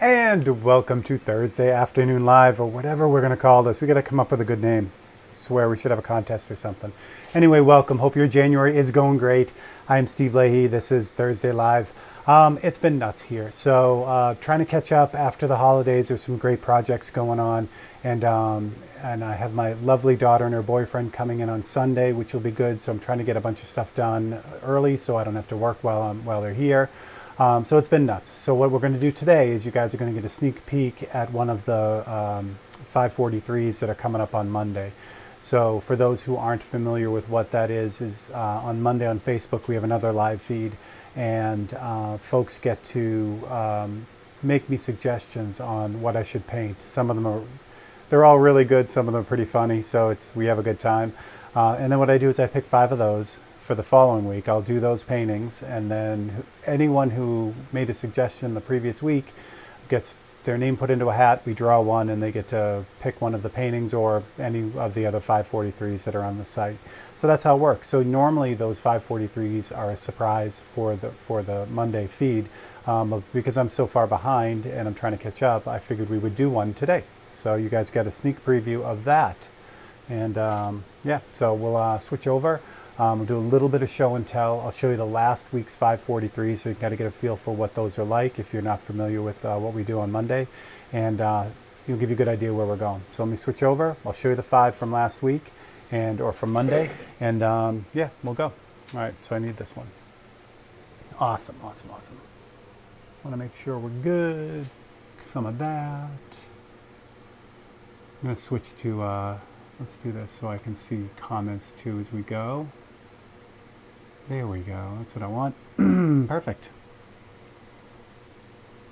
And welcome to Thursday Afternoon Live, or whatever we're going to call this. We got to come up with a good name. I swear we should have a contest or something. Anyway, welcome. Hope your January is going great. I'm Steve Leahy. This is Thursday Live. It's been nuts here. So trying to catch up after the holidays. There's some great projects going on. And I have my lovely daughter and her boyfriend coming in on Sunday, which will be good. So I'm trying to get a bunch of stuff done early so I don't have to work while they're here. So it's been nuts. So what we're going to do today is you guys are going to get a sneak peek at one of the 543s that are coming up on Monday. So for those who aren't familiar with what that is on Monday on Facebook we have another live feed, and folks get to make me suggestions on what I should paint. Some of them they're all really good. Some of them are pretty funny. So we have a good time. And then what I do is I pick 5 of those. For the following week, I'll do those paintings, and then anyone who made a suggestion the previous week gets their name put into a hat. We draw one, and they get to pick one of the paintings or any of the other 543s that are on the site. So that's how it works. So normally those 543s are a surprise for the Monday feed, but because I'm so far behind and I'm trying to catch up, I figured we would do one today. So you guys get a sneak preview of that, and yeah. So we'll switch over. We'll do a little bit of show and tell. I'll show you the last week's 543, so you got to get a feel for what those are like if you're not familiar with what we do on Monday, and it'll give you a good idea where we're going. So let me switch over. I'll show you the 5 from last week or from Monday, and yeah, we'll go. All right, so I need this one. Awesome. Want to make sure we're good. Some of that. I'm going to switch to, let's do this so I can see comments too as we go. There we go. That's what I want. Perfect.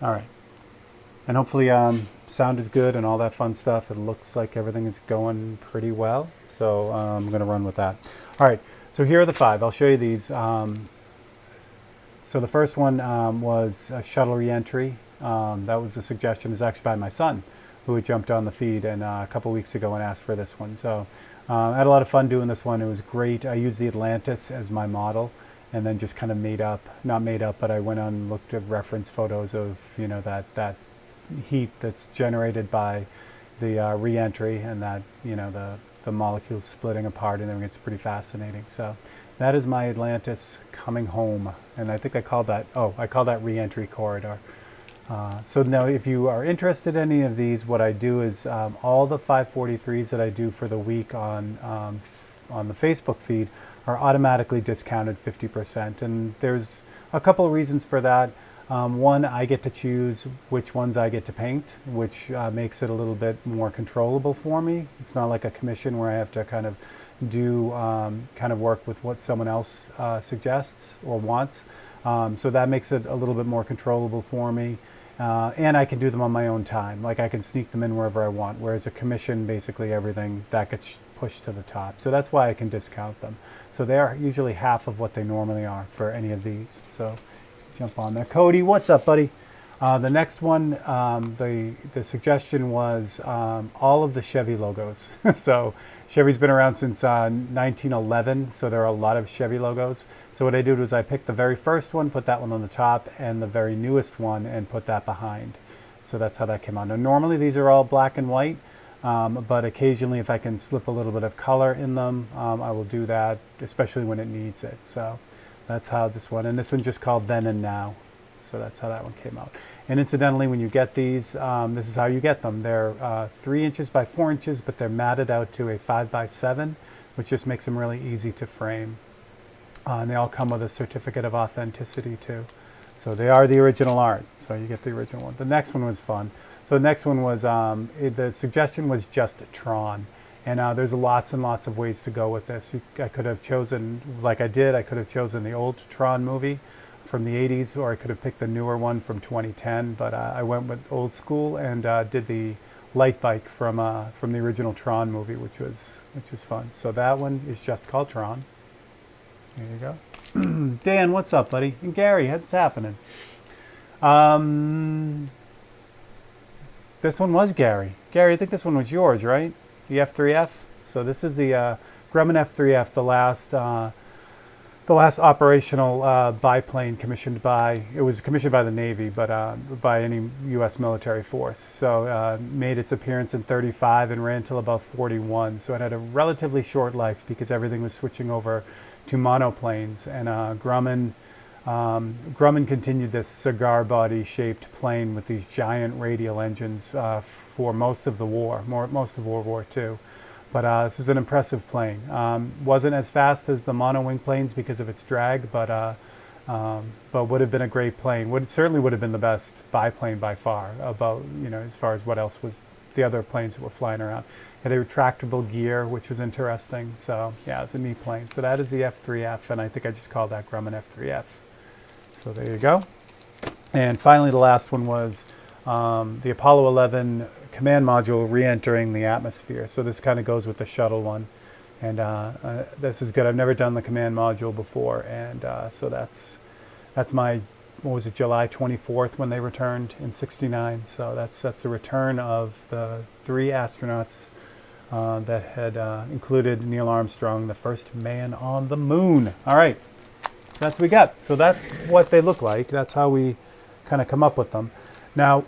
All right. And hopefully sound is good and all that fun stuff. It looks like everything is going pretty well. So I'm going to run with that. All right. So here are the 5. I'll show you these. So the first one was a shuttle reentry. That was a suggestion. It was actually by my son, who had jumped on the feed and a couple weeks ago and asked for this one. So I had a lot of fun doing this one. It was great. I used the Atlantis as my model, and then just kind of not made up, but I went on and looked at reference photos of, you know, that heat that's generated by the re-entry, and that, you know, the molecules splitting apart and everything. It's pretty fascinating. So that is my Atlantis coming home, and I think I call that re-entry corridor. So now if you are interested in any of these, what I do is all the 543s that I do for the week on the Facebook feed are automatically discounted 50%. And there's a couple of reasons for that. One, I get to choose which ones I get to paint, which makes it a little bit more controllable for me. It's not like a commission where I have to kind of do work with what someone else suggests or wants. So that makes it a little bit more controllable for me. And I can do them on my own time. Like I can sneak them in wherever I want, whereas a commission, basically everything that gets pushed to the top. So that's why I can discount them. So they are usually half of what they normally are for any of these. So jump on there. Cody, what's up, buddy? The next one, the suggestion was all of the Chevy logos. So Chevy's been around since 1911, so there are a lot of Chevy logos. So what I did was I picked the very first one, put that one on the top, and the very newest one, and put that behind. So that's how that came out. Now normally these are all black and white, but occasionally if I can slip a little bit of color in them, I will do that, especially when it needs it. So that's how this one, and this one's just called Then and Now. So that's how that one came out. And incidentally, when you get these, this is how you get them. They're 3 inches by 4 inches, but they're matted out to a 5 by 7, which just makes them really easy to frame. And they all come with a certificate of authenticity too. So they are the original art. So you get the original one. The next one was fun. So the next one was, the suggestion was just Tron. And there's lots and lots of ways to go with this. I could have chosen, like I did, I could have chosen the old Tron movie from the 80s, or I could have picked the newer one from 2010, but I went with old school and did the light bike from the original Tron movie, which was fun. So that one is just called Tron. There you go. Dan, what's up, buddy? And Gary, what's happening? This one was Gary. Gary, I think this one was yours, right? The F3F. So this is the Grumman F3F, the last the last operational biplane commissioned by, it was commissioned by the Navy, but by any U.S. military force. So made its appearance in 35 and ran till about 41. So it had a relatively short life because everything was switching over to monoplanes. And Grumman continued this cigar body shaped plane with these giant radial engines for most of the war, most of World War II. But this is an impressive plane. Wasn't as fast as the monowing planes because of its drag, but would have been a great plane. Certainly would have been the best biplane by far, as far as what else was the other planes that were flying around. It had a retractable gear, which was interesting. So yeah, it's a neat plane. So that is the F3F, and I think I just called that Grumman F3F. So there you go. And finally, the last one was the Apollo 11 command module re-entering the atmosphere. So this kind of goes with the shuttle one. And this is good. I've never done the command module before. And so that's my, what was it, July 24th when they returned in '69. So that's the return of the 3 astronauts that had included Neil Armstrong, the first man on the moon. All right, so that's what we got. So that's what they look like. That's how we kind of come up with them. Now,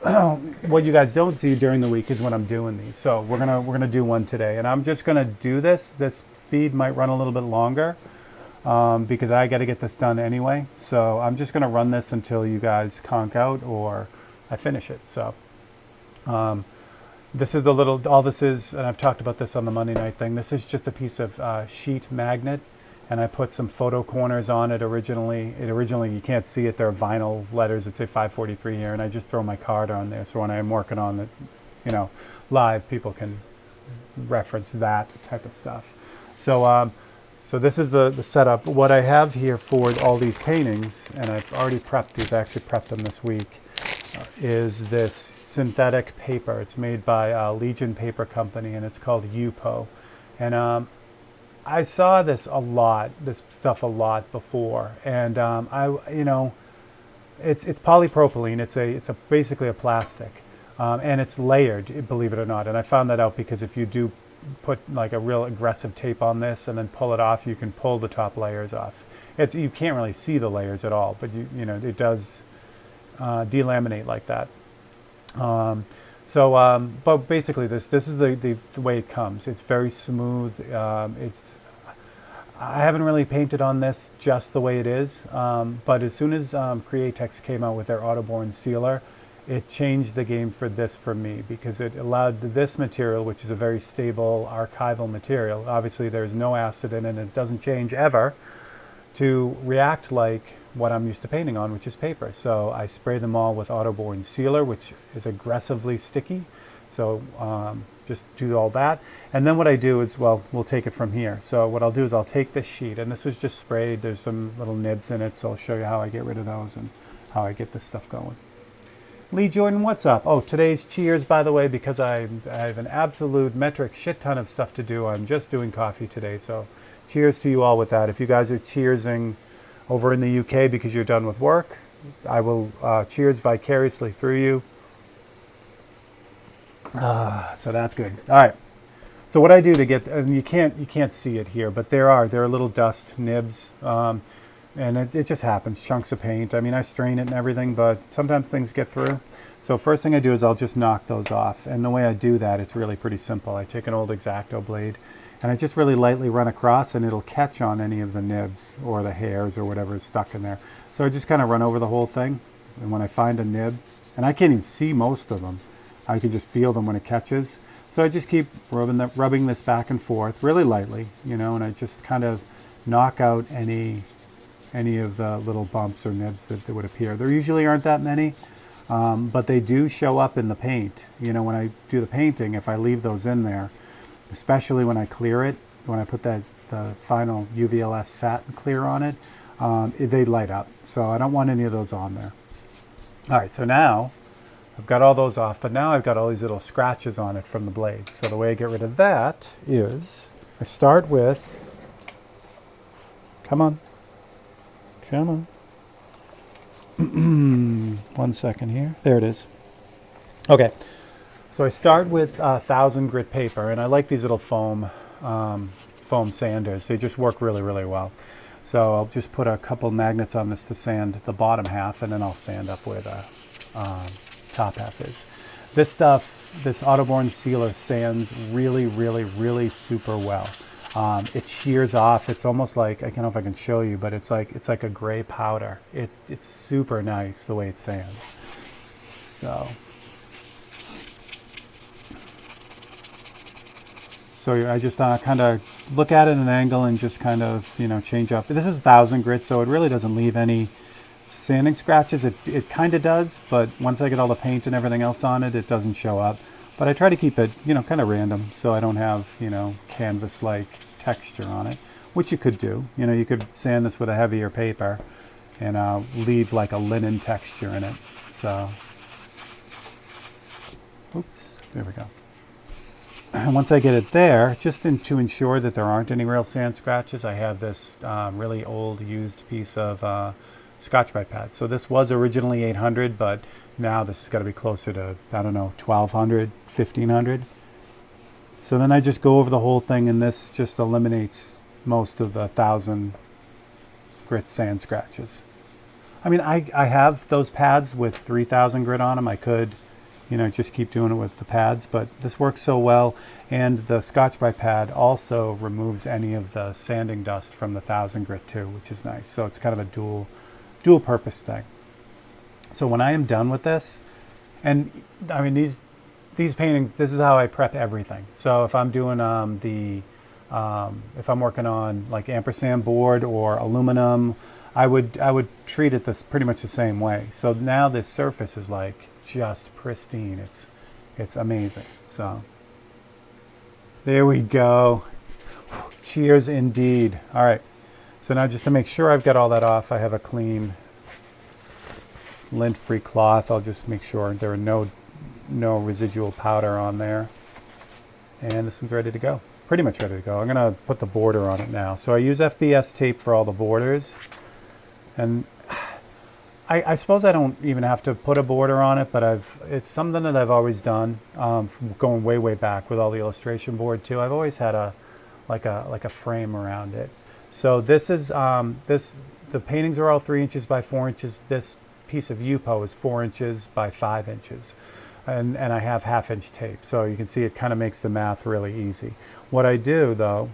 what you guys don't see during the week is when I'm doing these. So we're gonna do one today, and I'm just gonna do this. This feed might run a little bit longer because I got to get this done anyway. So I'm just gonna run this until you guys conk out or I finish it. So this is all this is, and I've talked about this on the Monday night thing. This is just a piece of sheet magnet. And I put some photo corners on it originally. Originally, you can't see it. They're vinyl letters that say 543 here. And I just throw my card on there. So when I'm working on it, live, people can reference that type of stuff. So so this is the setup. What I have here for all these paintings, and I've already prepped these. I actually prepped them this week, is this synthetic paper. It's made by Legion Paper Company, and it's called UPO. And I saw this stuff a lot before, and it's polypropylene. It's basically a plastic, and it's layered, believe it or not. And I found that out because if you do put like a real aggressive tape on this and then pull it off, you can pull the top layers off. You can't really see the layers at all, but it does delaminate like that. But basically this is the way it comes. It's very smooth. I haven't really painted on this just the way it is, but as soon as Createx came out with their Autoborne sealer, it changed the game for this for me because it allowed this material, which is a very stable archival material. Obviously there's no acid in it and it doesn't change ever, to react like what I'm used to painting on, which is paper. So I spray them all with Autoborne sealer, which is aggressively sticky. So just do all that. And then what I do is, well, we'll take it from here. So what I'll do is I'll take this sheet, and this was just sprayed. There's some little nibs in it, so I'll show you how I get rid of those and how I get this stuff going. Lee Jordan, what's up? Oh, today's cheers, by the way, because I have an absolute metric shit ton of stuff to do. I'm just doing coffee today, so cheers to you all with that. If you guys are cheersing over in the UK because you're done with work, I will cheers vicariously through you. So that's good. All right. So what I do to get, and you can't see it here, but there are little dust nibs, and it just happens. Chunks of paint. I mean, I strain it and everything, but sometimes things get through. So first thing I do is I'll just knock those off, and the way I do that, it's really pretty simple. I take an old X-Acto blade, and I just really lightly run across, and it'll catch on any of the nibs or the hairs or whatever is stuck in there. So I just kind of run over the whole thing, and when I find a nib, and I can't even see most of them, I can just feel them when it catches. So I just keep rubbing this back and forth really lightly, and I just kind of knock out any of the little bumps or nibs that would appear. There usually aren't that many, but they do show up in the paint. When I do the painting, if I leave those in there, especially when I clear it, when I put the final UVLS satin clear on it, they light up. So I don't want any of those on there. All right, so now I've got all those off, but now I've got all these little scratches on it from the blade. So the way I get rid of that is I start with, come on. 1 second here. There it is. Okay, so I start with 1000 grit paper, and I like these little foam sanders. They just work really, really well. So I'll just put a couple magnets on this to sand the bottom half, and then I'll sand up where the top half is. This stuff, this Autoborn sealer, sands really, really, really super well. It shears off. It's almost like, I don't know if I can show you, but it's like a gray powder. It's super nice the way it sands. So I just kind of look at it at an angle and just kind of, change up. This is 1000 grit, so it really doesn't leave any sanding scratches. It kind of does, but once I get all the paint and everything else on it, it doesn't show up. But I try to keep it, kind of random, so I don't have, canvas-like texture on it, which you could do. You could sand this with a heavier paper and leave like a linen texture in it. So, oops, there we go. And once I get it there, just to ensure that there aren't any real sand scratches, I have this really old used piece of Scotch-Brite pad. So this was originally 800, but now this has got to be closer to, I don't know, 1200, 1500. So then I just go over the whole thing, and this just eliminates most of the 1000 grit sand scratches. I mean, I have those pads with 3000 grit on them. I could, just keep doing it with the pads, but this works so well. And the Scotch-Brite pad also removes any of the sanding dust from the 1000 grit too, which is nice. So it's kind of a dual purpose thing. So when I am done with this, and I mean these paintings, this is how I prep everything. So if I'm doing if I'm working on like ampersand board or aluminum, I would treat it this pretty much the same way. So now this surface is like just pristine. It's amazing. So there we go. Cheers indeed. All right. So now just to make sure I've got all that off, I have a clean lint-free cloth. I'll just make sure there are no residual powder on there. And this one's ready to go. Pretty much ready to go. I'm going to put the border on it now. So I use FBS tape for all the borders. And I suppose I don't even have to put a border on it, but it's something that I've always done, going way back with all the illustration board too. I've always had a frame around it. So this is the paintings are all 3 inches by 4 inches. This piece of UPO is 4 inches by 5 inches. And I have 1/2 inch tape. So you can see it kind of makes the math really easy. What I do though,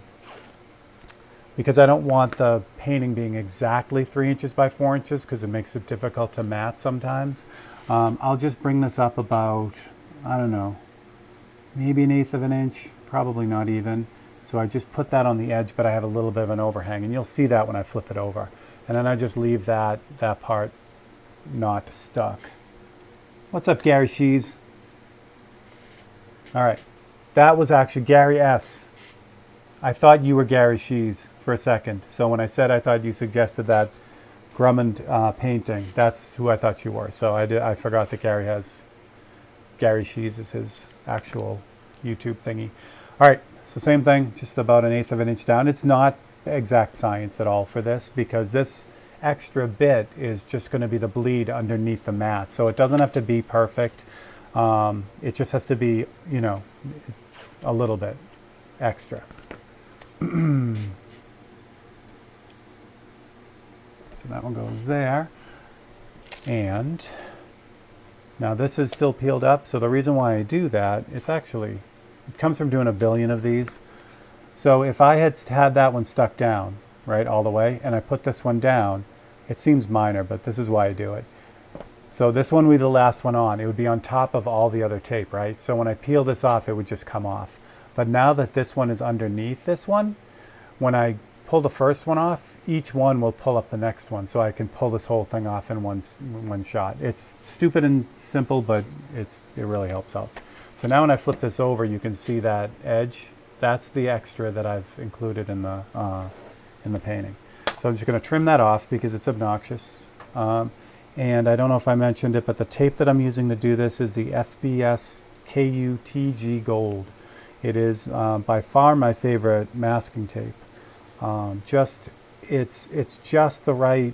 because I don't want the painting being exactly 3 inches by 4 inches because it makes it difficult to mat sometimes, I'll just bring this up about, I don't know, maybe 1/8 of an inch, probably not even. So I just put that on the edge, but I have a little bit of an overhang, and you'll see that when I flip it over. And then I just leave that part not stuck. What's up, Gary Shees? All right, that was actually Gary S. I thought you were Gary Shees for a second. So when I said I thought you suggested that Grummond painting, that's who I thought you were. So I forgot that Gary Shees is his actual YouTube thingy. All right, so same thing, just about 1/8 of an inch down. It's not exact science at all for this, because this extra bit is just going to be the bleed underneath the mat. So it doesn't have to be perfect. It just has to be, a little bit extra. So that one goes there. And now this is still peeled up. So the reason why I do that, it comes from doing 1 billion of these. So if I had that one stuck down, right, all the way, and I put this one down, it seems minor, but this is why I do it. So this one would be the last one on. It would be on top of all the other tape, right? So when I peel this off, it would just come off. But now that this one is underneath this one, when I pull the first one off, each one will pull up the next one. So I can pull this whole thing off in one shot. It's stupid and simple, but it really helps out. So now when I flip this over, you can see that edge. That's the extra that I've included in the painting. So I'm just going to trim that off because it's obnoxious. And I don't know if I mentioned it, but the tape that I'm using to do this is the FBS KUTG Gold. It is by far my favorite masking tape. It's just the right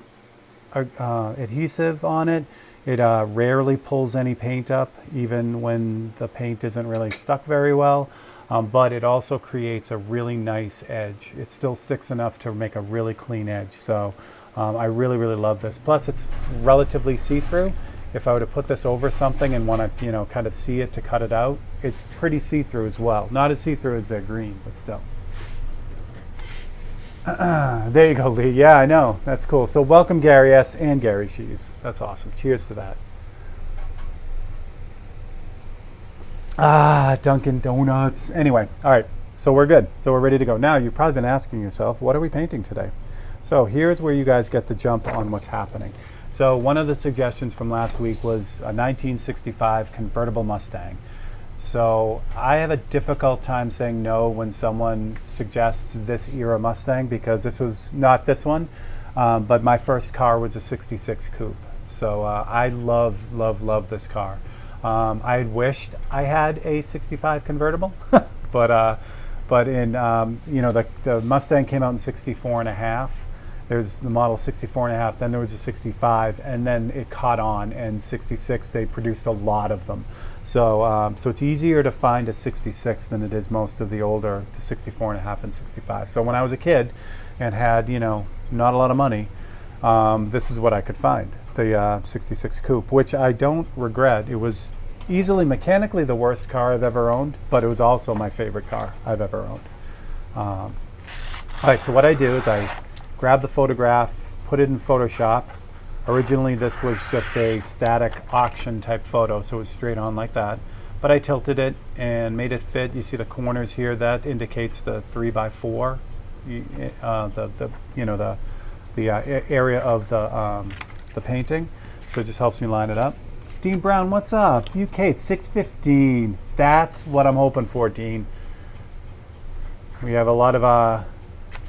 adhesive on it. It rarely pulls any paint up, even when the paint isn't really stuck very well. but it also creates a really nice edge. It still sticks enough to make a really clean edge. So I really, really love this. Plus it's relatively see-through. If I were to put this over something and want to, you know, kind of see it to cut it out, it's pretty see-through as well. Not as see-through as their green, but still. There you go, Lee. Yeah, I know. That's cool. So welcome Gary S. and Gary Shees. That's awesome. Cheers to that. Dunkin' Donuts. Anyway, all right. So we're good. So we're ready to go. Now, you've probably been asking yourself, what are we painting today? So here's where you guys get the jump on what's happening. So one of the suggestions from last week was a 1965 convertible Mustang. So I have a difficult time saying no when someone suggests this era Mustang, because this was not this one, but my first car was a 66 coupe. So I love, love, love this car. I wished I had a 65 convertible, but in, you know, the Mustang came out in 64 and a half. There's the model 64 and a half, then there was a 65, and then it caught on, and 66, they produced a lot of them. So so it's easier to find a 66 than it is most of the older, the 64 and a half and 65. So when I was a kid and had, you know, not a lot of money, this is what I could find, the 66 coupe, which I don't regret. It was easily mechanically the worst car I've ever owned, but it was also my favorite car I've ever owned. All right, so what I do is I grab the photograph, put it in Photoshop. Originally this was just a static auction type photo, so it was straight on like that. But I tilted it and made it fit. You see the corners here, that indicates the 3x4, the area of the painting. So it just helps me line it up. Dean Brown, what's up? UK, it's 6:15. That's what I'm hoping for, Dean. We have a lot of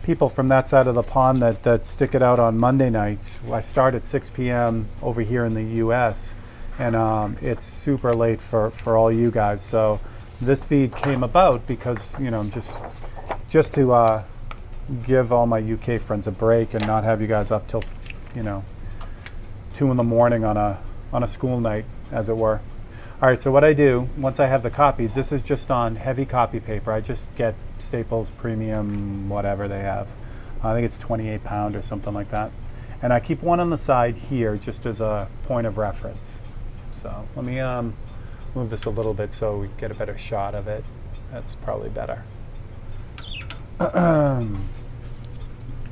people from that side of the pond that stick it out on Monday nights. I start at 6 p.m. over here in the US, and it's super late for all you guys. So this feed came about because, you know, just to give all my UK friends a break and not have you guys up till, you know, 2 in the morning on a school night, as it were. All right, so what I do, once I have the copies, this is just on heavy copy paper. I just get Staples Premium, whatever they have. I think it's 28 pound or something like that. And I keep one on the side here just as a point of reference. So let me move this a little bit so we get a better shot of it. That's probably better.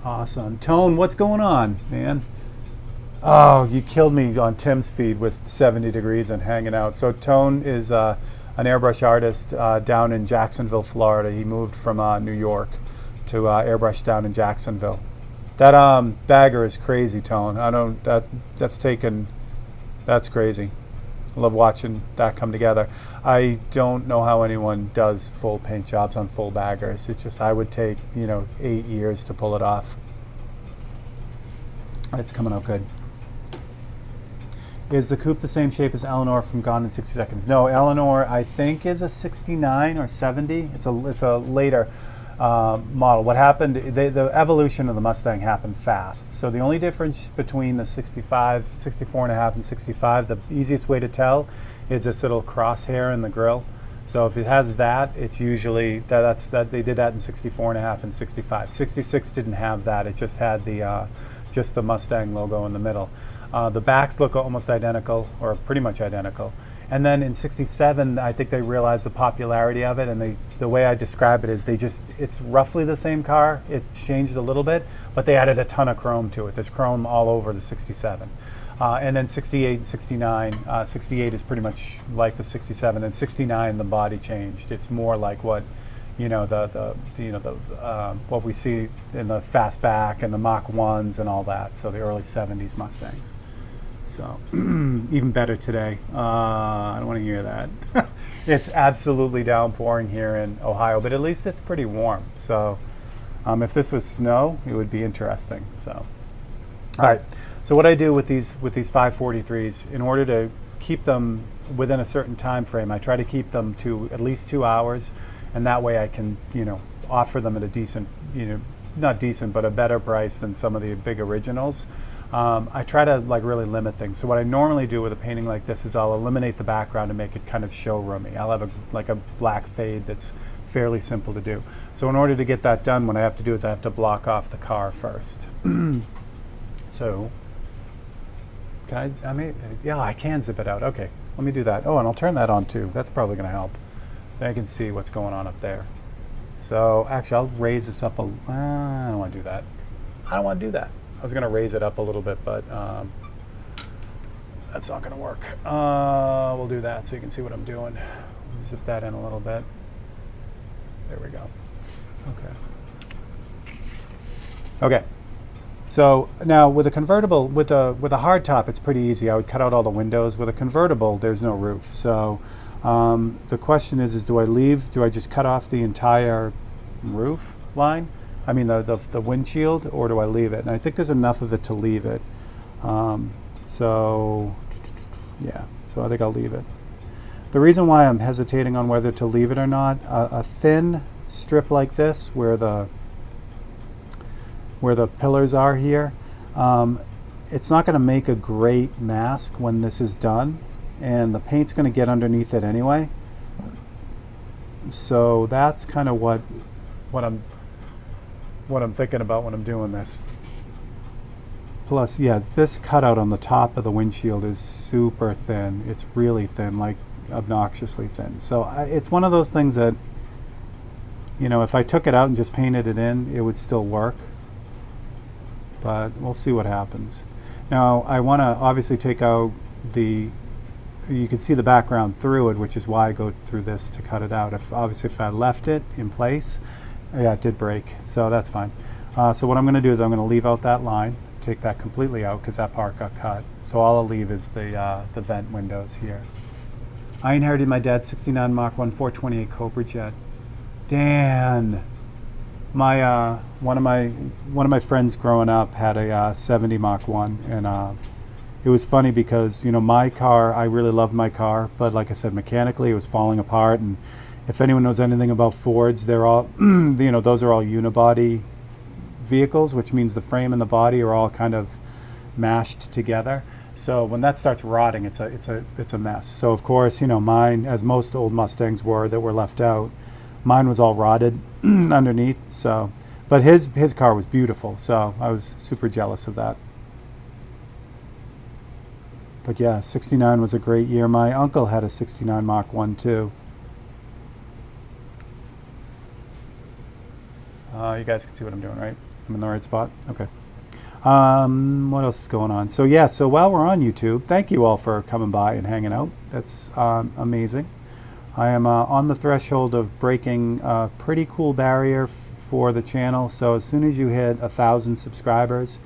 Awesome. Tone, what's going on, man? Oh, you killed me on Tim's feed with 70 degrees and hanging out. So Tone is an airbrush artist down in Jacksonville, Florida. He moved from New York to airbrush down in Jacksonville. That bagger is crazy, Tone. That's crazy. I love watching that come together. I don't know how anyone does full paint jobs on full baggers. It's just, I would take, you know, 8 years to pull it off. It's coming out good. Is the coupe the same shape as Eleanor from Gone in 60 Seconds? No, Eleanor I think is a 69 or 70. It's a later model. What happened, the evolution of the Mustang happened fast. So the only difference between the 65, 64 and a half and 65, the easiest way to tell is this little crosshair in the grill. So if it has that, it's usually, that they did that in 64 and a half and 65. 66 didn't have that. It just had just the Mustang logo in the middle. The backs look almost identical, or pretty much identical. And then in 67, I think they realized the popularity of it, and the way I describe it is it's roughly the same car. It changed a little bit, but they added a ton of chrome to it. There's chrome all over the 67. And then 68 and 69, 68 is pretty much like the 67, and 69 the body changed. It's more like what, you know, what we see in the fastback and the Mach 1s and all that. So the early 70s Mustangs. So even better today. I don't want to hear that. It's absolutely downpouring here in Ohio, but at least it's pretty warm. So if this was snow, it would be interesting. So all right. So what I do with these 543s, in order to keep them within a certain time frame, I try to keep them to at least 2 hours, and that way I can, you know, offer them at a decent, you know, not decent, but a better price than some of the big originals. I try to like really limit things. So what I normally do with a painting like this is I'll eliminate the background and make it kind of showroomy. I'll have like a black fade that's fairly simple to do. So in order to get that done, what I have to do is I have to block off the car first. So, yeah, I can zip it out. Okay, let me do that. Oh, and I'll turn that on too. That's probably going to help. Then I can see what's going on up there. So actually, I'll raise this up I don't want to do that. I don't want to do that. I was going to raise it up a little bit, but that's not going to work. We'll do that so you can see what I'm doing. Zip that in a little bit. There we go. Okay. So now with a convertible, with a hard top, it's pretty easy. I would cut out all the windows. With a convertible, there's no roof. So the question is do I just cut off the entire roof line? I mean the windshield, or do I leave it? And I think there's enough of it to leave it. So yeah, so I think I'll leave it. The reason why I'm hesitating on whether to leave it or not, a thin strip like this where the pillars are here, it's not going to make a great mask when this is done, and the paint's going to get underneath it anyway. So that's kind of what I'm thinking about when I'm doing this. Plus, yeah, this cutout on the top of the windshield is super thin. It's really thin, like obnoxiously thin. So it's one of those things that, you know, if I took it out and just painted it in, it would still work. But we'll see what happens. Now, I want to obviously take out you can see the background through it, which is why I go through this to cut it out. If I left it in place, yeah, it did break, so that's fine. So what I'm going to do is I'm going to leave out that line, take that completely out because that part got cut. So all I'll leave is the vent windows here. I inherited my dad's 69 Mach 1 428 Cobra jet. Dan, one of my friends growing up had a 70 Mach 1, and it was funny because, you know, my car, I really loved my car, but like I said, mechanically it was falling apart. And if anyone knows anything about Fords, they're all, you know, those are all unibody vehicles, which means the frame and the body are all kind of mashed together. So when that starts rotting, it's a mess. So of course, you know, mine, as most old Mustangs were that were left out, mine was all rotted underneath. So, but his car was beautiful, so I was super jealous of that. But yeah, 69 was a great year. My uncle had a 69 Mach 1 too. You guys can see what I'm doing, right? I'm in the right spot? Okay. What else is going on? So yeah, so while we're on YouTube, thank you all for coming by and hanging out. That's amazing. I am on the threshold of breaking a pretty cool barrier for the channel. So as soon as you hit 1,000 subscribers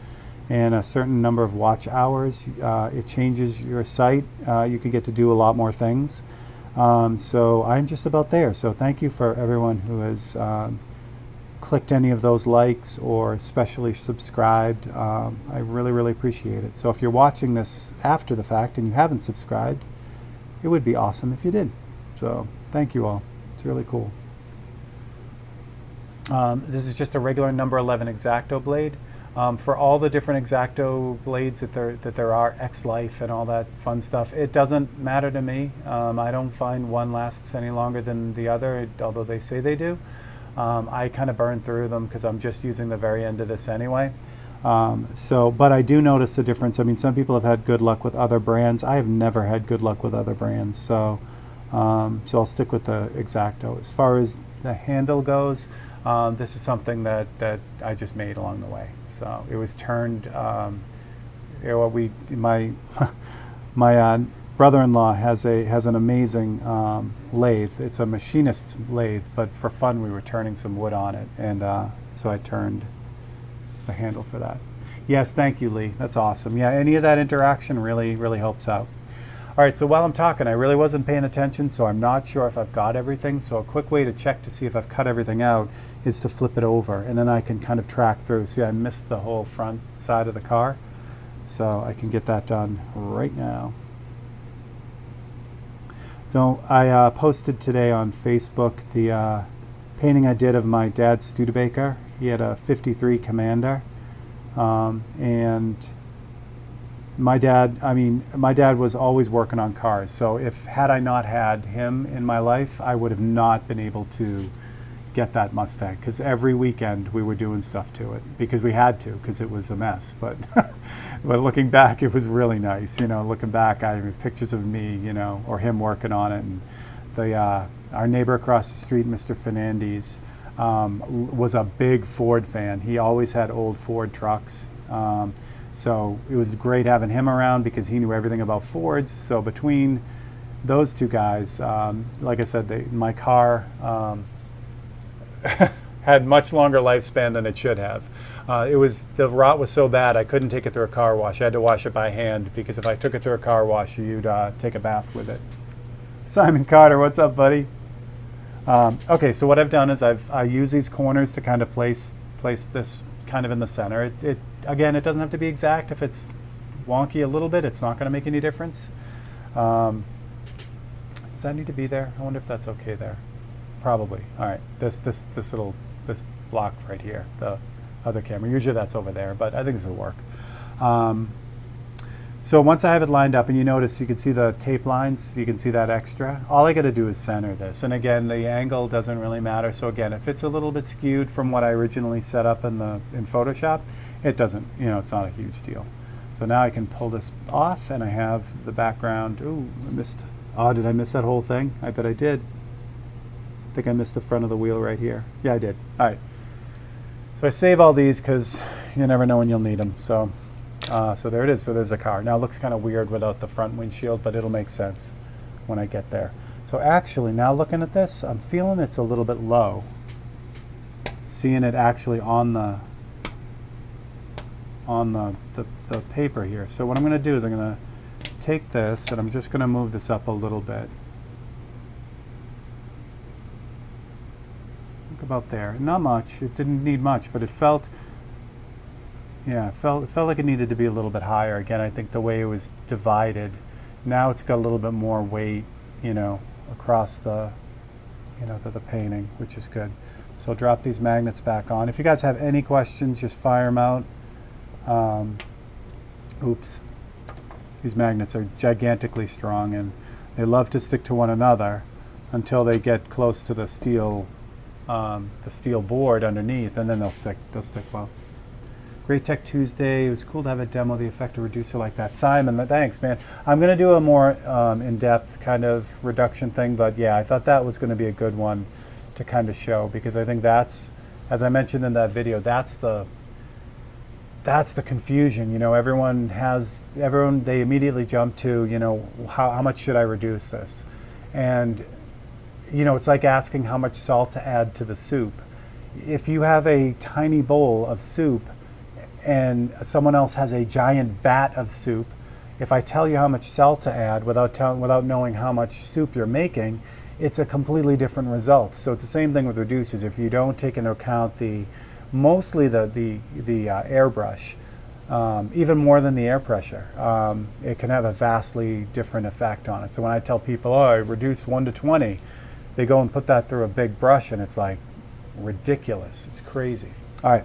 and a certain number of watch hours, it changes your site. You can get to do a lot more things. So I'm just about there. So thank you for everyone who has clicked any of those likes or especially subscribed. I really, really appreciate it. So if you're watching this after the fact and you haven't subscribed, it would be awesome if you did. So thank you all. It's really cool. This is just a regular number 11 X-Acto blade. For all the different X-Acto blades that there are, X-Life and all that fun stuff, it doesn't matter to me. I don't find one lasts any longer than the other, although they say they do. I kind of burn through them because I'm just using the very end of this anyway. But I do notice the difference. I mean, some people have had good luck with other brands. I have never had good luck with other brands. So I'll stick with the X-Acto. As far as the handle goes, this is something that I just made along the way. So it was turned, my brother-in-law has an amazing lathe. It's a machinist's lathe, but for fun we were turning some wood on it, and so I turned the handle for that. Yes, thank you, Lee. That's awesome. Yeah, any of that interaction really, really helps out. All right, so while I'm talking, I really wasn't paying attention, so I'm not sure if I've got everything. So a quick way to check to see if I've cut everything out is to flip it over, and then I can kind of track through. See, I missed the whole front side of the car, so I can get that done right now. So I posted today on Facebook the painting I did of my dad's Studebaker. He had a 53 Commander, and my dad was always working on cars. So had I not had him in my life, I would have not been able to get that Mustang, because every weekend we were doing stuff to it because we had to, because it was a mess. But but looking back, it was really nice. You know, looking back, I have pictures of me, you know, or him working on it. And the our neighbor across the street, Mr. Fernandez, was a big Ford fan. He always had old Ford trucks. So it was great having him around because he knew everything about Fords. So between those two guys, like I said, my car had much longer lifespan than it should have. The rot was so bad I couldn't take it through a car wash. I had to wash it by hand, because if I took it through a car wash, you'd take a bath with it. Simon Carter, what's up, buddy? Okay, so what I've done is I use these corners to kind of place this kind of in the center. Again, it doesn't have to be exact. If it's wonky a little bit, it's not going to make any difference. Does that need to be there? I wonder if that's okay there. Probably. All right. This block right here, the other camera. Usually that's over there, but I think this will work. So once I have it lined up, and you notice you can see the tape lines, you can see that extra. All I got to do is center this. And again, the angle doesn't really matter. So again, if it's a little bit skewed from what I originally set up in Photoshop, it doesn't, you know, it's not a huge deal. So now I can pull this off, and I have the background. Ooh, I missed. Oh, did I miss that whole thing? I bet I did. I think I missed the front of the wheel right here. Yeah, I did. All right. So I save all these because you never know when you'll need them. So there it is. So there's a car. Now it looks kind of weird without the front windshield, but it'll make sense when I get there. So actually, now looking at this, I'm feeling it's a little bit low. Seeing it actually on the paper here. So what I'm going to do is I'm going to take this, and I'm just going to move this up a little bit. Look about there. Not much. It didn't need much, but it felt, yeah, it felt like it needed to be a little bit higher. Again, I think the way it was divided, now it's got a little bit more weight, you know, across the, you know, the painting, which is good. So I'll drop these magnets back on. If you guys have any questions, just fire them out. Oops. These magnets are gigantically strong, and they love to stick to one another until they get close to the steel board underneath, and then they'll stick well. Great Tech Tuesday. It was cool to have a demo of the effector reducer like that. Simon, thanks, man. I'm going to do a more in-depth kind of reduction thing, but yeah, I thought that was going to be a good one to kind of show, because I think that's, as I mentioned in that video, that's the confusion. You know, everyone they immediately jump to, you know, how much should I reduce this? And you know, it's like asking how much salt to add to the soup. If you have a tiny bowl of soup and someone else has a giant vat of soup, if I tell you how much salt to add without knowing how much soup you're making, it's a completely different result. So it's the same thing with reducers. If you don't take into account mostly the airbrush, even more than the air pressure, it can have a vastly different effect on it. So when I tell people, oh, I reduced 1 to 20, they go and put that through a big brush, and it's like ridiculous. It's crazy. All right.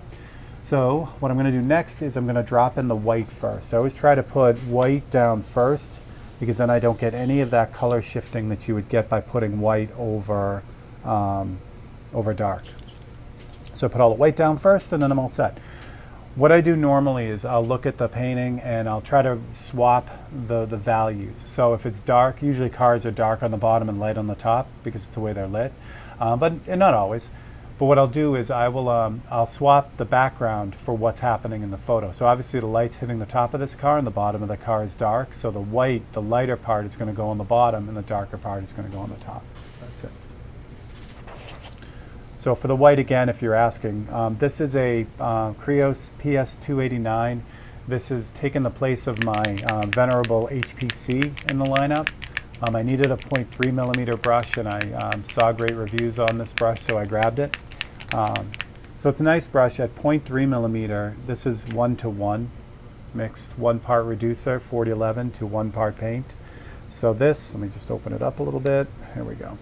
So what I'm going to do next is I'm going to drop in the white first. I always try to put white down first, because then I don't get any of that color shifting that you would get by putting white over dark. So I put all the white down first, and then I'm all set. What I do normally is I'll look at the painting and I'll try to swap the values. So if it's dark, usually cars are dark on the bottom and light on the top because it's the way they're lit, but not always. But what I'll do is I'll swap the background for what's happening in the photo. So obviously the light's hitting the top of this car and the bottom of the car is dark. So the white, the lighter part is going to go on the bottom and the darker part is going to go on the top. So that's it. So for the white, again, if you're asking, this is a Krios PS289. This is taking the place of my venerable HPC in the lineup. I needed a 0.3 millimeter brush, and I saw great reviews on this brush, so I grabbed it. So it's a nice brush at 0.3 millimeter. This is 1:1 mixed, 1 part reducer, 4011 to 1 part paint. So this, let me just open it up a little bit. Here we go.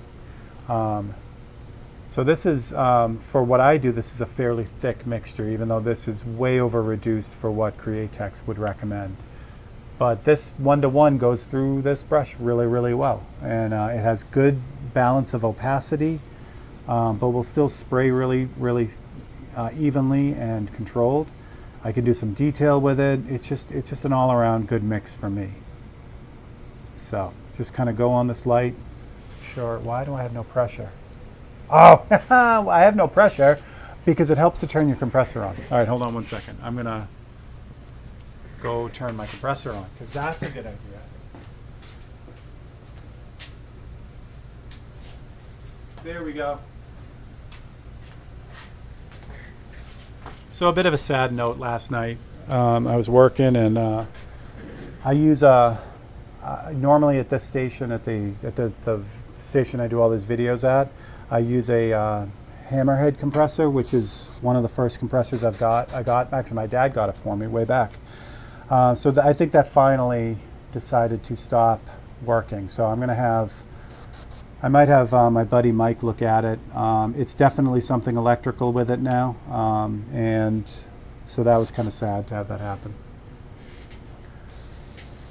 So this is, for what I do, this is a fairly thick mixture, even though this is way over reduced for what Createx would recommend. But this 1:1 goes through this brush really, really well. And it has good balance of opacity. but will still spray really, really evenly and controlled. I can do some detail with it. It's just an all-around good mix for me. So just kind of go on this light. Sure. Why do I have no pressure? Oh, I have no pressure because it helps to turn your compressor on. All right, hold on 1 second. I'm gonna go turn my compressor on because that's a good idea. There we go. So a bit of a sad note last night. I was working and I use normally at this station, at the station I do all these videos at, I use a hammerhead compressor, which is one of the first compressors I got. Actually, my dad got it for me way back. So I think that finally decided to stop working. So I'm going to have, I might have my buddy Mike look at it. It's definitely something electrical with it now, and so that was kind of sad to have that happen.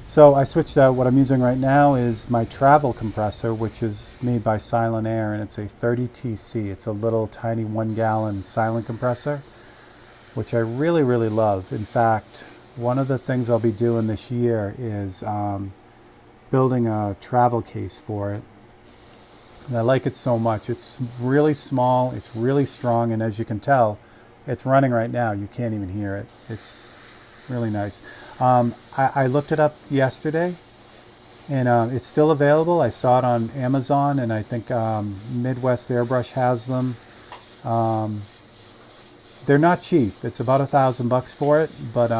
So I switched out. What I'm using right now is my travel compressor, which is made by Silent Air, and it's a 30TC. It's a little tiny 1-gallon silent compressor, which I really, really love. In fact, one of the things I'll be doing this year is building a travel case for it. And I like it so much. It's really small, it's really strong, and as you can tell, it's running right now. You can't even hear it. It's really nice. I looked it up yesterday, and it's still available. I saw it on Amazon, and I think Midwest Airbrush has them. They're not cheap. It's about $1,000 for it, but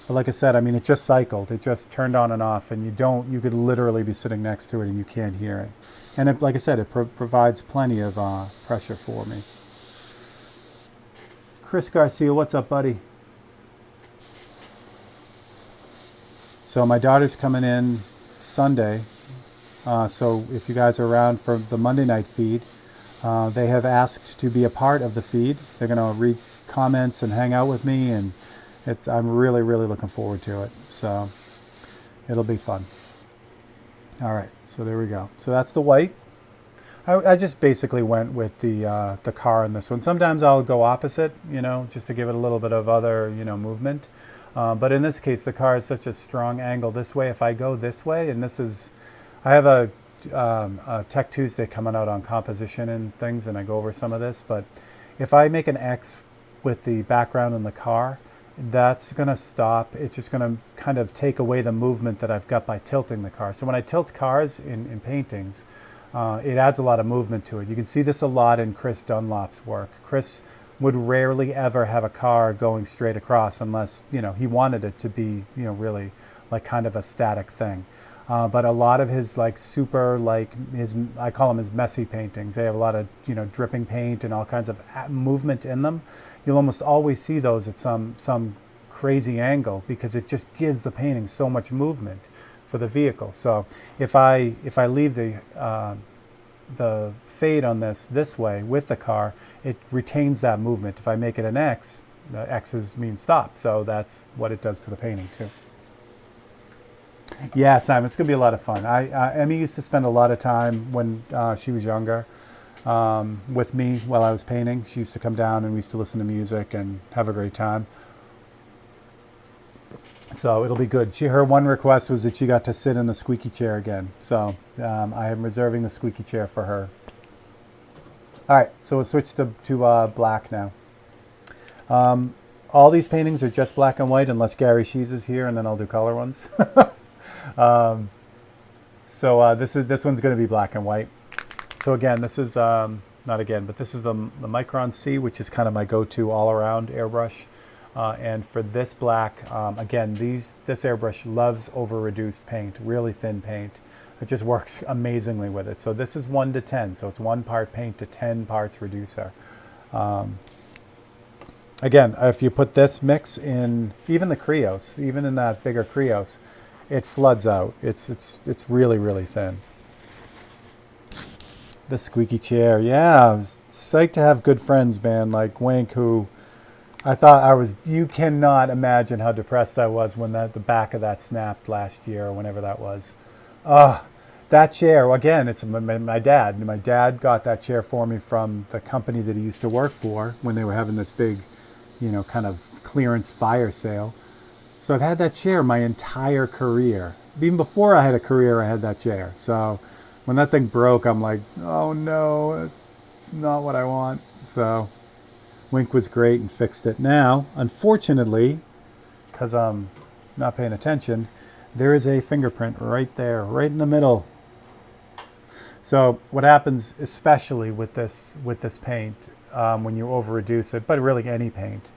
like I said, I mean, it just cycled. It just turned on and off, and you could literally be sitting next to it and you can't hear it. And it, like I said, it provides plenty of pressure for me. Chris Garcia, what's up, buddy? So my daughter's coming in Sunday. So if you guys are around for the Monday night feed, they have asked to be a part of the feed. They're going to read comments and hang out with me, and I'm really, really looking forward to it. So it'll be fun. All right, so there we go. So that's the white. I just basically went with the car in this one. Sometimes I'll go opposite, just to give it a little bit of other, movement. But in this case, the car is such a strong angle this way. If I go this way, and I have a Tech Tuesday coming out on composition and things, and I go over some of this. But if I make an X with the background in the car, that's going to stop. It's just going to kind of take away the movement that I've got by tilting the car. So when I tilt cars in paintings, it adds a lot of movement to it. You can see this a lot in Chris Dunlop's work. Chris would rarely ever have a car going straight across unless, he wanted it to be, really like kind of a static thing. But a lot of his I call them his messy paintings. They have a lot of, dripping paint and all kinds of movement in them. You'll almost always see those at some crazy angle because it just gives the painting so much movement for the vehicle. So if I leave the fade on this way with the car, it retains that movement. If I make it an X, the X's mean stop. So that's what it does to the painting too. Yeah, Simon, it's going to be a lot of fun. Emmy used to spend a lot of time when she was younger with me while I was painting. She used to come down and we used to listen to music and have a great time. So it'll be good. Her one request was that she got to sit in the squeaky chair again. So I am reserving the squeaky chair for her. All right, so we'll switch to black now. All these paintings are just black and white unless Gary Shees is here, and then I'll do color ones. This one's going to be black and white. So again, this is this is the Micron C, which is kind of my go-to all-around airbrush. And for this black, again, this airbrush loves over-reduced paint, really thin paint. It just works amazingly with it. So this is 1 to 10, so it's 1 part paint to 10 parts reducer. Again, if you put this mix in, even the Creos, even in that bigger Creos, it floods out. It's really, really thin. The squeaky chair, yeah, I was psyched to have good friends, man, like Wink, who you cannot imagine how depressed I was when the back of that snapped last year or whenever that was. That that chair, again, it's my dad. My dad got that chair for me from the company that he used to work for when they were having this big, you know, kind of clearance fire sale. So I've had that chair my entire career. Even before I had a career, I had that chair. So when that thing broke, I'm like, oh no, it's not what I want. So Wink was great and fixed it. Now, unfortunately, because I'm not paying attention, there is a fingerprint right there, right in the middle. So what happens, especially with this paint, when you over reduce it, but really any paint,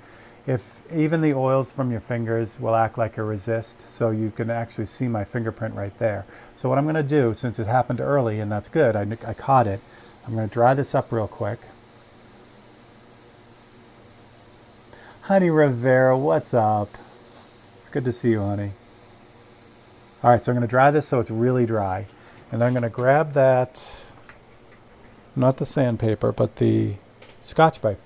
if even the oils from your fingers will act like a resist, so you can actually see my fingerprint right there. So what I'm going to do, since it happened early, and that's good, I caught it, I'm going to dry this up real quick. Honey Rivera, what's up? It's good to see you, honey. All right, so I'm going to dry this so it's really dry. And I'm going to grab that, not the sandpaper, but the Scotch-Brite,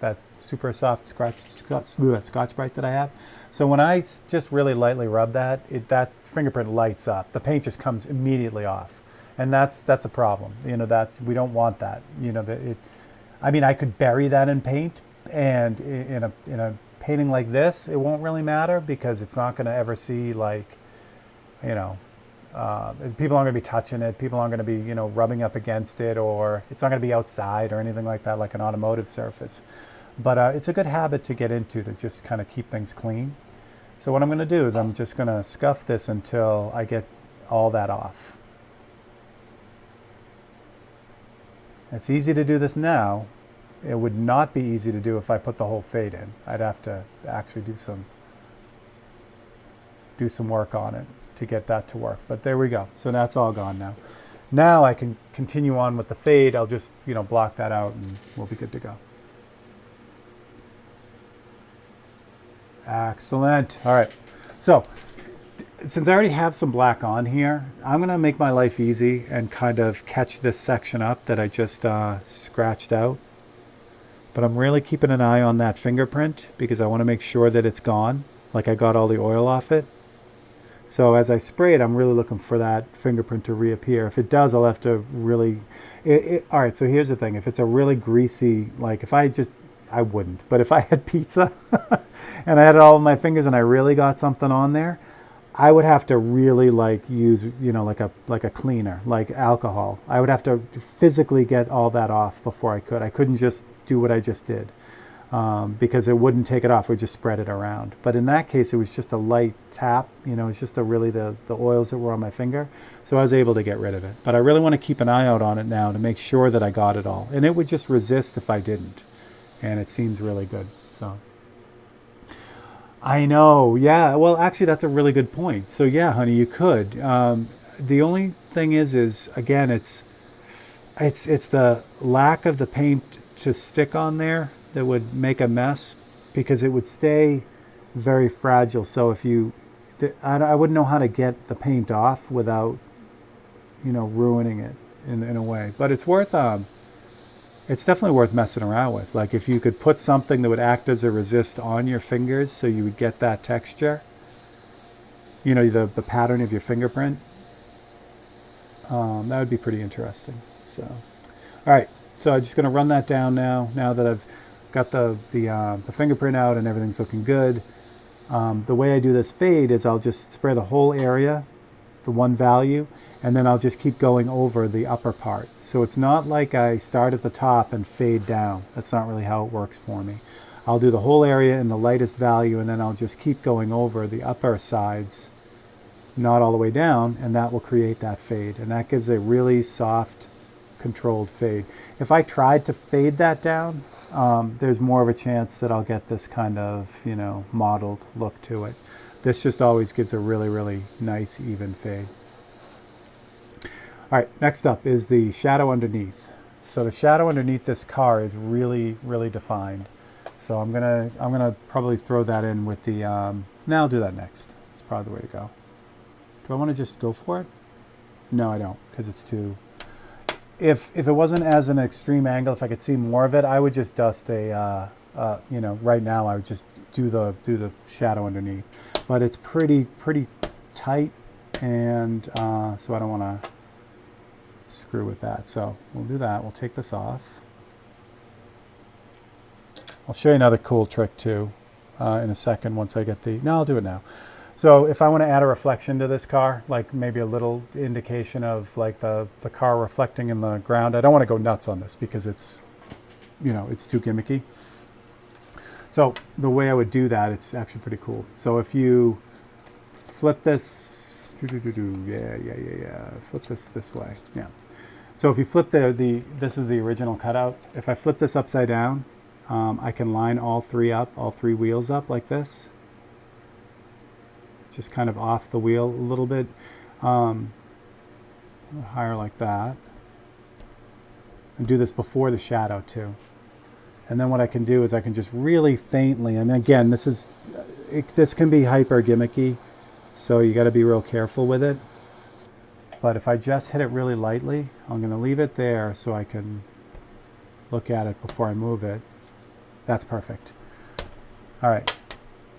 that super soft Scotch-Brite that I have. So when I just really lightly rub that, that fingerprint lights up. The paint just comes immediately off. And that's a problem. You know, we don't want that. You know, I mean, I could bury that in paint, and in a painting like this, it won't really matter because it's not going to ever see, like, you know, people aren't going to be touching it. People aren't going to be, you know, rubbing up against it, or it's not going to be outside or anything like that, like an automotive surface. But it's a good habit to get into, to just kind of keep things clean. So what I'm going to do is I'm just going to scuff this until I get all that off. It's easy to do this now. It would not be easy to do if I put the whole fade in. I'd have to actually do some work on it to get that to work. But there we go. So that's all gone now. Now I can continue on with the fade. I'll just, you know, block that out and we'll be good to go. Excellent. All right. So since I already have some black on here, I'm going to make my life easy and kind of catch this section up that I just scratched out. But I'm really keeping an eye on that fingerprint because I want to make sure that it's gone, like I got all the oil off it. So as I spray it, I'm really looking for that fingerprint to reappear. If it does, I'll have to really... all right, so here's the thing. If it's a really greasy, like if I wouldn't. But if I had pizza and I had all of my fingers and I really got something on there, I would have to really like use, you know, like a cleaner, like alcohol. I would have to physically get all that off before I could. I couldn't just do what I just did because it wouldn't take it off. It would just spread it around. But in that case, it was just a light tap. You know, it's just really the oils that were on my finger. So I was able to get rid of it. But I really want to keep an eye out on it now to make sure that I got it all. And it would just resist if I didn't. And it seems really good. So I know. Yeah. Well, actually, that's a really good point. So yeah, honey, you could. The only thing is again, it's the lack of the paint to stick on there that would make a mess because it would stay very fragile. So if I wouldn't know how to get the paint off without, you know, ruining it in a way. But it's worth it's definitely worth messing around with. Like if you could put something that would act as a resist on your fingers so you would get that texture, you know, the pattern of your fingerprint, that would be pretty interesting. So, all right, so I'm just going to run that down now that I've got the fingerprint out and everything's looking good. The way I do this fade is I'll just spray the whole area, the one value, and then I'll just keep going over the upper part. So it's not like I start at the top and fade down. That's not really how it works for me. I'll do the whole area in the lightest value, and then I'll just keep going over the upper sides, not all the way down, and that will create that fade. And that gives a really soft, controlled fade. If I tried to fade that down, there's more of a chance that I'll get this kind of, you know, mottled look to it. This just always gives a really, really nice, even fade. All right, next up is the shadow underneath. So the shadow underneath this car is really, really defined. So I'm gonna probably throw that in with the. I'll do that next. It's probably the way to go. Do I want to just go for it? No, I don't, because it's too. If it wasn't as an extreme angle, if I could see more of it, I would just dust a. You know, right now I would just do the shadow underneath. But it's pretty tight, and so I don't want to screw with that. So we'll do that. We'll take this off. I'll show you another cool trick too in a second once I get the, no, I'll do it now. So if I want to add a reflection to this car, like maybe a little indication of like the car reflecting in the ground, I don't want to go nuts on this because it's, you know, it's too gimmicky. So the way I would do that, it's actually pretty cool. So if you flip this, flip this way, yeah. So if you flip this is the original cutout. If I flip this upside down, I can line all three wheels up like this. Just kind of off the wheel a little bit, higher like that. And do this before the shadow too. And then what I can do is I can just really faintly, I mean, again, this can be hyper gimmicky, so you got to be real careful with it. But if I just hit it really lightly, I'm going to leave it there so I can look at it before I move it. That's perfect. All right.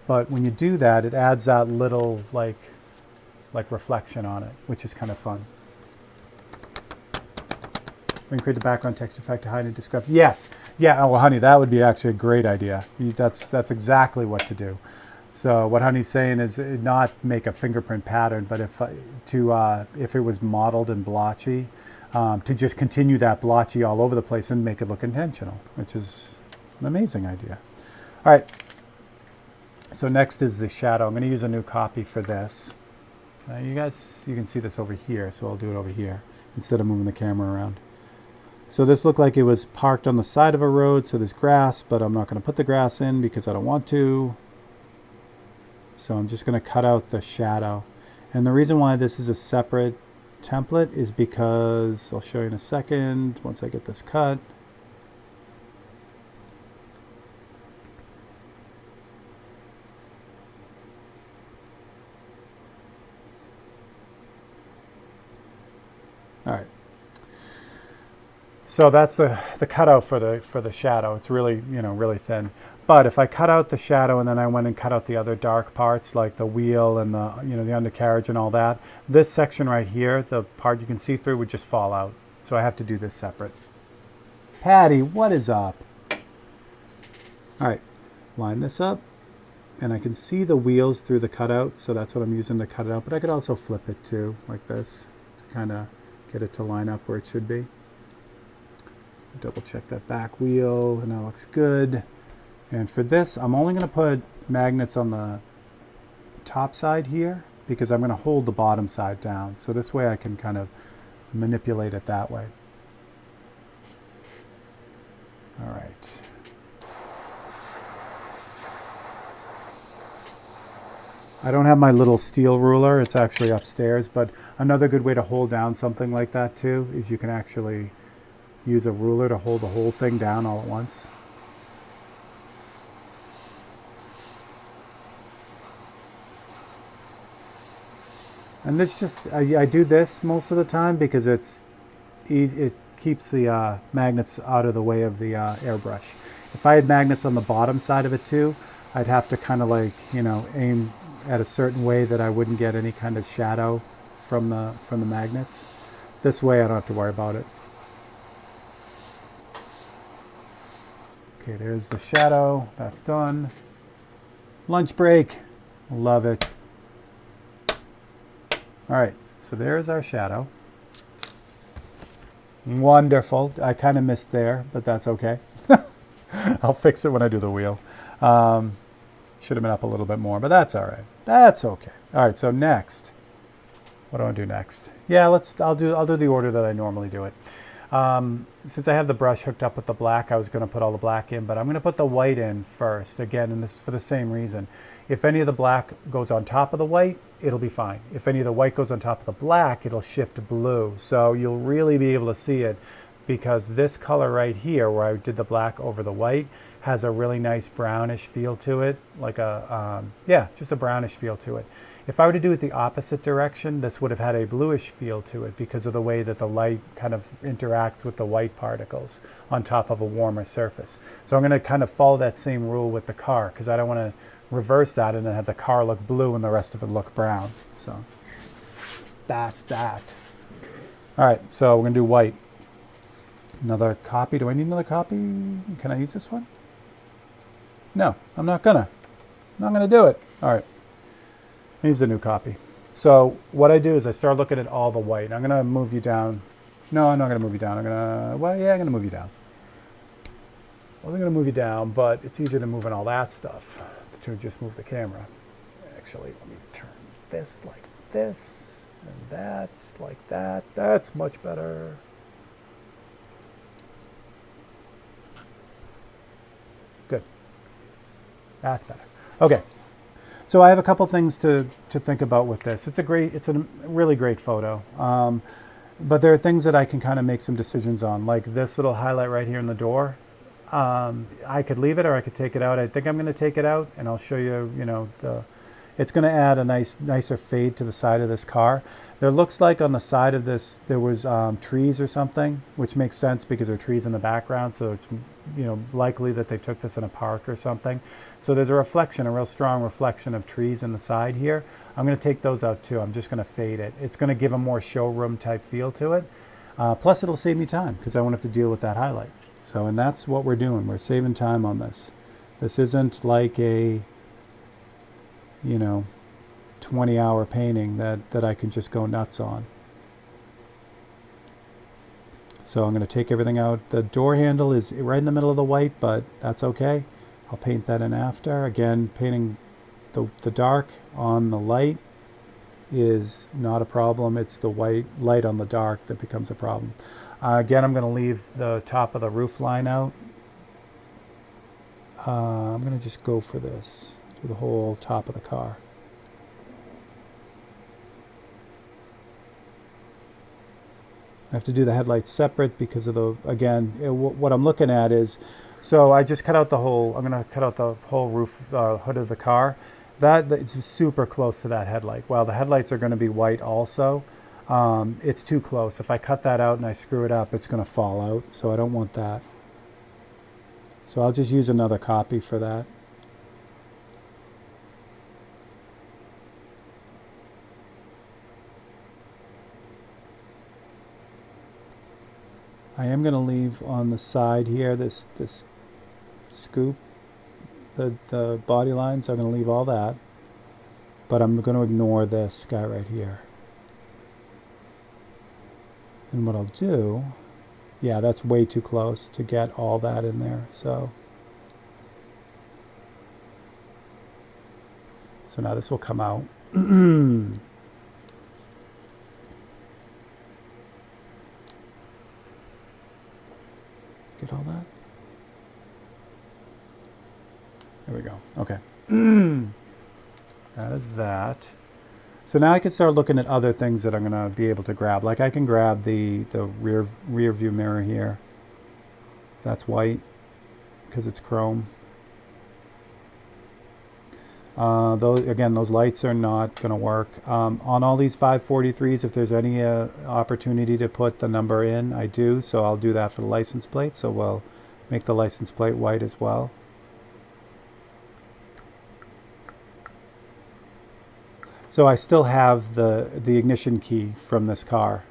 But when you do that, it adds that little like reflection on it, which is kind of fun. We can create the background texture effect to hide and describe. Yes. Yeah. Oh, honey, that would be actually a great idea. That's exactly what to do. So what honey's saying is not make a fingerprint pattern, but if it was modeled and blotchy, to just continue that blotchy all over the place and make it look intentional, which is an amazing idea. All right. So next is the shadow. I'm going to use a new copy for this. You can see this over here, so I'll do it over here instead of moving the camera around. So this looked like it was parked on the side of a road, so there's grass, but I'm not going to put the grass in because I don't want to. So I'm just going to cut out the shadow. And the reason why this is a separate template is because, I'll show you in a second, once I get this cut. All right. So that's the cutout for the shadow. It's really, you know, really thin. But if I cut out the shadow and then I went and cut out the other dark parts like the wheel and the, you know, the undercarriage and all that, this section right here, the part you can see through, would just fall out. So I have to do this separate. Patty, what is up? All right, line this up and I can see the wheels through the cutout. So that's what I'm using to cut it out. But I could also flip it too, like this, to kind of get it to line up where it should be. Double check that back wheel and that looks good. And for this, I'm only going to put magnets on the top side here because I'm going to hold the bottom side down. So this way I can kind of manipulate it that way. All right. I don't have my little steel ruler. It's actually upstairs. But another good way to hold down something like that too is you can actually use a ruler to hold the whole thing down all at once. And this just, I do this most of the time because it's easy, it keeps the magnets out of the way of the airbrush. If I had magnets on the bottom side of it too, I'd have to kind of like, you know, aim at a certain way that I wouldn't get any kind of shadow from the magnets. This way I don't have to worry about it. Okay, there's the shadow. That's done. Lunch break. Love it. All right, so there's our shadow. Wonderful. I kind of missed there, but that's okay. I'll fix it when I do the wheel. Should have been up a little bit more, but that's all right. That's okay. All right, so next. What do I do next? Yeah, I'll do the order that I normally do it. Since I have the brush hooked up with the black, I was going to put all the black in, but I'm going to put the white in first, again, and this is for the same reason. If any of the black goes on top of the white, it'll be fine. If any of the white goes on top of the black, it'll shift blue. So you'll really be able to see it because this color right here, where I did the black over the white, has a really nice brownish feel to it, like a, yeah, just a brownish feel to it. If I were to do it the opposite direction, this would have had a bluish feel to it because of the way that the light kind of interacts with the white particles on top of a warmer surface. So I'm going to kind of follow that same rule with the car because I don't want to reverse that and then have the car look blue and the rest of it look brown. So that's that. All right, so we're gonna do white. Another copy. Do I need another copy? Can I use this one? No, I'm not gonna. I'm not gonna do it. All right, here's the new copy. So what I do is I start looking at all the white. I'm gonna move you down. No, I'm not gonna move you down. Well, yeah, I'm gonna move you down. Well, I'm gonna move you down, but it's easier than moving all that stuff to just move the camera. Actually, let me turn this like this, and that like that. That's much better. Good. That's better. Okay. So I have a couple things to think about with this. It's a really great photo. But there are things that I can kind of make some decisions on, like this little highlight right here in the door. I could leave it or I could take it out. I think I'm going to take it out, and I'll show you, it's going to add a nicer fade to the side of this car. There looks like on the side of this there was trees or something, which makes sense because there are trees in the background, so it's likely that they took this in a park or something. So there's a reflection, a real strong reflection of trees in the side here. I'm going to take those out too. I'm just going to fade it. It's going to give a more showroom type feel to it. Plus it'll save me time because I won't have to deal with that highlight. So, and that's what we're doing. We're saving time on this. This isn't like a 20-hour painting that I can just go nuts on. So I'm going to take everything out. The door handle is right in the middle of the white, but that's okay. I'll paint that in after. Again, painting the dark on the light is not a problem. It's the white light on the dark that becomes a problem. Again, I'm going to leave the top of the roof line out. I'm going to just go for this, for the whole top of the car. I have to do the headlights separate because of what I'm looking at is, so I just cut out the whole, I'm going to cut out the whole roof, hood of the car. It's super close to that headlight. Well, the headlights are going to be white also. It's too close. If I cut that out and I screw it up, it's going to fall out, so I don't want that. So I'll just use another copy for that. I am going to leave on the side here this scoop, the body lines. I'm going to leave all that, but I'm going to ignore this guy right here. And what I'll do, yeah, that's way too close to get all that in there. So now this will come out. Get all that? There we go. Okay. That is that. So now I can start looking at other things that I'm going to be able to grab. Like I can grab the rear view mirror here. That's white because it's chrome. Those lights are not going to work. On all these 543s, if there's any opportunity to put the number in, I do. So I'll do that for the license plate. So we'll make the license plate white as well. So I still have the ignition key from this car.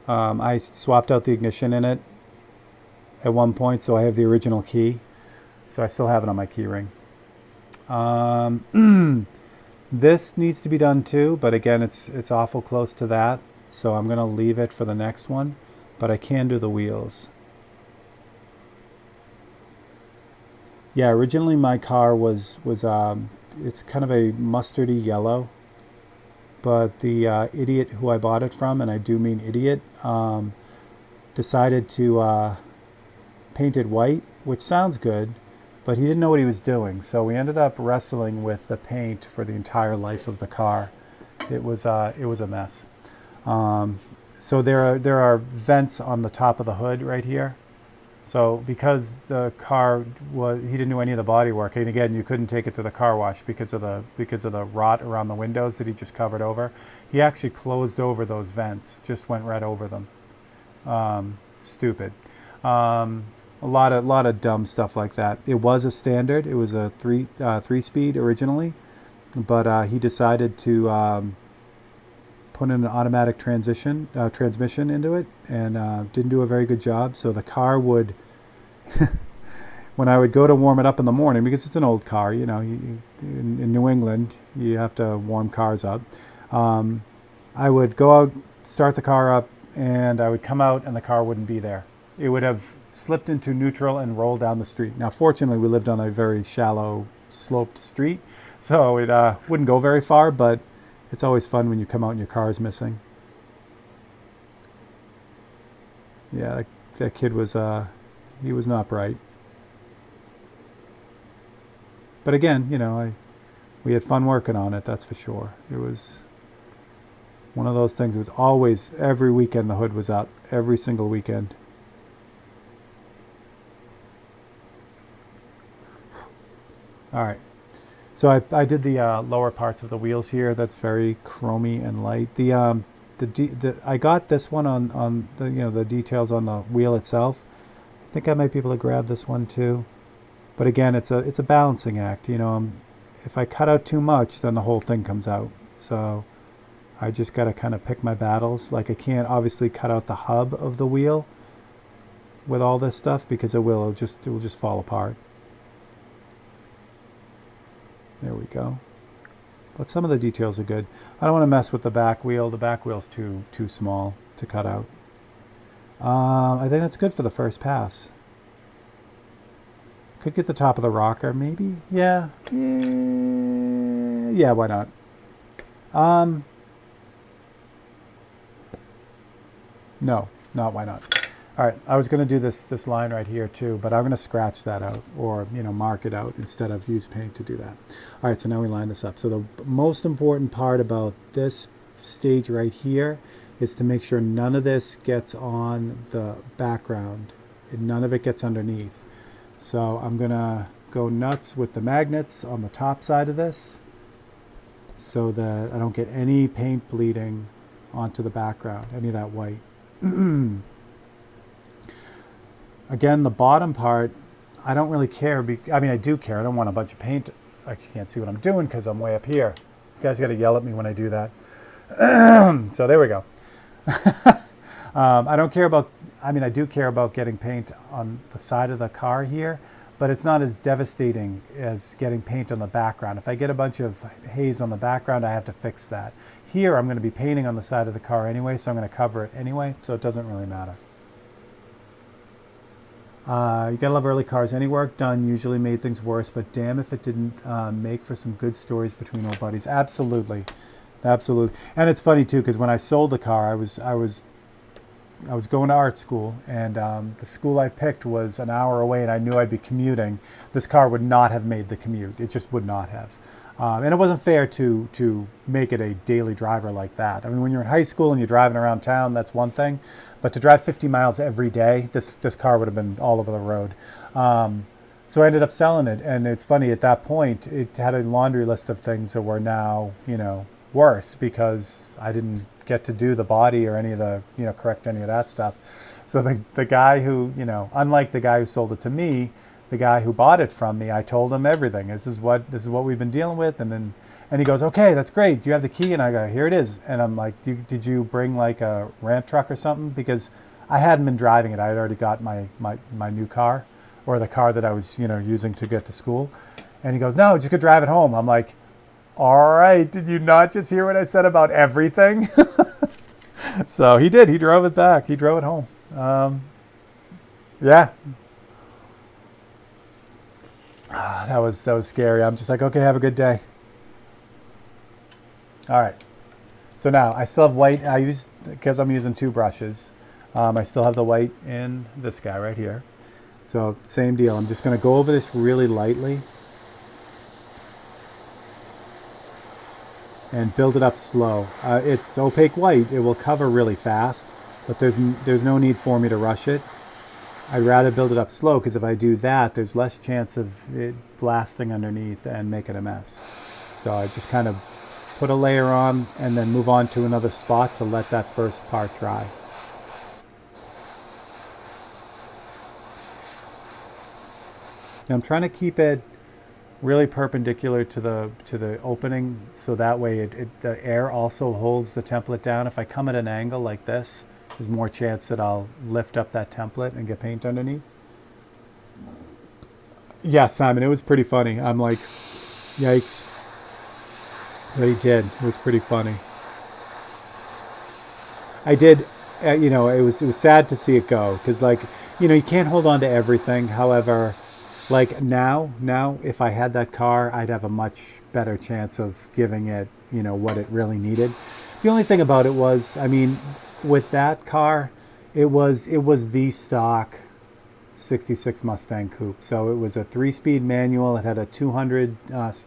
I swapped out the ignition in it at one point, so I have the original key. So I still have it on my key ring. This needs to be done too, but again, it's awful close to that. So I'm going to leave it for the next one, but I can do the wheels. Yeah, originally my car was it's kind of a mustardy yellow, but the idiot who I bought it from, and I do mean idiot, decided to paint it white, which sounds good, but he didn't know what he was doing. So we ended up wrestling with the paint for the entire life of the car. It was a mess. So there are vents on the top of the hood right here. So because the car he didn't do any of the body work, and again, you couldn't take it to the car wash because of the rot around the windows that he just covered over. He actually closed over those vents, just went right over them. Stupid. A lot of dumb stuff like that. It was a standard. It was a three speed originally, but he decided to put in an automatic transmission into it, and didn't do a very good job. So the car would, when I would go to warm it up in the morning, because it's an old car, you know, in New England, you have to warm cars up. I would go out, start the car up, and I would come out and the car wouldn't be there. It would have slipped into neutral and rolled down the street. Now, fortunately, we lived on a very shallow, sloped street, so it wouldn't go very far, but it's always fun when you come out and your car is missing. Yeah, that kid was, he was not bright. But again, you know, we had fun working on it, that's for sure. It was one of those things. It was always, every weekend the hood was up, every single weekend. All right, so I did the lower parts of the wheels here. That's very chromy and light. I got this one on the, you know, the details on the wheel itself. I think I might be able to grab this one too. But again, it's a balancing act. You know, if I cut out too much, then the whole thing comes out. So I just got to kind of pick my battles. Like, I can't obviously cut out the hub of the wheel with all this stuff, because it will just fall apart. There we go. But some of the details are good. I don't want to mess with the back wheel. The back wheel's too small to cut out. I think that's good for the first pass. Could get the top of the rocker, maybe. Yeah, why not? No, not why not. All right, I was going to do this line right here too, but I'm going to scratch that out, or, you know, mark it out instead of use paint to do that. All right, so now we line this up. So the most important part about this stage right here is to make sure none of this gets on the background and none of it gets underneath. So I'm going to go nuts with the magnets on the top side of this so that I don't get any paint bleeding onto the background, any of that white. Again, the bottom part, I don't really care. I mean, I do care. I don't want a bunch of paint. I actually can't see what I'm doing because I'm way up here. You guys got to yell at me when I do that. So there we go. I don't care about, I mean, I do care about getting paint on the side of the car here, but it's not as devastating as getting paint on the background. If I get a bunch of haze on the background, I have to fix that. Here, I'm going to be painting on the side of the car anyway, so I'm going to cover it anyway, so it doesn't really matter. You gotta love early cars. Any work done usually made things worse, but damn if it didn't make for some good stories between old buddies. Absolutely, absolutely. And it's funny too, because when I sold the car, I was going to art school, and the school I picked was an hour away, and I knew I'd be commuting. This car would not have made the commute. It just would not have. And it wasn't fair to make it a daily driver like that. I mean, when you're in high school and you're driving around town, that's one thing. But to drive 50 miles every day, this car would have been all over the road. So I ended up selling it. And it's funny, at that point, it had a laundry list of things that were now, you know, worse because I didn't get to do the body or any of the, you know, correct any of that stuff. So the guy who, you know, unlike the guy who sold it to me, the guy who bought it from me, I told him everything. This is what we've been dealing with, and he goes, okay, that's great. Do you have the key? And I go, here it is. And I'm like, did you bring like a ramp truck or something? Because I hadn't been driving it. I had already got my new car, or the car that I was, you know, using to get to school. And he goes, no, just go drive it home. I'm like, all right, did you not just hear what I said about everything? So he did. He drove it back. He drove it home. Yeah. That was scary. I'm just like, okay, have a good day. All right. So now I still have white. Because I'm using two brushes, I still have the white in this guy right here. So same deal. I'm just going to go over this really lightly and build it up slow. It's opaque white. It will cover really fast, but there's no need for me to rush it. I'd rather build it up slow, because if I do that, there's less chance of it blasting underneath and making a mess. So I just kind of put a layer on and then move on to another spot to let that first part dry. Now I'm trying to keep it really perpendicular to the opening, so that way the air also holds the template down. If I come at an angle like this, there's more chance that I'll lift up that template and get paint underneath. Yeah, Simon, it was pretty funny. I'm like, yikes. But he did. It was pretty funny. I did, you know, it was sad to see it go, because, like, you know, you can't hold on to everything. However, like now if I had that car, I'd have a much better chance of giving it, you know, what it really needed. The only thing about it was, I mean, with that car, it was the stock 66 Mustang coupe. So it was a 3-speed manual. It had a 200, it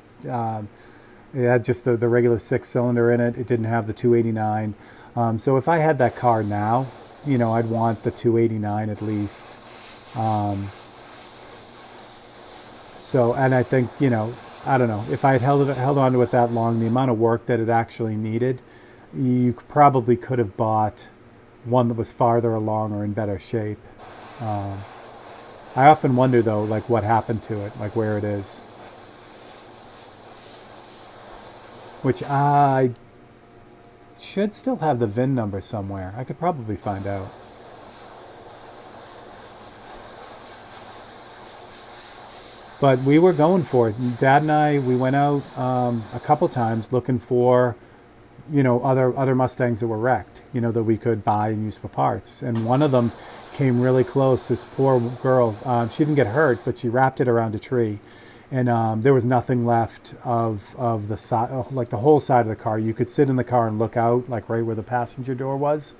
had just the regular 6-cylinder in it. It didn't have the 289. So if I had that car now, you know, I'd want the 289 at least. So, and I think, you know, I don't know, if I had held on to it that long, the amount of work that it actually needed, you probably could have bought one that was farther along or in better shape. I often wonder, though, like, what happened to it, like where it is. Which I should still have the VIN number somewhere. I could probably find out. But we were going for it. Dad and I, we went out a couple times looking for, you know, other Mustangs that were wrecked, you know, that we could buy and use for parts. And one of them came really close. This poor girl, she didn't get hurt, but she wrapped it around a tree. And there was nothing left of the side, like the whole side of the car. You could sit in the car and look out, like right where the passenger door was.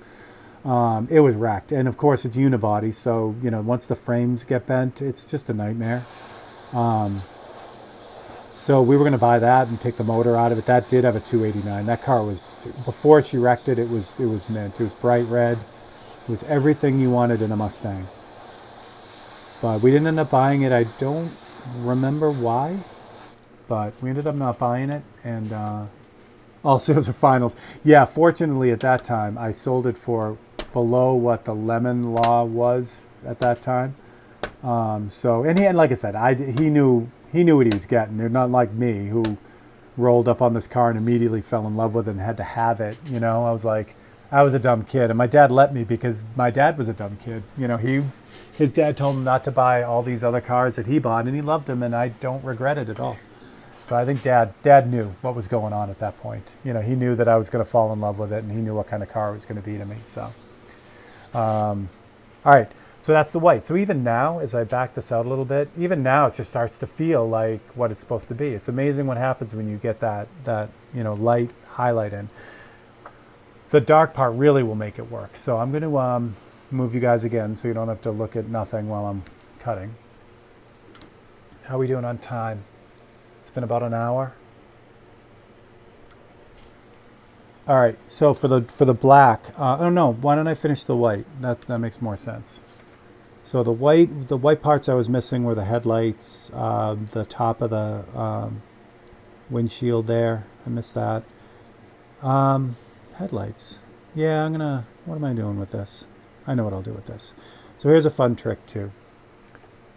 It was wrecked. And of course it's unibody, so, you know, once the frames get bent, it's just a nightmare. So we were going to buy that and take the motor out of it. That did have a 289. That car was, before she wrecked it, it was mint. It was bright red. It was everything you wanted in a Mustang. But we didn't end up buying it. I don't remember why, but we ended up not buying it. And all sales are finals. Yeah, fortunately at that time, I sold it for below what the lemon law was at that time. So, and like I said, he knew what he was getting. They're not like me, who rolled up on this car and immediately fell in love with it and had to have it. You know, I was like, I was a dumb kid, and my dad let me because my dad was a dumb kid. You know, his dad told him not to buy all these other cars that he bought, and he loved them, and I don't regret it at all. So I think dad knew what was going on at that point. You know, he knew that I was going to fall in love with it, and he knew what kind of car it was going to be to me. So, all right. So that's the white. So even now, as I back this out a little bit, even now it just starts to feel like what it's supposed to be. It's amazing what happens when you get that you know, light highlight in. The dark part really will make it work. So I'm going to move you guys again so you don't have to look at nothing while I'm cutting. How are we doing on time? It's been about an hour. All right. So for the black, oh no, why don't I finish the white? That makes more sense. So the white parts I was missing were the headlights, the top of the windshield there. I missed that. Headlights. Yeah, what am I doing with this? I know what I'll do with this. So here's a fun trick too.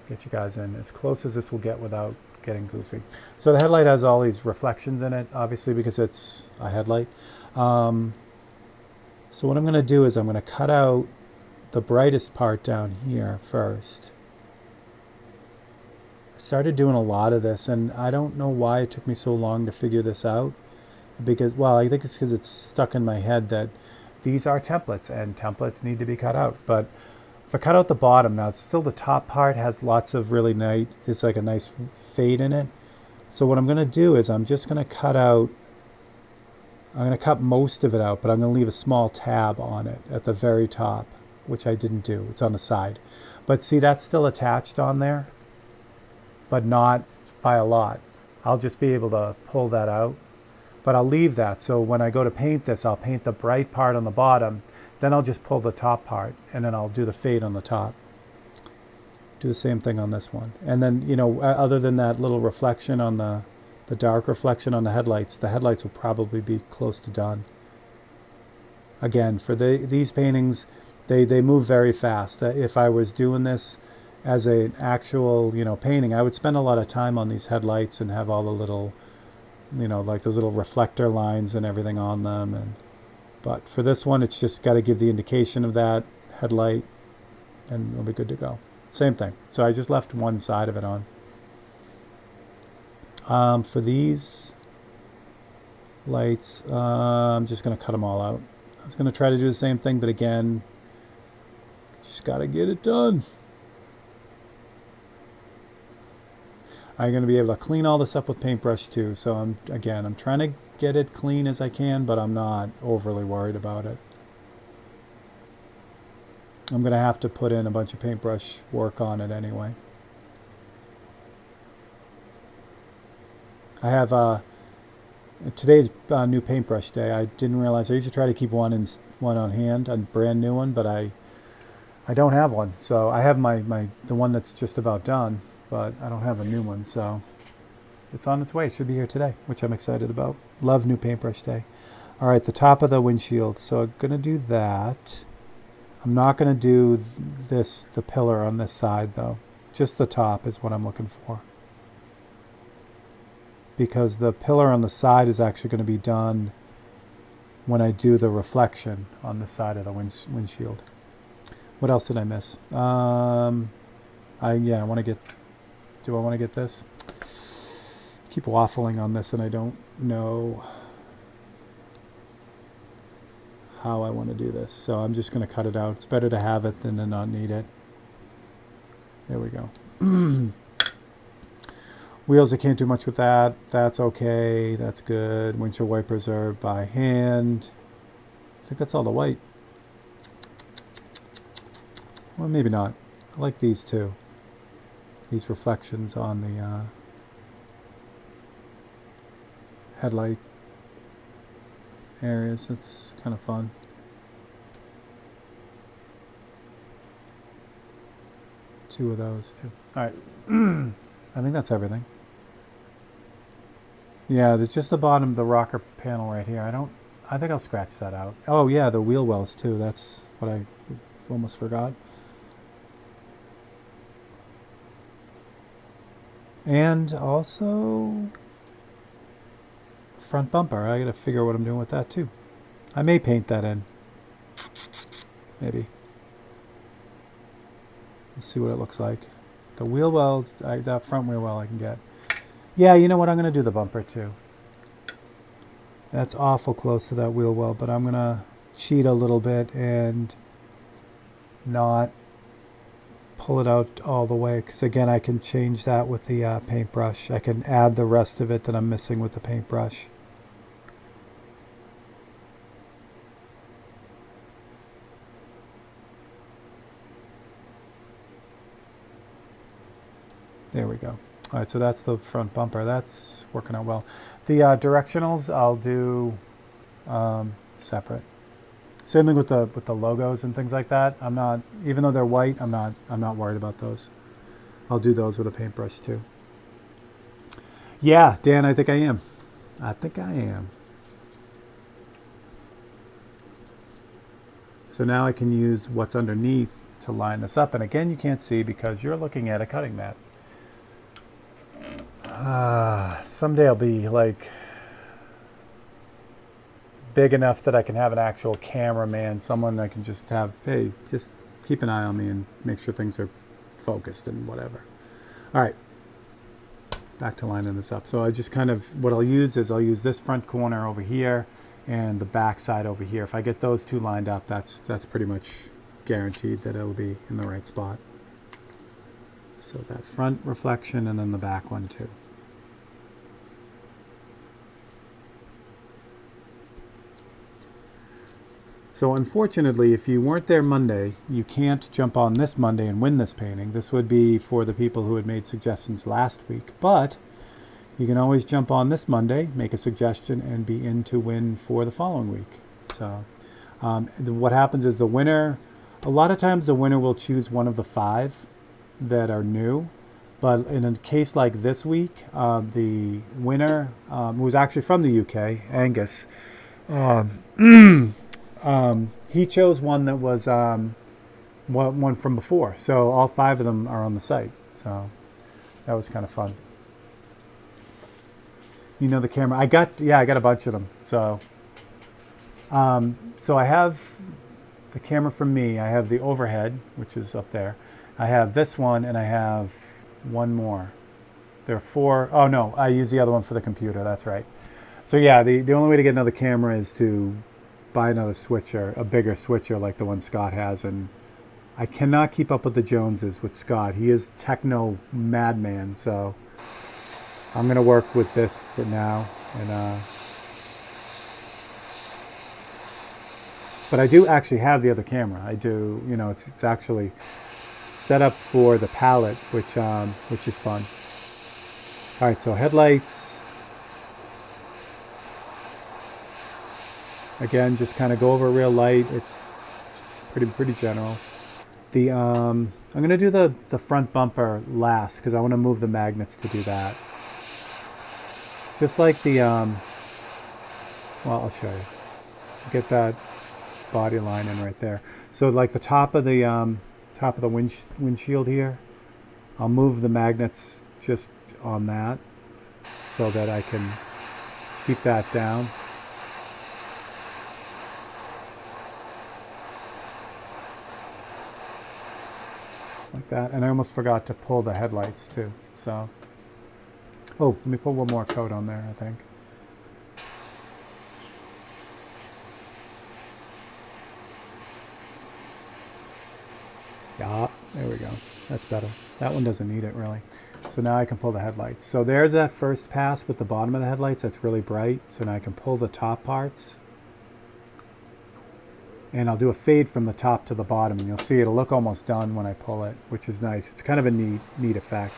Get you guys in as close as this will get without getting goofy. So the headlight has all these reflections in it, obviously, because it's a headlight. So what I'm going to do is I'm going to cut out the brightest part down here first. I started doing a lot of this, and I don't know why it took me so long to figure this out. Because, well, I think it's because it's stuck in my head that these are templates, and templates need to be cut out. But if I cut out the bottom, now it's still the top part has lots of really nice, it's like a nice fade in it. So what I'm going to do is I'm just going to cut most of it out, but I'm going to leave a small tab on it at the very top, which I didn't do. It's on the side. But see, that's still attached on there, but not by a lot. I'll just be able to pull that out. But I'll leave that, so when I go to paint this, I'll paint the bright part on the bottom, then I'll just pull the top part, and then I'll do the fade on the top. Do the same thing on this one. And then, you know, other than that little reflection on the dark reflection on the headlights will probably be close to done. Again, for these paintings, they move very fast. If I was doing this, as an actual, painting, I would spend a lot of time on these headlights and have all the little, like those little reflector lines and everything on them. But for this one, it's just got to give the indication of that headlight, and it'll be good to go. Same thing. So I just left one side of it on. For these lights, I'm just going to cut them all out. I was going to try to do the same thing, but again, just got to get it done. I'm going to be able to clean all this up with paintbrush too. So I'm trying to get it clean as I can, but I'm not overly worried about it. I'm going to have to put in a bunch of paintbrush work on it anyway. I have today's new paintbrush day. I didn't realize I usually try to keep one on hand, a brand new one, but I don't have one. So I have the one that's just about done, but I don't have a new one. So it's on its way. It should be here today, which I'm excited about. Love new paintbrush day. All right, the top of the windshield. So I'm going to do that. I'm not going to do the pillar on this side though. Just the top is what I'm looking for. Because the pillar on the side is actually going to be done when I do the reflection on the side of the windshield. What else did I miss? I want to get. Do I want to get this? Keep waffling on this, and I don't know how I want to do this. So I'm just going to cut it out. It's better to have it than to not need it. There we go. Wheels, I can't do much with that. That's okay. That's good. Windshield wipers are by hand. I think that's all the white. Well, maybe not. I like these too. These reflections on the headlight areas. It's kind of fun. Two of those too. All right. I think that's everything. Yeah, there's just the bottom of the rocker panel right here. I think I'll scratch that out. Oh yeah, the wheel wells too. That's what I almost forgot. And also front bumper. I gotta figure out what I'm doing with that too. I may paint that in. Maybe. Let's see what it looks like. The wheel wells, that front wheel well I can get. Yeah, you know what? I'm going to do the bumper too. That's awful close to that wheel well, but I'm going to cheat a little bit and not pull it out all the way. Because again, I can change that with the paintbrush. I can add the rest of it that I'm missing with the paintbrush. There we go. All right, so that's the front bumper. That's working out well. The directionals I'll do separate. Same thing with the logos and things like that. I'm not, even though they're white, I'm not worried about those. I'll do those with a paintbrush too. Yeah, Dan, I think I am. I think I am. So now I can use what's underneath to line this up. And again, you can't see because you're looking at a cutting mat. Someday I'll be like big enough that I can have an actual cameraman, someone I can just have, hey, just keep an eye on me and make sure things are focused and whatever. All right, back to lining this up. So I just kind of, what I'll use is I'll use this front corner over here and the back side over here. If I get those two lined up, that's pretty much guaranteed that it'll be in the right spot. So that front reflection and then the back one too. So unfortunately, if you weren't there Monday, you can't jump on this Monday and win this painting. This would be for the people who had made suggestions last week. But you can always jump on this Monday, make a suggestion, and be in to win for the following week. So what happens is the winner, a lot of times the winner will choose one of the 5 that are new. But in a case like this week, the winner, who was actually from the UK, Angus, he chose one that was one from before. So all 5 of them are on the site. So that was kind of fun. You know the camera. I got a bunch of them. So so I have the camera from me. I have the overhead, which is up there. I have this one, and I have one more. There are 4. Oh no, I use the other one for the computer. That's right. So yeah, the only way to get another camera is to buy another switcher, a bigger switcher like the one Scott has. And I cannot keep up with the Joneses with Scott. He is techno madman. So I'm gonna work with this for now. And but I do actually have the other camera. I do. You know, it's actually set up for the palette, which is fun. All right, so headlights. Again, just kind of go over real light. It's pretty general. The I'm gonna do the front bumper last because I want to move the magnets to do that. Just like the well, I'll show you. Get that body line in right there. So like the top of the windshield here, I'll move the magnets just on that so that I can keep that down. Like that. And I almost forgot to pull the headlights too. So, oh, let me put one more coat on there, I think. Yeah, there we go. That's better. That one doesn't need it really. So now I can pull the headlights. So there's that first pass with the bottom of the headlights. That's really bright. So now I can pull the top parts. And I'll do a fade from the top to the bottom. And you'll see it'll look almost done when I pull it, which is nice. It's kind of a neat effect.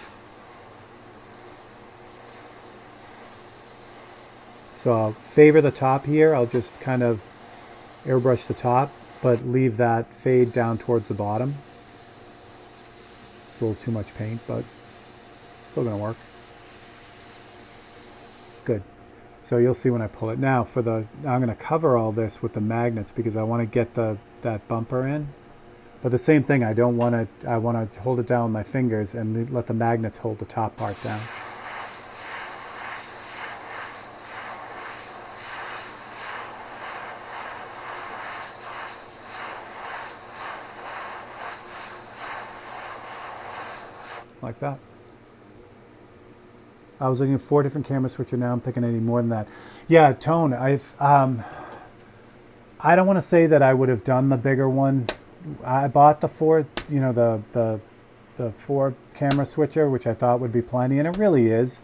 So I'll favor the top here. I'll just kind of airbrush the top, but leave that fade down towards the bottom. It's a little too much paint, but still gonna work. Good. So you'll see when I pull it. Now I'm gonna cover all this with the magnets because I want to get that bumper in. But the same thing, I want to hold it down with my fingers and let the magnets hold the top part down. Like that. I was looking at 4 different camera switcher. Now I'm thinking I need more than that. Yeah, tone. I don't want to say that I would have done the bigger one. I bought the 4, you know, the 4 camera switcher, which I thought would be plenty, and it really is.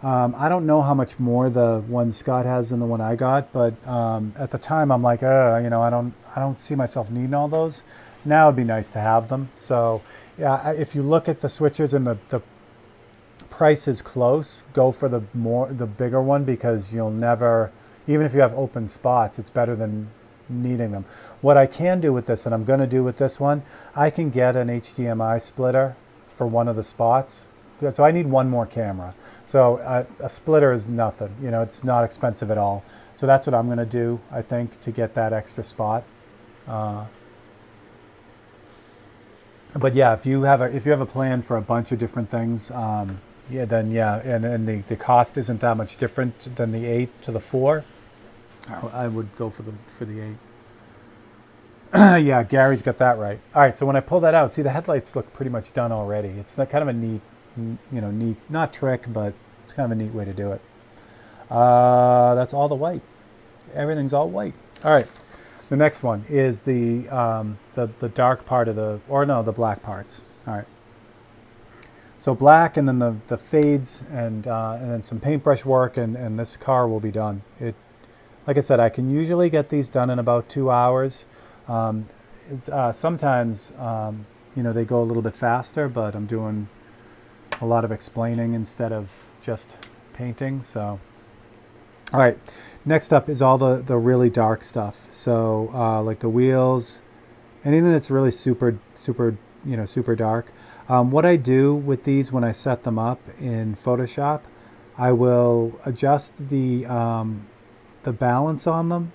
I don't know how much more the one Scott has than the one I got, but at the time I'm like, you know, I don't see myself needing all those. Now it'd be nice to have them. So yeah, if you look at the switchers and the price is close, go for the bigger one because you'll never, even if you have open spots, it's better than needing them. What I can do with this, and I'm going to do with this one, I can get an HDMI splitter for one of the spots. So I need one more camera. So a splitter is nothing, you know, it's not expensive at all. So that's what I'm going to do, I think, to get that extra spot. But yeah, if you have a plan for a bunch of different things, yeah, then yeah, and the cost isn't that much different than the 8 to the 4. I would go for the 8. Yeah, Gary's got that right. All right, so when I pull that out, see the headlights look pretty much done already. It's kind of a neat, you know, neat, not trick, but it's kind of a neat way to do it. That's all the white. Everything's all white. All right. The next one is the dark part of the black parts. All right. So black, and then the fades, and then some paintbrush work, and this car will be done. Like I said, I can usually get these done in about 2 hours. Sometimes, you know, they go a little bit faster, but I'm doing a lot of explaining instead of just painting. So, all right. Next up is all the really dark stuff. So like the wheels, anything that's really super dark. What I do with these when I set them up in Photoshop, I will adjust the balance on them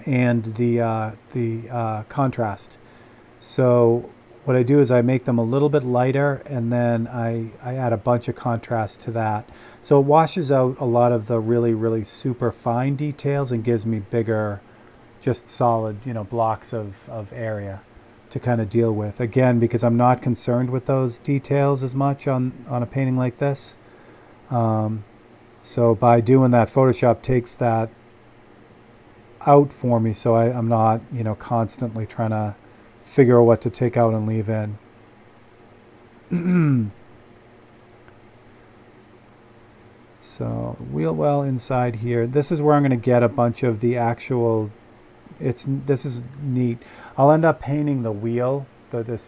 and the contrast. So what I do is I make them a little bit lighter, and then I add a bunch of contrast to that. So it washes out a lot of the really, really super fine details and gives me bigger, just solid, blocks of area to kind of deal with. Again, because I'm not concerned with those details as much on a painting like this. So by doing that, Photoshop takes that out for me, so I'm not, constantly trying to figure out what to take out and leave in. So wheel well inside here. This is where I'm going to get a bunch of the actual. This is neat. I'll end up painting the wheel, the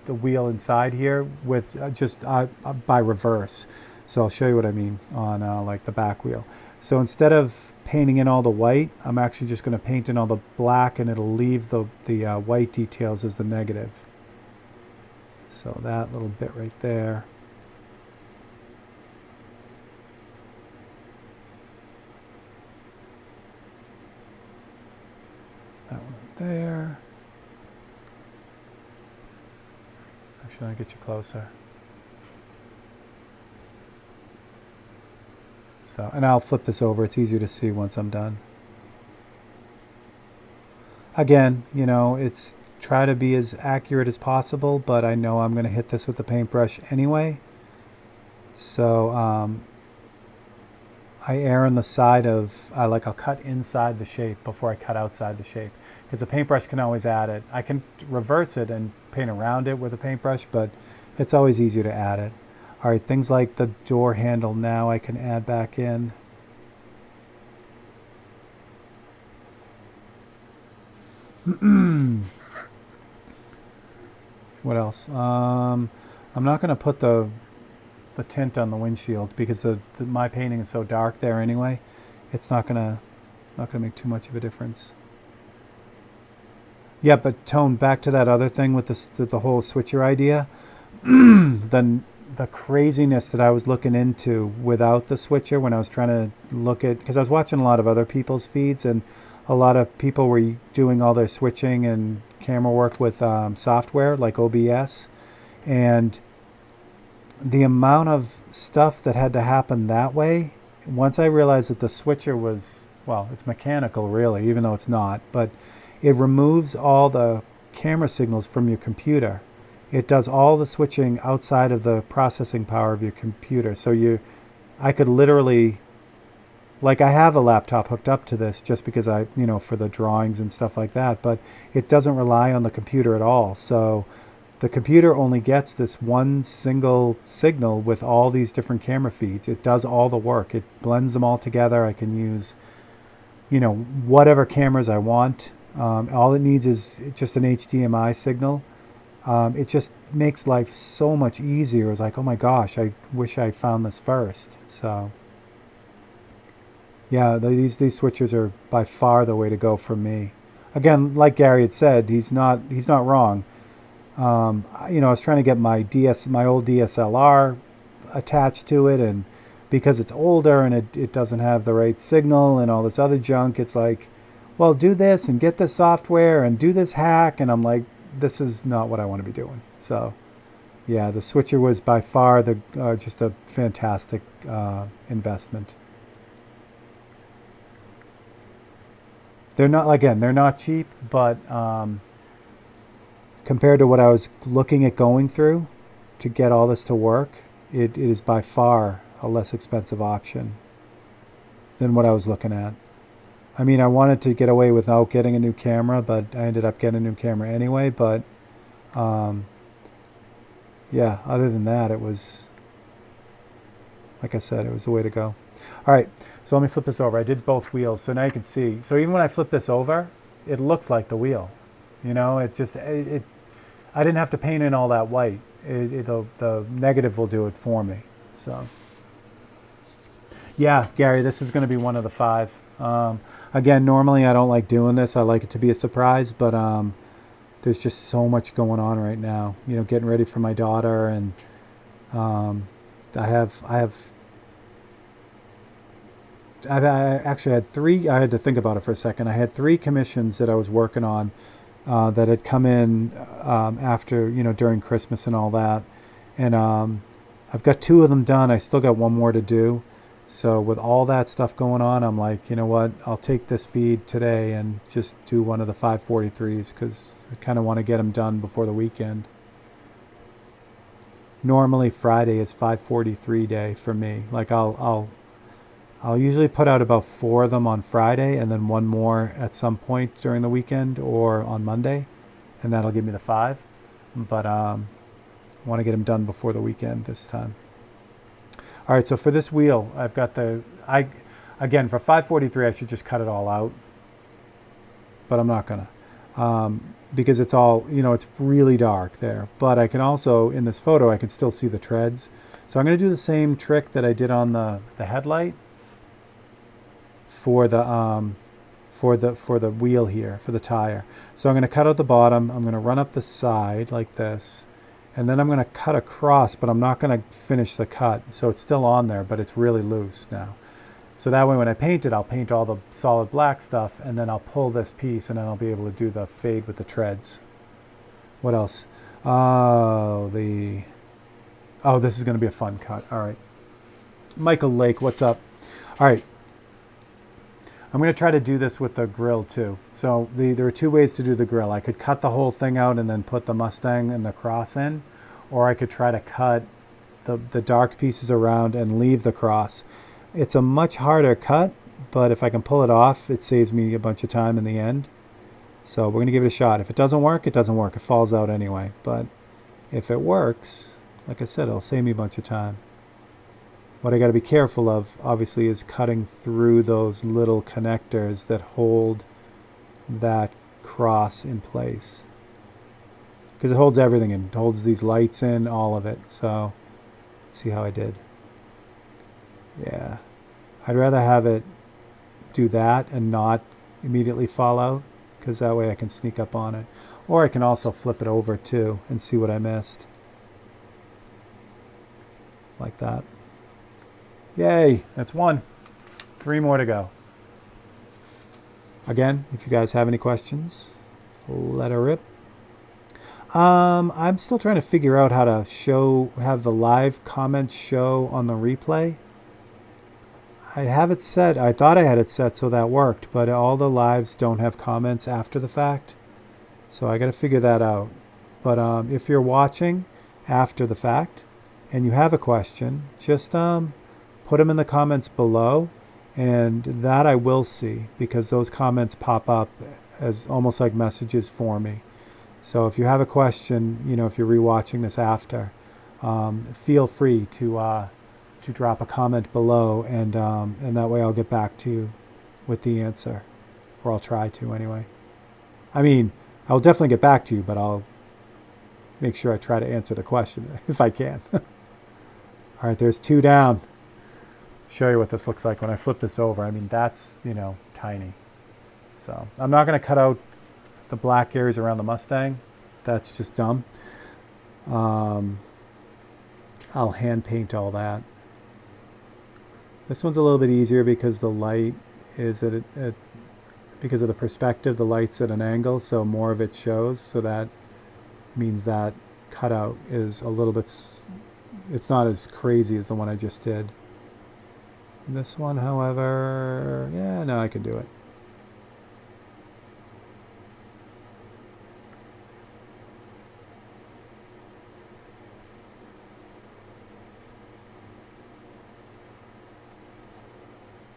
wheel inside here with just by reverse. So I'll show you what I mean on like the back wheel. So instead of painting in all the white, I'm actually just going to paint in all the black, and it'll leave the white details as the negative. So that little bit right there. That one right there. Actually, I'll get you closer. So, and I'll flip this over. It's easier to see once I'm done. Again, it's try to be as accurate as possible, but I know I'm going to hit this with the paintbrush anyway. So I err on the side of, I'll cut inside the shape before I cut outside the shape, because the paintbrush can always add it. I can reverse it and paint around it with a paintbrush, but it's always easier to add it. All right, things like the door handle now I can add back in. What else? I'm not going to put the tint on the windshield because my painting is so dark there anyway. It's not gonna make too much of a difference. Yeah, but Tone, back to that other thing with the whole switcher idea. The craziness that I was looking into without the switcher when I was trying to look at, because I was watching a lot of other people's feeds, and a lot of people were doing all their switching and camera work with software like OBS, and the amount of stuff that had to happen that way, once I realized that the switcher was, well, it's mechanical really, even though it's not, but it removes all the camera signals from your computer. It does all the switching outside of the processing power of your computer. So I could literally, like, I have a laptop hooked up to this just because for the drawings and stuff like that, but it doesn't rely on the computer at all. So the computer only gets this one single signal with all these different camera feeds. It does all the work. It blends them all together. I can use, whatever cameras I want. All it needs is just an HDMI signal. It just makes life so much easier. It's like, oh my gosh, I wish I found this first. So yeah, these switchers are by far the way to go for me. Again, like Gary had said, he's not wrong. I was trying to get my old DSLR attached to it, and because it's older and it doesn't have the right signal and all this other junk, it's like, well, do this and get this software and do this hack, and I'm like, this is not what I want to be doing. So yeah, the switcher was by far just a fantastic investment. They're not cheap, but compared to what I was looking at going through to get all this to work, it is by far a less expensive option than what I was looking at. I mean, I wanted to get away without getting a new camera, but I ended up getting a new camera anyway. But yeah, other than that, it was, like I said, it was the way to go. All right, so let me flip this over. I did both wheels, so now you can see. So even when I flip this over, it looks like the wheel. I didn't have to paint in all that white. The negative will do it for me. So yeah, Gary, this is going to be one of the 5. Again, normally I don't like doing this. I like it to be a surprise, but there's just so much going on right now. Getting ready for my daughter, and I actually had 3. I had to think about it for a second. I had 3 commissions that I was working on that had come in after, during Christmas and all that. And I've got 2 of them done. I still got 1 more to do. So with all that stuff going on, I'm like, you know what? I'll take this feed today and just do one of the 543s because I kind of want to get them done before the weekend. Normally Friday is 543 day for me. Like I'll usually put out about 4 of them on Friday and then 1 more at some point during the weekend or on Monday, and that'll give me the 5. But I want to get them done before the weekend this time. All right, so for this wheel, I've got again, for 543, I should just cut it all out, but I'm not gonna, because it's all, it's really dark there. But I can also, in this photo, I can still see the treads. So I'm gonna do the same trick that I did on the headlight for the wheel here, for the tire. So I'm gonna cut out the bottom, I'm gonna run up the side like this, and then I'm going to cut across, but I'm not going to finish the cut. So it's still on there, but it's really loose now. So that way when I paint it, I'll paint all the solid black stuff, and then I'll pull this piece, and then I'll be able to do the fade with the treads. What else? Oh, this is going to be a fun cut. All right. Michael Lake, what's up? All right. I'm going to try to do this with the grill too. So there are 2 ways to do the grill. I could cut the whole thing out and then put the Mustang and the cross in, or I could try to cut the dark pieces around and leave the cross. It's a much harder cut, but if I can pull it off, it saves me a bunch of time in the end. So we're going to give it a shot. If it doesn't work, it doesn't work. It falls out anyway. But if it works, like I said, it'll save me a bunch of time. What I got to be careful of, obviously, is cutting through those little connectors that hold that cross in place. Because it holds everything in. It holds these lights in, all of it. So, let's see how I did. Yeah. I'd rather have it do that and not immediately fall out, because that way I can sneak up on it. Or I can also flip it over too and see what I missed. Like that. Yay, that's 1. 3 more to go. Again, if you guys have any questions, let her rip. I'm still trying to figure out how to have the live comments show on the replay. I have it set, I thought I had it set so that worked, but all the lives don't have comments after the fact. So I got to figure that out. But if you're watching after the fact and you have a question, just put them in the comments below, and that I will see, because those comments pop up as almost like messages for me. So if you have a question, if you're rewatching this after, feel free to drop a comment below, and that way I'll get back to you with the answer, or I'll try to anyway. I mean, I'll definitely get back to you, but I'll make sure I try to answer the question if I can. All right, there's 2 down. Show you what this looks like when I flip this over. I mean, that's, tiny. So I'm not going to cut out the black areas around the Mustang. That's just dumb. I'll hand paint all that. This one's a little bit easier because the light is because of the perspective, the light's at an angle, so more of it shows. So that means that cutout is a little bit, it's not as crazy as the one I just did. This one, however, yeah, no, I can do it.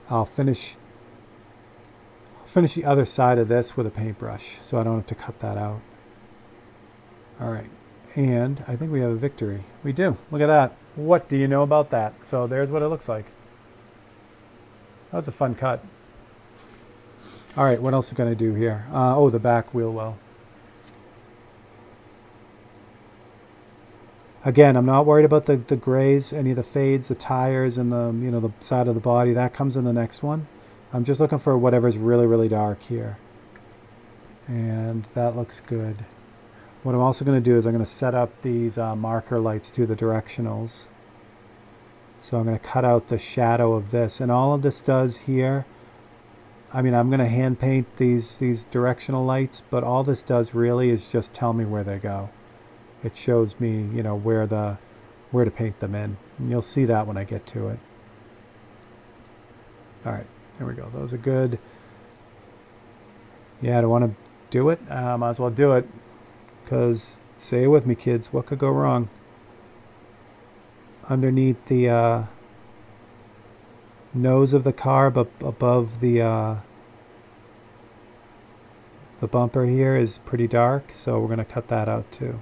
I'll finish the other side of this with a paintbrush, so I don't have to cut that out. All right, and I think we have a victory. We do. Look at that. What do you know about that? So there's what it looks like. That was a fun cut. All right, what else am I going to do here? The back wheel well. Again, I'm not worried about the grays, any of the fades, the tires, and the side of the body. That comes in the next one. I'm just looking for whatever's really, really dark here. And that looks good. What I'm also going to do is I'm going to set up these marker lights to the directionals. So I'm going to cut out the shadow of this. And all of this does here I mean, I'm going to hand paint these directional lights, but all this does really is just tell me where they go. It shows me, you know, where to paint them in. And you'll see that when I get to it. All right, there we go. Those are good. Yeah, I don't want to do it. Might as well do it, because say it with me, kids. What could go wrong? Underneath the nose of the car, but above the bumper here is pretty dark, so we're going to cut that out too.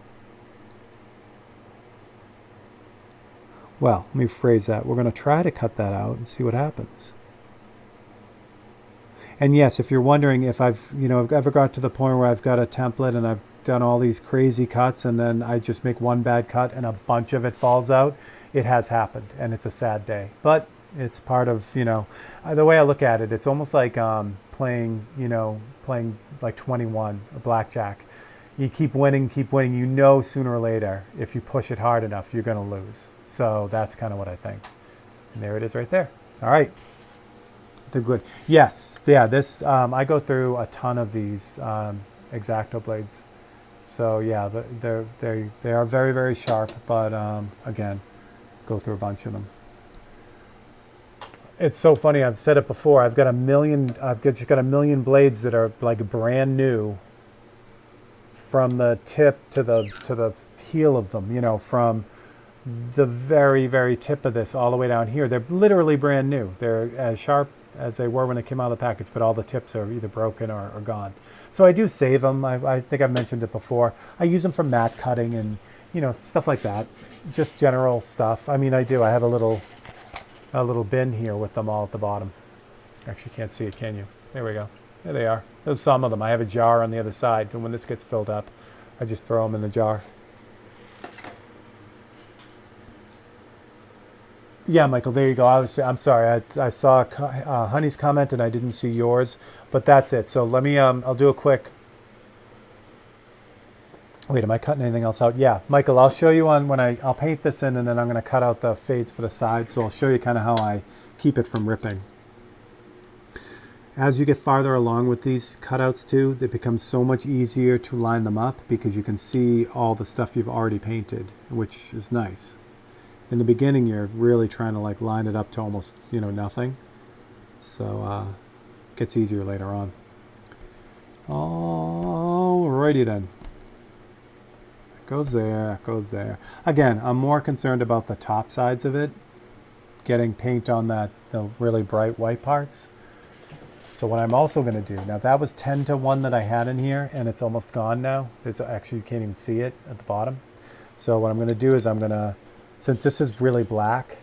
Well, let me phrase that. We're going to try to cut that out and see what happens. And yes, if you're wondering if I've ever got to the point where I've got a template and I've done all these crazy cuts and then I just make one bad cut and a bunch of it falls out, it has happened and it's a sad day. But it's part of, the way I look at it, it's almost like playing like 21, a blackjack. You keep winning, sooner or later, if you push it hard enough, you're going to lose. So that's kind of what I think. And there it is right there. All right. They're good. Yes. Yeah, this, I go through a ton of these X-Acto blades. So yeah, they are very, very sharp, but again, go through a bunch of them. It's so funny. I've said it before. I've just got a million blades that are like brand new, from the tip to the heel of them. From the very, very tip of this all the way down here. They're literally brand new. They're as sharp as they were when they came out of the package, but all the tips are either broken or gone. So I do save them. I think I've mentioned it before. I use them for mat cutting and stuff like that. Just general stuff. I mean, I do. I have a little bin here with them all at the bottom. Actually, can't see it, can you? There we go. There they are. There's some of them. I have a jar on the other side, and when this gets filled up, I just throw them in the jar. Yeah, Michael, there you go. I'm sorry. I saw Honey's comment and I didn't see yours, but that's it. So let me, I'll do a quick. Wait, am I cutting anything else out? Yeah, Michael, I'll show you on when I'll paint this in, and then I'm going to cut out the fades for the sides. So I'll show you kind of how I keep it from ripping. As you get farther along with these cutouts too, it becomes so much easier to line them up because you can see all the stuff you've already painted, which is nice. In the beginning, you're really trying to like line it up to almost, nothing. So it gets easier later on. Alrighty then. Goes there, goes there. Again, I'm more concerned about the top sides of it, getting paint on the really bright white parts. So what I'm also going to do, now that was 10 to 1 that I had in here, and it's almost gone now. Actually, you can't even see it at the bottom. So what I'm going to do is I'm going to, since this is really black,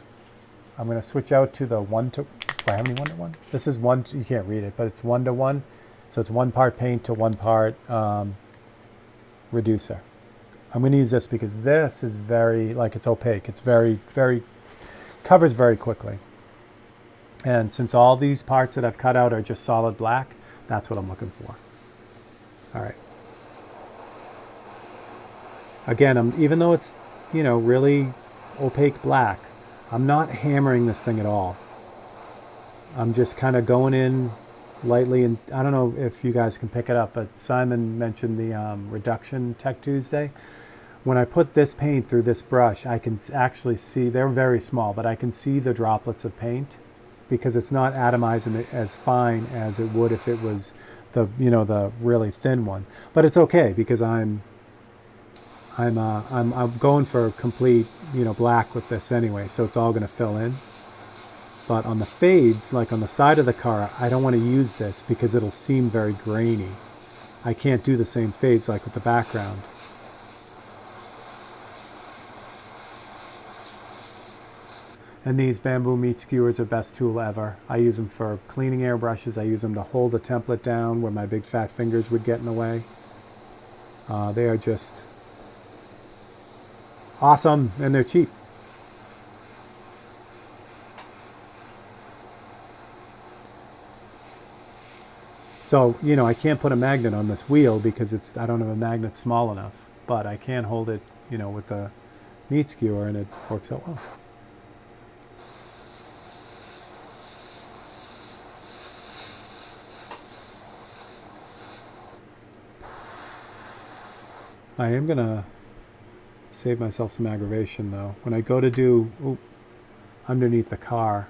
I'm going to switch out to the 1 to, how many 1 to 1? This is 1 to, you can't read it, but it's 1 to 1. So it's 1 part paint to 1 part reducer. I'm going to use this because this is very, it's opaque. It's very, very, covers very quickly. And since all these parts that I've cut out are just solid black, that's what I'm looking for. All right. Again, even though it's, really opaque black, I'm not hammering this thing at all. I'm just kind of going in lightly, and I don't know if you guys can pick it up, but Simon mentioned the reduction Tech Tuesday. When I put this paint through this brush, I can actually see, they're very small, but I can see the droplets of paint because it's not atomizing it as fine as it would if it was the, the really thin one. But it's okay because I'm going for complete, black with this anyway, so it's all going to fill in. But on the fades, like on the side of the car, I don't want to use this because it'll seem very grainy. I can't do the same fades like with the background. And these bamboo meat skewers are best tool ever. I use them for cleaning airbrushes. I use them to hold a template down where my big fat fingers would get in the way. They are just awesome, and they're cheap. So, I can't put a magnet on this wheel because I don't have a magnet small enough, but I can hold it, with the meat skewer, and it works out well. I am gonna save myself some aggravation though. When I go to do underneath the car,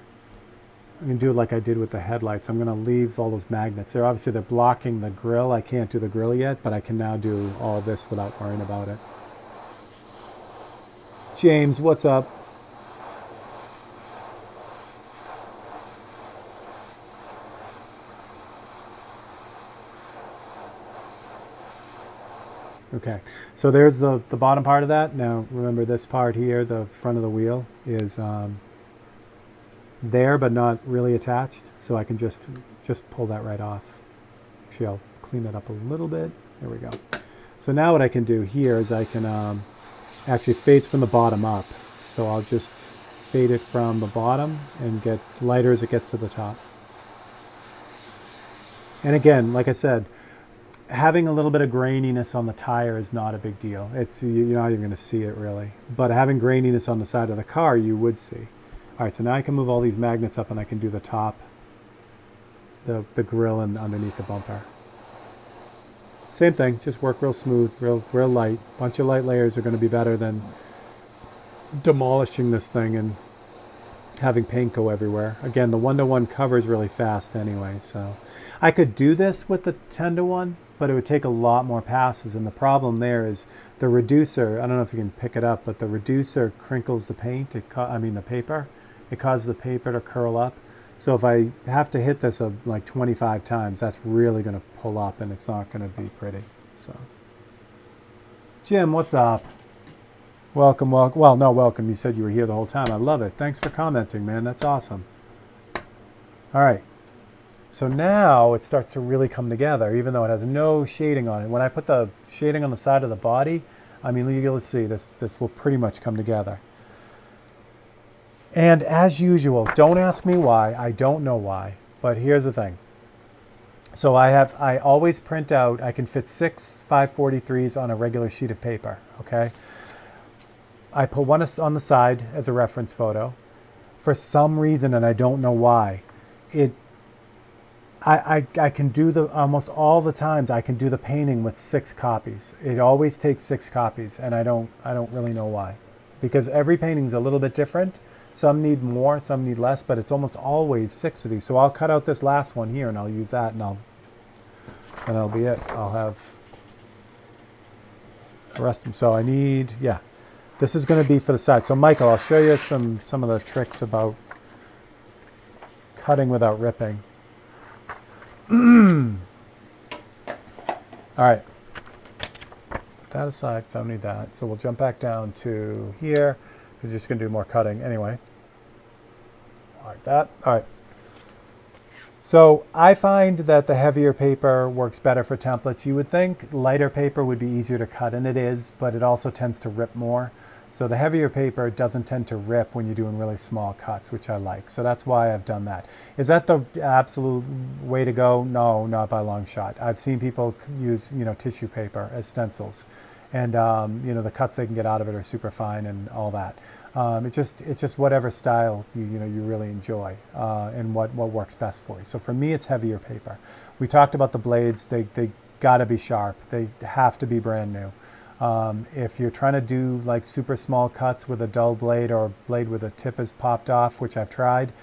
I'm gonna do it like I did with the headlights. I'm gonna leave all those magnets. They're blocking the grill. I can't do the grill yet, but I can now do all of this without worrying about it. James, what's up? Okay, so there's the bottom part of that. Now remember this part here, the front of the wheel is there but not really attached, so I can just pull that right off. Actually, I'll clean that up a little bit. There we go. So now what I can do here is I can actually fades from the bottom up. So I'll just fade it from the bottom and get lighter as it gets to the top. And again, like I said, having a little bit of graininess on the tire is not a big deal. You're not even going to see it really. But having graininess on the side of the car, you would see. All right, so now I can move all these magnets up and I can do the top, the grill and underneath the bumper. Same thing, just work real smooth, real light. Bunch of light layers are going to be better than demolishing this thing and having paint go everywhere. Again, the 1-to-1 covers really fast anyway, so I could do this with the 10-to-1, but it would take a lot more passes, and the problem there is the reducer, I don't know if you can pick it up, but the reducer crinkles the paint, the paper. It causes the paper to curl up. So if I have to hit this like 25 times, that's really going to pull up and it's not going to be pretty. So, Jim, what's up? Welcome. Well, no, welcome. You said you were here the whole time. I love it. Thanks for commenting, man. That's awesome. All right. So now it starts to really come together, even though it has no shading on it. When I put the shading on the side of the body, I mean, you'll see this will pretty much come together. And as usual, don't ask me why. I don't know why, but here's the thing. So I always print out, I can fit 6 543s on a regular sheet of paper, okay? I put one on the side as a reference photo. For some reason, and I don't know why, I can do almost all the times I can do the painting with 6 copies. It always takes 6 copies, and I don't really know why. Because every painting's a little bit different. Some need more, some need less, but it's almost always 6 of these. So I'll cut out this last one here and I'll use that and that'll be it. I'll have the rest of them. So I need, yeah, this is going to be for the side. So Michael, I'll show you some of the tricks about cutting without ripping. All right, put that aside because I don't need that. So we'll jump back down to here because you're just going to do more cutting anyway. Like that. All right. So I find that the heavier paper works better for templates. You would think lighter paper would be easier to cut, and it is, but it also tends to rip more. So the heavier paper doesn't tend to rip when you're doing really small cuts, which I like. So that's why I've done that. Is that the absolute way to go? No, not by a long shot. I've seen people use, tissue paper as stencils. And, the cuts they can get out of it are super fine and all that. It's just whatever style you really enjoy and what works best for you. So for me, it's heavier paper. We talked about the blades. They got to be sharp. They have to be brand new. If you're trying to do like super small cuts with a dull blade or a blade with a tip is popped off, which I've tried,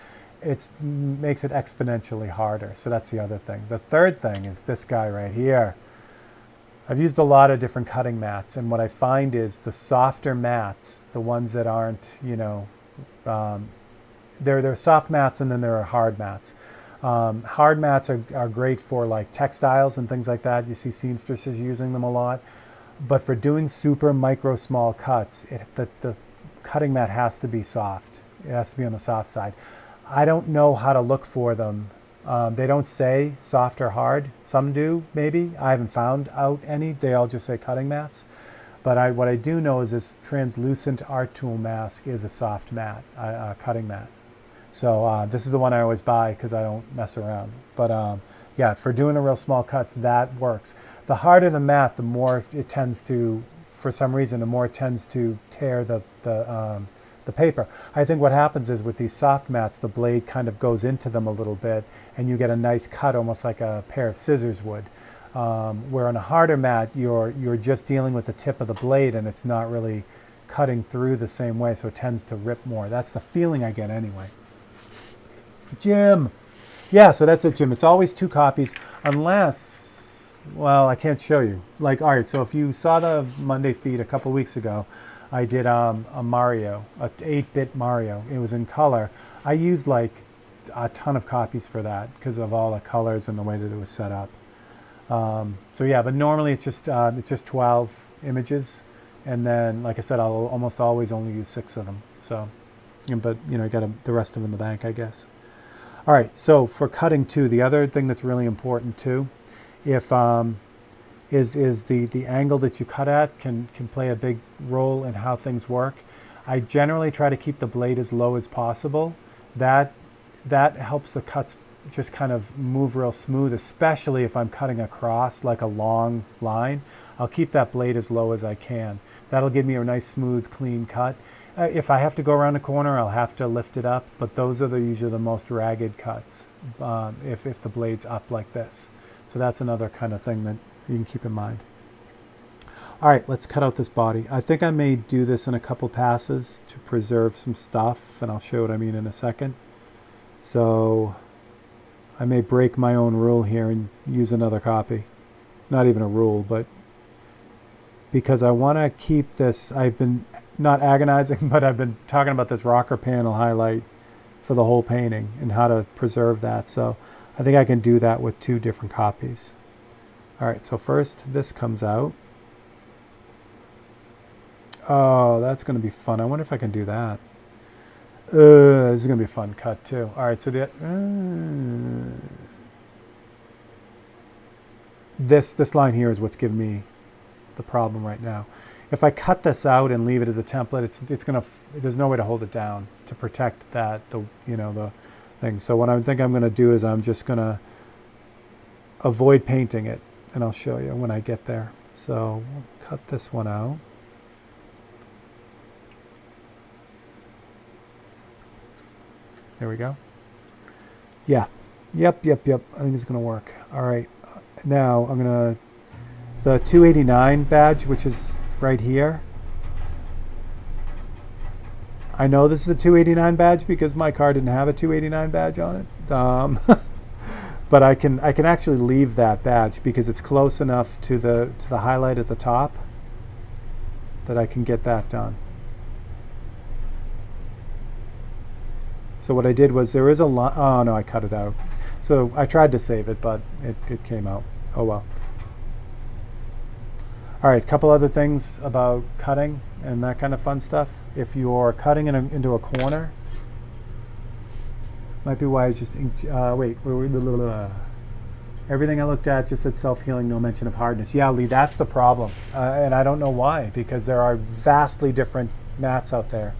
it makes it exponentially harder. So that's the other thing. The third thing is this guy right here. I've used a lot of different cutting mats, and what I find is the softer mats, the ones that aren't, there are soft mats and then there are hard mats. Hard mats are great for like textiles and things like that. You see seamstresses using them a lot. But for doing super micro small cuts, the cutting mat has to be soft. It has to be on the soft side. I don't know how to look for them. They don't say soft or hard. Some do, maybe. I haven't found out any. They all just say cutting mats. But what I do know is this translucent art tool mask is a soft mat, a cutting mat. So this is the one I always buy because I don't mess around. But yeah, for doing the real small cuts, that works. The harder the mat, the more it tends to, for some reason, the more it tends to tear the paper. I think what happens is with these soft mats, the blade kind of goes into them a little bit and you get a nice cut almost like a pair of scissors would. Where on a harder mat, you're just dealing with the tip of the blade and it's not really cutting through the same way, so it tends to rip more. That's the feeling I get anyway. Jim! Yeah, so that's it, Jim. It's always 2 copies, unless, well, I can't show you. Like, all right, so if you saw the Monday feed a couple weeks ago, I did a Mario, a 8-bit Mario. It was in color. I used like a ton of copies for that because of all the colors and the way that it was set up. So yeah, but normally it's just 12 images, and then, like I said, I'll almost always only use 6 of them. So, but you know, I got the rest of them in the bank, I guess. All right, so for cutting too, the other thing that's really important too, if is the angle that you cut at can play a big role in how things work. I generally try to keep the blade as low as possible. That helps the cuts just kind of move real smooth, especially if I'm cutting across like a long line. I'll keep that blade as low as I can. That'll give me a nice, smooth, clean cut. If I have to go around a corner, I'll have to lift it up, but those are usually the most ragged cuts if the blade's up like this. So that's another kind of thing that you can keep in mind. All right, let's cut out this body. I think I may do this in a couple passes to preserve some stuff, and I'll show what I mean in a second. So I may break my own rule here and use another copy. Not even a rule, but because I want to keep this, I've been not agonizing, but I've been talking about this rocker panel highlight for the whole painting and how to preserve that. So I think I can do that with 2 different copies. All right, so first this comes out. Oh, that's going to be fun. I wonder if I can do that. This is going to be a fun cut too. All right, so this line here is what's giving me the problem right now. If I cut this out and leave it as a template, it's gonna, there's no way to hold it down to protect that, the thing. So what I think I'm gonna do is I'm just gonna avoid painting it, and I'll show you when I get there. So we'll cut this one out. There we go. Yeah. Yep. I think it's gonna work. All right. Now I'm gonna, the 289 badge, which is right here. I know this is a 289 badge because my car didn't have a 289 badge on it. But I can actually leave that badge because it's close enough to the highlight at the top that I can get that done. So what I did was, there is a line. Oh no, I cut it out. So I tried to save it, but it came out. Oh well. All right, a couple other things about cutting and that kind of fun stuff. If you're cutting into a corner, might be wise just everything I looked at just said self-healing, no mention of hardness. Yeah, Lee, that's the problem, and I don't know why, because there are vastly different mats out there.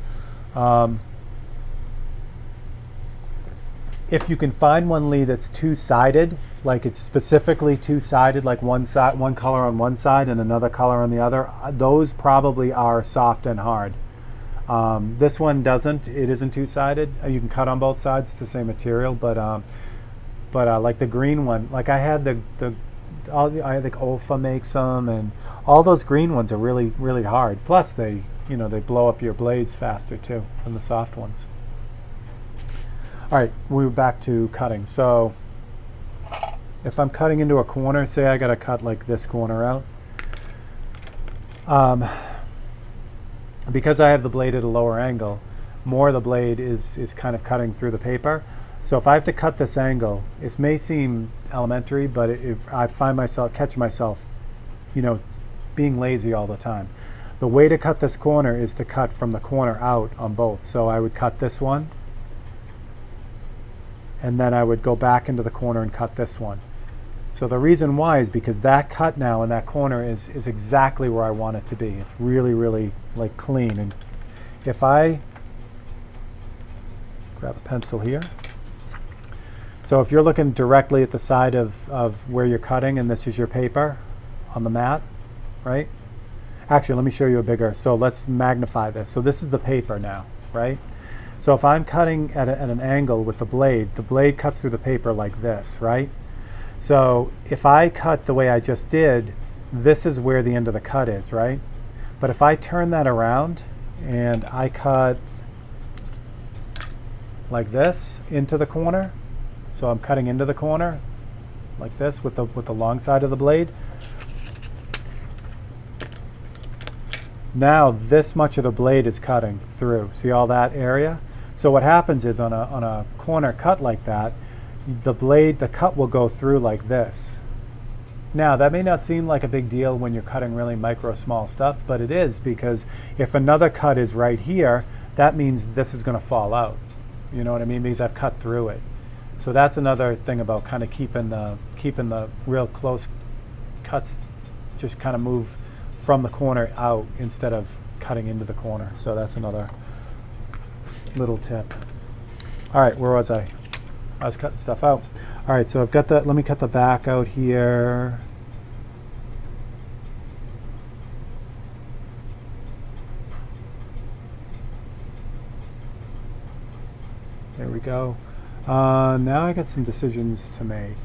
If you can find one, Lee, that's two-sided, like it's specifically two-sided, like one color on one side and another color on the other, those probably are soft and hard. This one doesn't. It isn't two-sided. You can cut on both sides. It's the same material, but like the green one, like I had I think Olfa makes them, and all those green ones are really, really hard. Plus they blow up your blades faster too than the soft ones. All right, we're back to cutting. So if I'm cutting into a corner, say I got to cut like this corner out, because I have the blade at a lower angle, more of the blade is kind of cutting through the paper. So if I have to cut this angle, it may seem elementary, but I catch myself, being lazy all the time. The way to cut this corner is to cut from the corner out on both. So I would cut this one, and then I would go back into the corner and cut this one. So the reason why is because that cut now in that corner is exactly where I want it to be. It's really, really like clean. And if I grab a pencil here, so if you're looking directly at the side of where you're cutting, and this is your paper on the mat, right? Actually, let me show you a bigger, so let's magnify this. So this is the paper now, right? So if I'm cutting at an angle with the blade cuts through the paper like this, right? So if I cut the way I just did, this is where the end of the cut is, right? But if I turn that around and I cut like this into the corner, so I'm cutting into the corner like this with the long side of the blade. Now this much of the blade is cutting through. See all that area? So what happens is on a corner cut like that, the cut will go through like this. Now that may not seem like a big deal when you're cutting really micro small stuff, but it is, because if another cut is right here, that means this is going to fall out. You know what I mean? Because I've cut through it. So that's another thing about kind of keeping the real close cuts, just kind of move from the corner out instead of cutting into the corner. So that's another little tip. All right, where was I? I was cutting stuff out. All right, so I've got that. Let me cut the back out here. There we go. Now I got some decisions to make.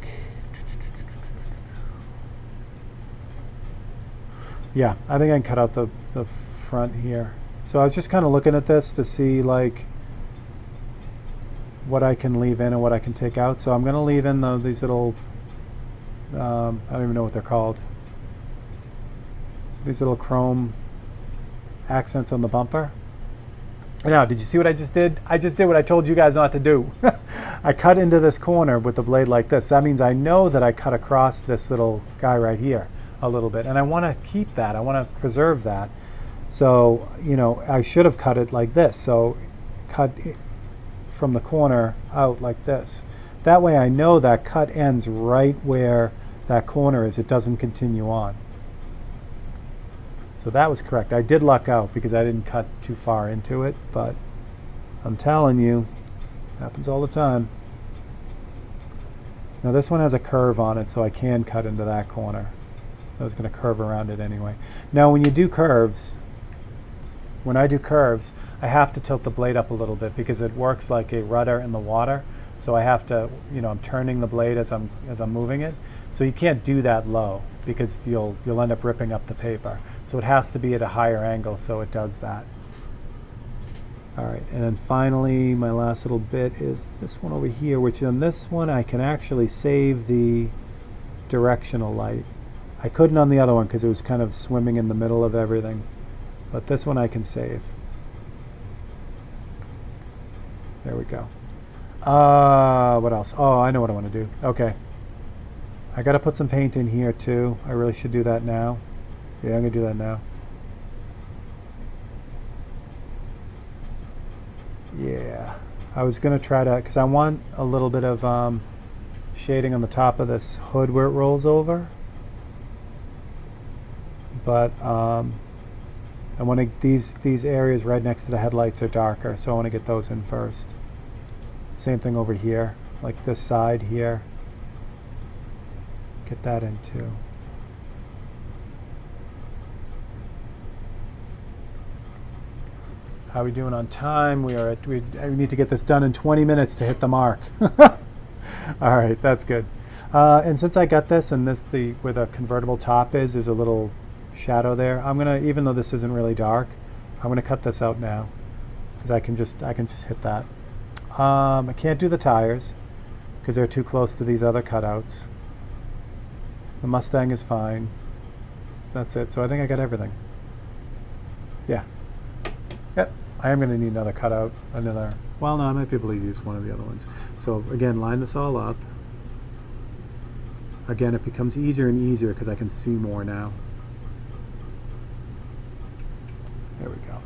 Yeah, I think I can cut out the front here. So I was just kind of looking at this to see like what I can leave in and what I can take out. So I'm going to leave in these little, I don't even know what they're called. These little chrome accents on the bumper. Now, did you see what I just did? I just did what I told you guys not to do. I cut into this corner with the blade like this. That means I know that I cut across this little guy right here a little bit, and I want to keep that. I want to preserve that. So, you know, I should have cut it like this. So cut it from the corner out like this. That way I know that cut ends right where that corner is. It doesn't continue on. So that was correct. I did luck out because I didn't cut too far into it, but I'm telling you, it happens all the time. Now this one has a curve on it, so I can cut into that corner. I was going to curve around it anyway. Now when you do curves, when I do curves, I have to tilt the blade up a little bit because it works like a rudder in the water. So I have to, you know, I'm turning the blade as I'm moving it. So you can't do that low because you'll end up ripping up the paper. So it has to be at a higher angle so it does that. All right, and then finally my last little bit is this one over here, which on this one I can actually save the directional light. I couldn't on the other one because it was kind of swimming in the middle of everything. But this one I can save. There we go. What else? Oh, I know what I want to do. Okay. I got to put some paint in here too. I really should do that now. Yeah, I'm going to do that now. Yeah. I was going to try to, because I want a little bit of shading on the top of this hood where it rolls over. But I want to, these areas right next to the headlights are darker, so I want to get those in first. Same thing over here, like this side here. Get that in too. How are we doing on time? We need to get this done in 20 minutes to hit the mark. All right, that's good. And since I got this, and this where the convertible top is, there's a little shadow there. I'm gonna, even though this isn't really dark, I'm gonna cut this out now because I can just hit that. I can't do the tires because they're too close to these other cutouts. The Mustang is fine. That's it. So I think I got everything. Yeah. Yep. I am going to need another cutout. Well, no, I might be able to use one of the other ones. So again, line this all up. Again, it becomes easier and easier because I can see more now. There we go.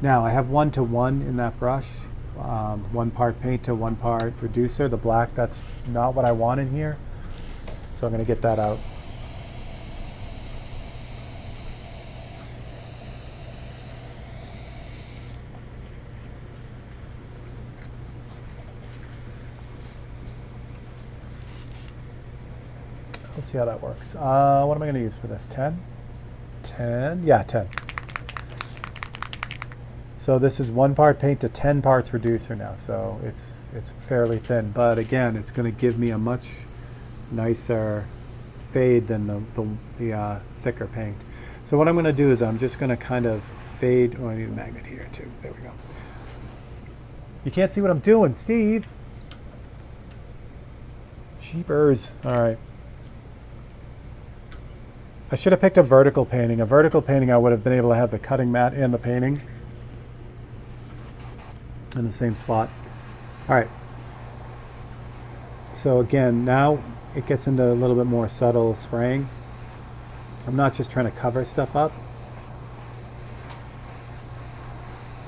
Now I have 1-to-1 in that brush. 1 part paint to 1 part reducer. The black, that's not what I want in here. So I'm going to get that out. Let's see how that works. What am I going to use for this? 10? 10? Yeah, 10. So this is 1 part paint to 10 parts reducer now. So it's fairly thin, but again, it's going to give me a much nicer fade than the thicker paint. So what I'm going to do is I'm just going to kind of fade. Oh, I need a magnet here too. There we go. You can't see what I'm doing, Steve. Jeepers. All right. I should have picked a vertical painting. A vertical painting, I would have been able to have the cutting mat and the painting in the same spot. All right. So again, now it gets into a little bit more subtle spraying. I'm not just trying to cover stuff up.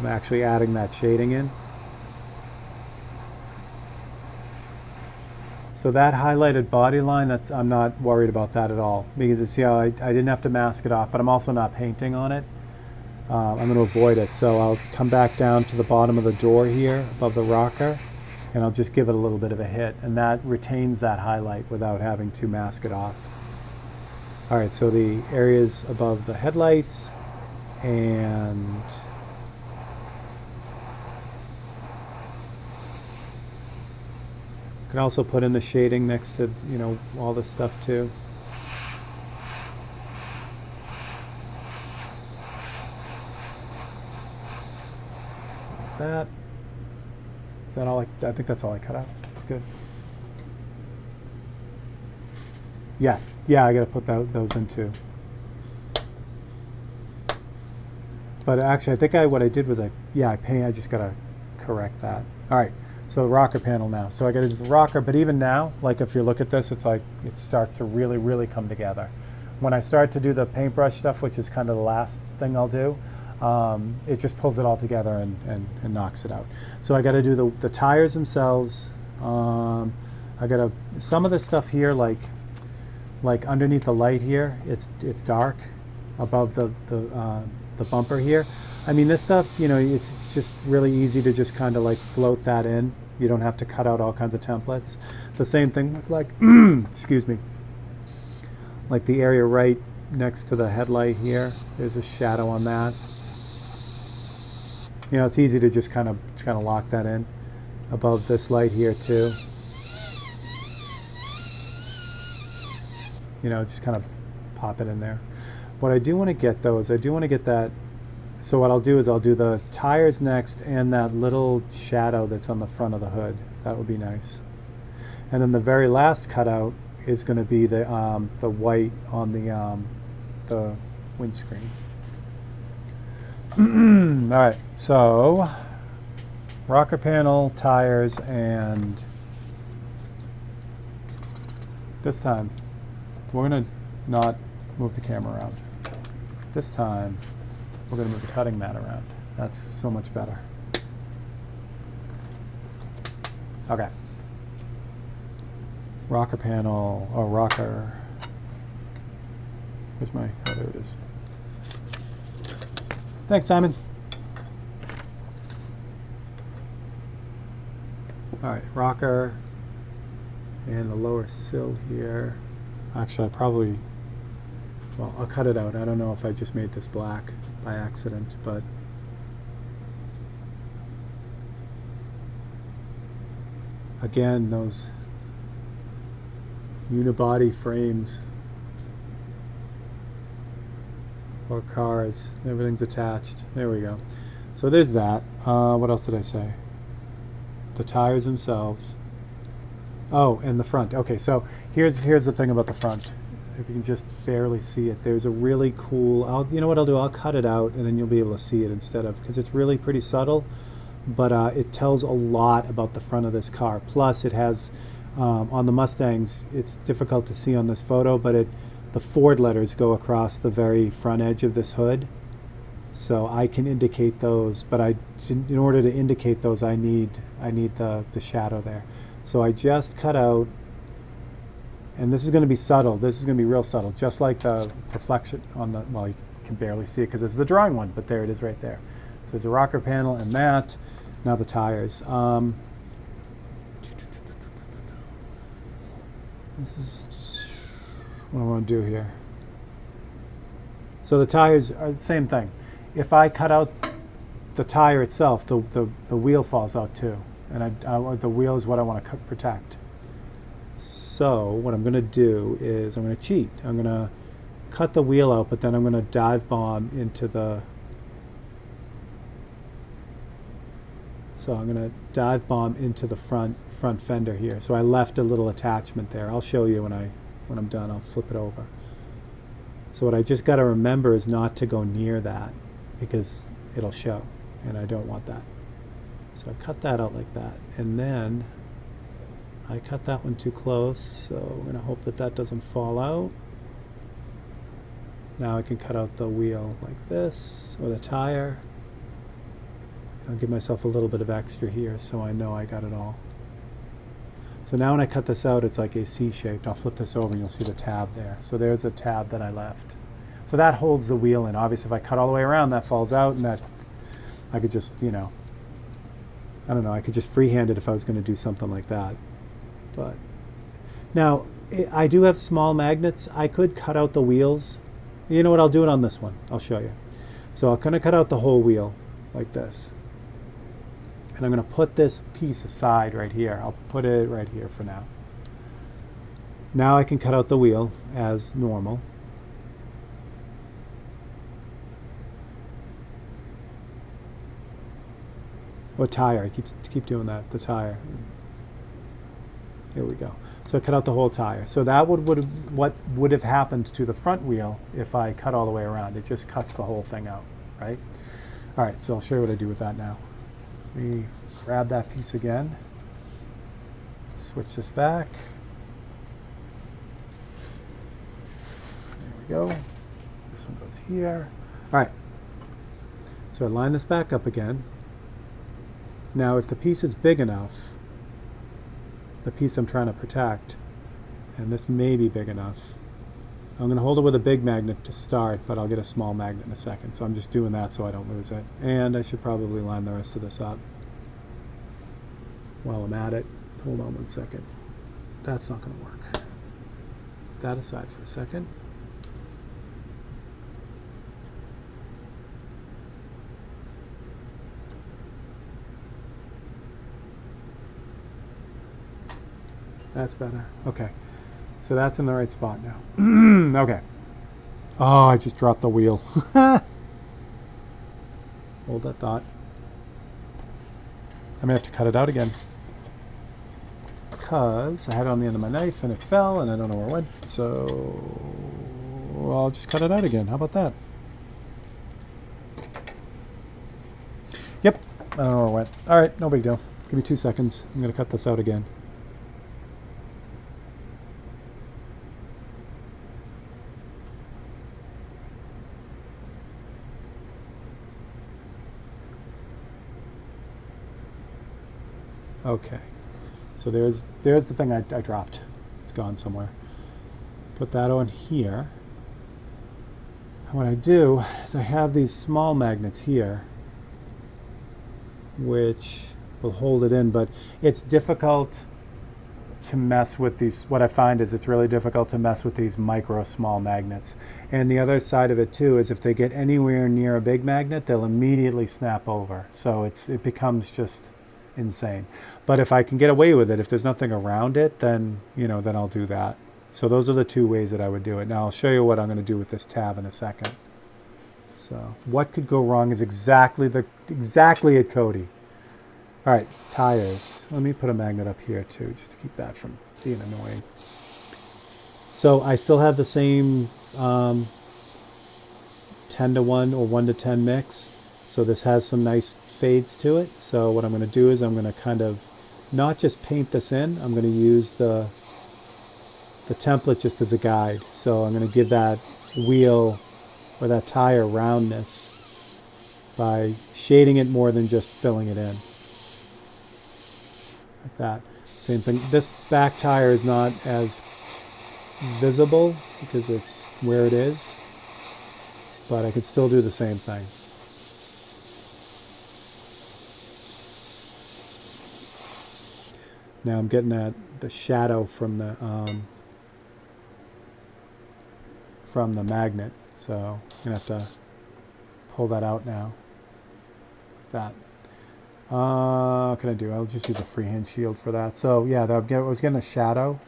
I'm actually adding that shading in. So that highlighted body line, I'm not worried about that at all, because you see how I didn't have to mask it off, but I'm also not painting on it. I'm going to avoid it. So I'll come back down to the bottom of the door here above the rocker, and I'll just give it a little bit of a hit, and that retains that highlight without having to mask it off. All right, so the areas above the headlights, and you can also put in the shading next to, you know, all this stuff too. Like that. Is that all I think that's all I cut out. That's good. Yes, yeah, I gotta put those in too. But actually, I think what I did was I just gotta correct that. All right. So the rocker panel now. So I got to do the rocker, but even now, like if you look at this, it's like it starts to really, really come together. When I start to do the paintbrush stuff, which is kind of the last thing I'll do, it just pulls it all together and knocks it out. So I got to do the tires themselves. I got to some of the stuff here, like underneath the light here, it's dark above the bumper here. I mean, this stuff, you know, it's just really easy to just kind of like float that in. You don't have to cut out all kinds of templates. The same thing with like, excuse me, like the area right next to the headlight here. There's a shadow on that. You know, it's easy to just kind of lock that in above this light here too. You know, just kind of pop it in there. What I do want to get though is I do want to get that. So what I'll do is I'll do the tires next and that little shadow that's on the front of the hood. That would be nice. And then the very last cutout is going to be the white on the windscreen. All right, so rocker panel, tires, and this time we're going to not move the camera around. This time we're going to move the cutting mat around. That's so much better. Okay. Rocker panel, or rocker. Where's my, oh, there it is. Thanks, Simon. All right, rocker and the lower sill here. Actually, well, I'll cut it out. I don't know if I just made this black by accident, but again, those unibody frames or cars, everything's attached. There we go. So there's that. What else did I say? The tires themselves. Oh, and the front. Okay, so here's the thing about the front. If you can just barely see it, there's a really cool, you know what I'll do, I'll cut it out and then you'll be able to see it instead of, because it's really pretty subtle, but it tells a lot about the front of this car. Plus it has, on the Mustangs, it's difficult to see on this photo, but the Ford letters go across the very front edge of this hood. So I can indicate those, but in order to indicate those, I need the shadow there. So I just cut out, and this is going to be subtle. This is going to be real subtle, just like the reflection on the, well, you can barely see it because this is the drawing one, but there it is right there. So there's a rocker panel and that. Now the tires. This is what I want to do here. So the tires are the same thing. If I cut out the tire itself, the wheel falls out too. And the wheel is what I want to protect. So So what I'm going to do is I'm going to cheat. I'm going to cut the wheel out, but then I'm going to dive bomb into the... So I'm going to dive bomb into the front fender here. So I left a little attachment there. I'll show you when I'm done. I'll flip it over. So what I just got to remember is not to go near that because it'll show, and I don't want that. So I cut that out like that, and then I cut that one too close, so we're going to hope that that doesn't fall out. Now I can cut out the wheel like this, or the tire. I'll give myself a little bit of extra here so I know I got it all. So now when I cut this out, it's like a C-shaped. I'll flip this over and you'll see the tab there. So there's a tab that I left. So that holds the wheel in. Obviously, if I cut all the way around, that falls out, and that I could just, you know, I don't know, I could just freehand it if I was going to do something like that. But now, I do have small magnets. I could cut out the wheels. You know what, I'll do it on this one. I'll show you. So I'm going to cut out the whole wheel like this. And I'm going to put this piece aside right here. I'll put it right here for now. Now I can cut out the wheel as normal. Or tire. I keep doing that. The tire. Here we go. So I cut out the whole tire. So that what would have happened to the front wheel if I cut all the way around. It just cuts the whole thing out, right? All right, so I'll show you what I do with that now. Let me grab that piece again. Switch this back. There we go. This one goes here. All right. So I line this back up again. Now, if the piece is big enough, the piece I'm trying to protect, and this may be big enough, I'm going to hold it with a big magnet to start, but I'll get a small magnet in a second. So I'm just doing that so I don't lose it. And I should probably line the rest of this up while I'm at it. Hold on one second. That's not going to work. Put that aside for a second. That's better. Okay. So that's in the right spot now. Okay. Oh, I just dropped the wheel. Hold that thought. I may have to cut it out again, because I had it on the end of my knife and it fell and I don't know where it went. So I'll just cut it out again. How about that? Yep. I don't know where it went. All right. No big deal. Give me 2 seconds. I'm going to cut this out again. Okay, so there's the thing I dropped. It's gone somewhere. Put that on here. And what I do is I have these small magnets here, which will hold it in, but it's difficult to mess with these. What I find is it's really difficult to mess with these micro small magnets. And the other side of it too is if they get anywhere near a big magnet, they'll immediately snap over. So it becomes just insane. But if I can get away with it, if there's nothing around it, then then I'll do that. So those are the two ways that I would do it. Now I'll show you what I'm going to do with this tab in a second. So what could go wrong is exactly at Cody. All right, tires. Let me put a magnet up here too, just to keep that from being annoying. So I still have the same 10-to-1 or 1-to-10 mix. So this has some nice fades to it. So what I'm going to do is I'm going to kind of not just paint this in, I'm going to use the template just as a guide. So I'm going to give that wheel or that tire roundness by shading it more than just filling it in. Like that. Same thing. This back tire is not as visible because it's where it is, but I could still do the same thing. Now I'm getting at the shadow from the magnet, so I'm gonna have to pull that out now. That. What can I do? I'll just use a freehand shield for that. So yeah, I was getting a shadow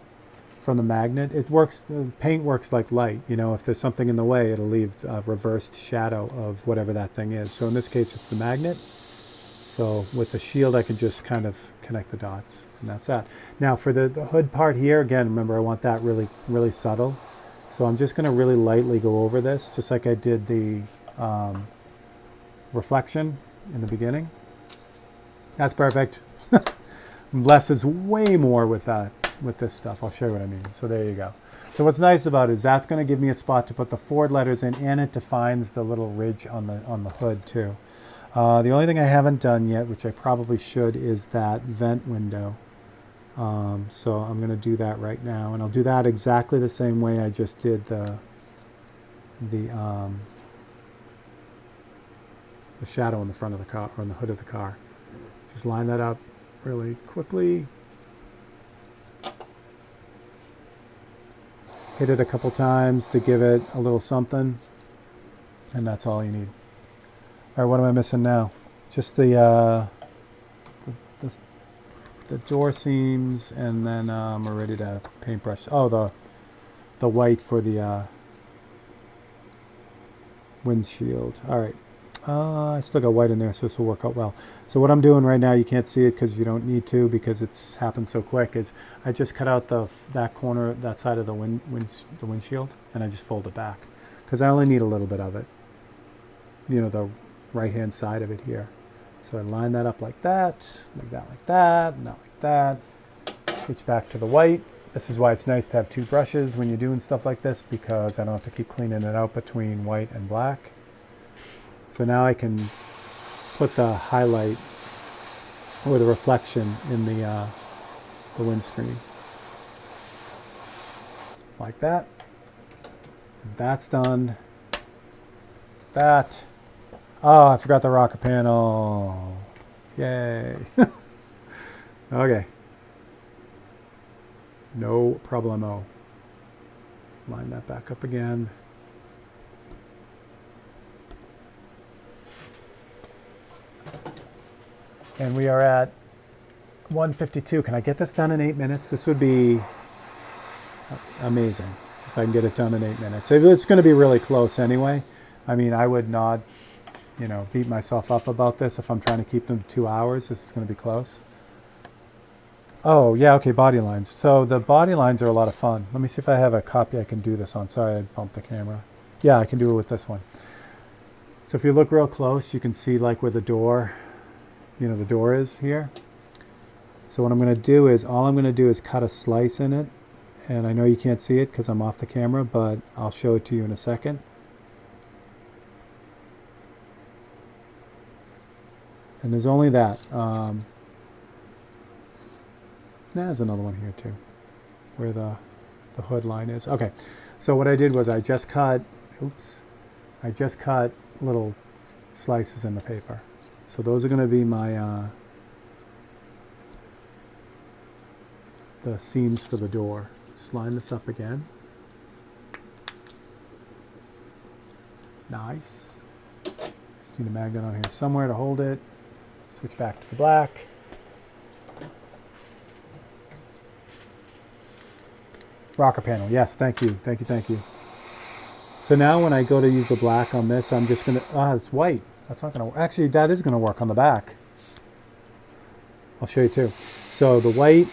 from the magnet. It works, paint works like light. You know, if there's something in the way, it'll leave a reversed shadow of whatever that thing is. So in this case, it's the magnet. So with the shield, I can just kind of connect the dots, and that's that. Now for the hood part here, again, remember I want that really, really subtle. So I'm just going to really lightly go over this, just like I did the reflection in the beginning. That's perfect. Less is way more with that, with this stuff. I'll show you what I mean. So there you go. So what's nice about it is that's going to give me a spot to put the Ford letters in, and it defines the little ridge on the hood too. The only thing I haven't done yet, which I probably should, is that vent window. So I'm going to do that right now, and I'll do that exactly the same way I just did the shadow in the front of the car, or on the hood of the car. Just line that up really quickly. Hit it a couple times to give it a little something, and that's all you need. All right, what am I missing now? Just the door seams, and then we're ready to paintbrush. Oh, the white for the windshield. All right. I still got white in there, so this will work out well. So what I'm doing right now, you can't see it because you don't need to, because it's happened so quick, is I just cut out that corner, that side of the windshield, and I just fold it back because I only need a little bit of it. You know, the right-hand side of it here. So I line that up like that, like that, like that, not like that. Switch back to the white. This is why it's nice to have two brushes when you're doing stuff like this, because I don't have to keep cleaning it out between white and black. So now I can put the highlight or the reflection in the windscreen. Like that. That's done. That. Oh, I forgot the rocker panel. Yay. Okay. No problemo. Line that back up again. And we are at 1:52. Can I get this done in 8 minutes? This would be amazing if I can get it done in 8 minutes. It's going to be really close anyway. I mean, I would not, you know, beat myself up about this if I'm trying to keep them 2 hours. This is going to be close. Oh, yeah, okay, body lines. So the body lines are a lot of fun. Let me see if I have a copy I can do this on. Sorry, I bumped the camera. Yeah, I can do it with this one. So if you look real close, you can see like where the door, you know, the door is here. So what I'm going to do is, all I'm going to do is cut a slice in it. And I know you can't see it because I'm off the camera, but I'll show it to you in a second. And there's only that. There's another one here too, where the hood line is. Okay, so what I did was I just cut, I just cut little slices in the paper. So those are going to be my the seams for the door. Just line this up again. Nice. Just need a magnet on here somewhere to hold it. Switch back to the black. Rocker panel, yes, thank you, thank you, thank you. So now when I go to use the black on this, I'm just going to, it's white. That's not going to, actually that is going to work on the back. I'll show you too. So the white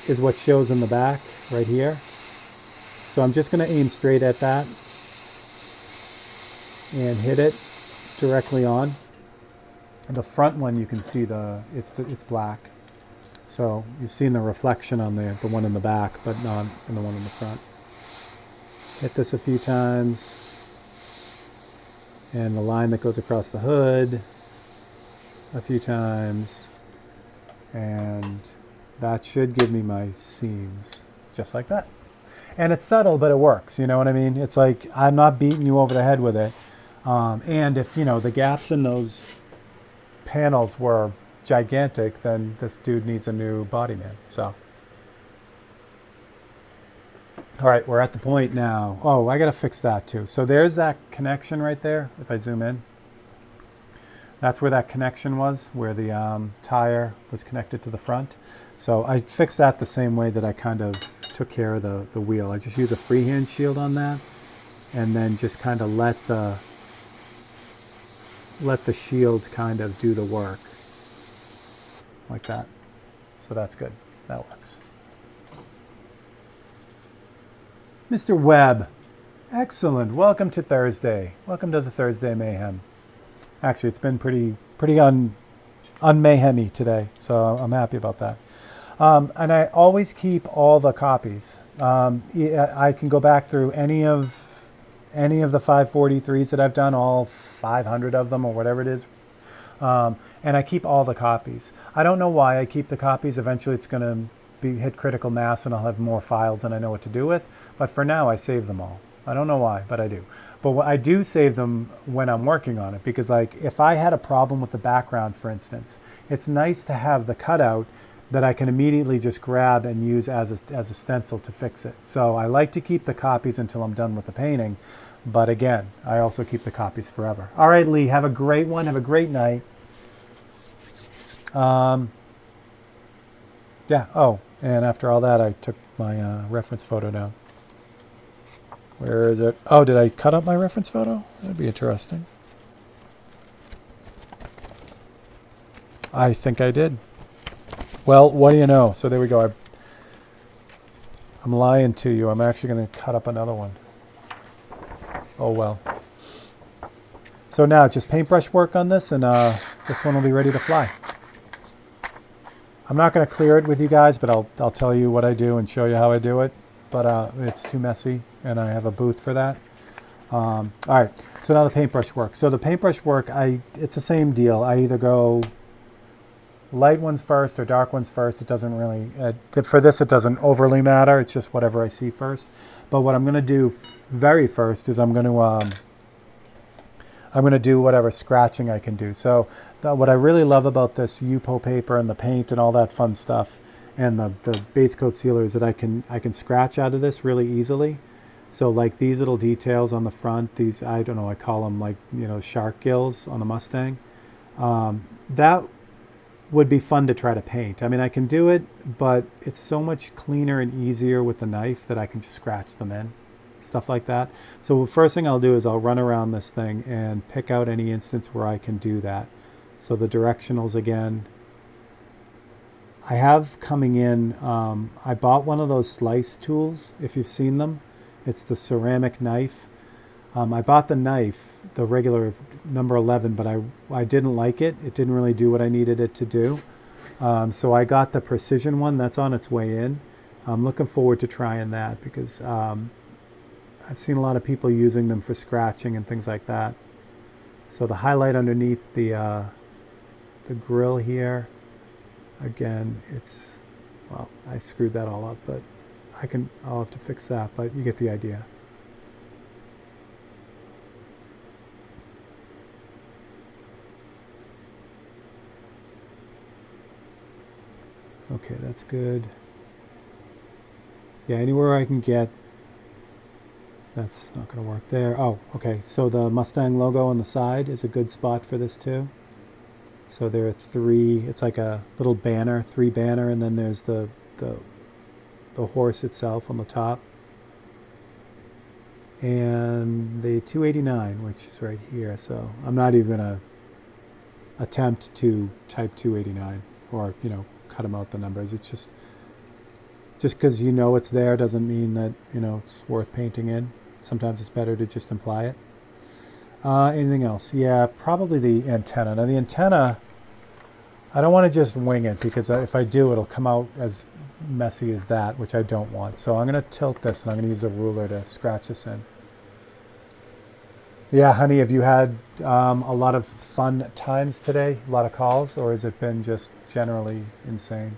is what shows in the back right here. So I'm just going to aim straight at that and hit it directly on. The front one, you can see it's black. So you've seen the reflection on the one in the back, but not in the one in the front. Hit this a few times. And the line that goes across the hood a few times. And that should give me my seams, just like that. And it's subtle, but it works, you know what I mean? It's like, I'm not beating you over the head with it. And if, you know, the gaps in those panels were gigantic, then this dude needs a new body man. So, all right, we're at the point now. Oh, I got to fix that too. So there's that connection right there. If I zoom in, that's where that connection was, where the tire was connected to the front. So I fixed that the same way that I kind of took care of the wheel. I just use a freehand shield on that, and then just kind of let the shield kind of do the work like that. So that's good. That works. Mr. Webb, excellent. Welcome to Thursday. Welcome to the Thursday Mayhem. Actually, it's been pretty un-mayhem-y today, so I'm happy about that. And I always keep all the copies. I can go back through any of the 543s that I've done, all 500 of them or whatever it is. And I keep all the copies. I don't know why I keep the copies. Eventually it's going to hit critical mass and I'll have more files than I know what to do with. But for now, I save them all. I don't know why, but I do. But I do save them when I'm working on it, because like if I had a problem with the background, for instance, it's nice to have the cutout that I can immediately just grab and use as a stencil to fix it. So I like to keep the copies until I'm done with the painting. But again, I also keep the copies forever. All right, Lee, have a great one. Have a great night. Yeah, oh, and after all that, I took my reference photo down. Where is it? Oh, did I cut up my reference photo? That'd be interesting. I think I did. Well, what do you know? So there we go. I'm lying to you. I'm actually going to cut up another one. Oh, well. So now just paintbrush work on this, and this one will be ready to fly. I'm not going to clear it with you guys, but I'll tell you what I do and show you how I do it. But it's too messy, and I have a booth for that. All right, so now the paintbrush work. So the paintbrush work, it's the same deal. I either go light ones first or dark ones first. It doesn't really, for this it doesn't overly matter. It's just whatever I see first. But what I'm going to do very first is I'm going to do whatever scratching I can do. So what I really love about this Yupo paper and the paint and all that fun stuff and the base coat sealer is that I can scratch out of this really easily. So like these little details on the front, these, I don't know, I call them like, you know, shark gills on the Mustang. That would be fun to try to paint. I mean, I can do it, but it's so much cleaner and easier with the knife that I can just scratch them in. Stuff like that. So the first thing I'll do is I'll run around this thing and pick out any instance where I can do that. So the directionals again. I have coming in, I bought one of those slice tools, if you've seen them. It's the ceramic knife. I bought the knife, the regular number 11, but I didn't like it. It didn't really do what I needed it to do. So I got the precision one that's on its way in. I'm looking forward to trying that because I've seen a lot of people using them for scratching and things like that. So the highlight underneath the grill here, again, it's, well, I screwed that all up, but I'll have to fix that, but you get the idea. Okay, that's good. Yeah, anywhere I can get. That's not going to work there. Oh, okay. So the Mustang logo on the side is a good spot for this too. So there are three, it's like a little banner, three banner, and then there's the horse itself on the top. And the 289, which is right here. So I'm not even going to attempt to type 289 or, you know, cut them out the numbers. It's just because you know it's there doesn't mean that, you know, it's worth painting in. Sometimes it's better to just imply it. Anything else? Yeah, probably the antenna. Now the antenna, I don't want to just wing it because if I do, it'll come out as messy as that, which I don't want. So I'm going to tilt this and I'm going to use a ruler to scratch this in. Yeah, honey, have you had a lot of fun times today? A lot of calls? Or has it been just generally insane?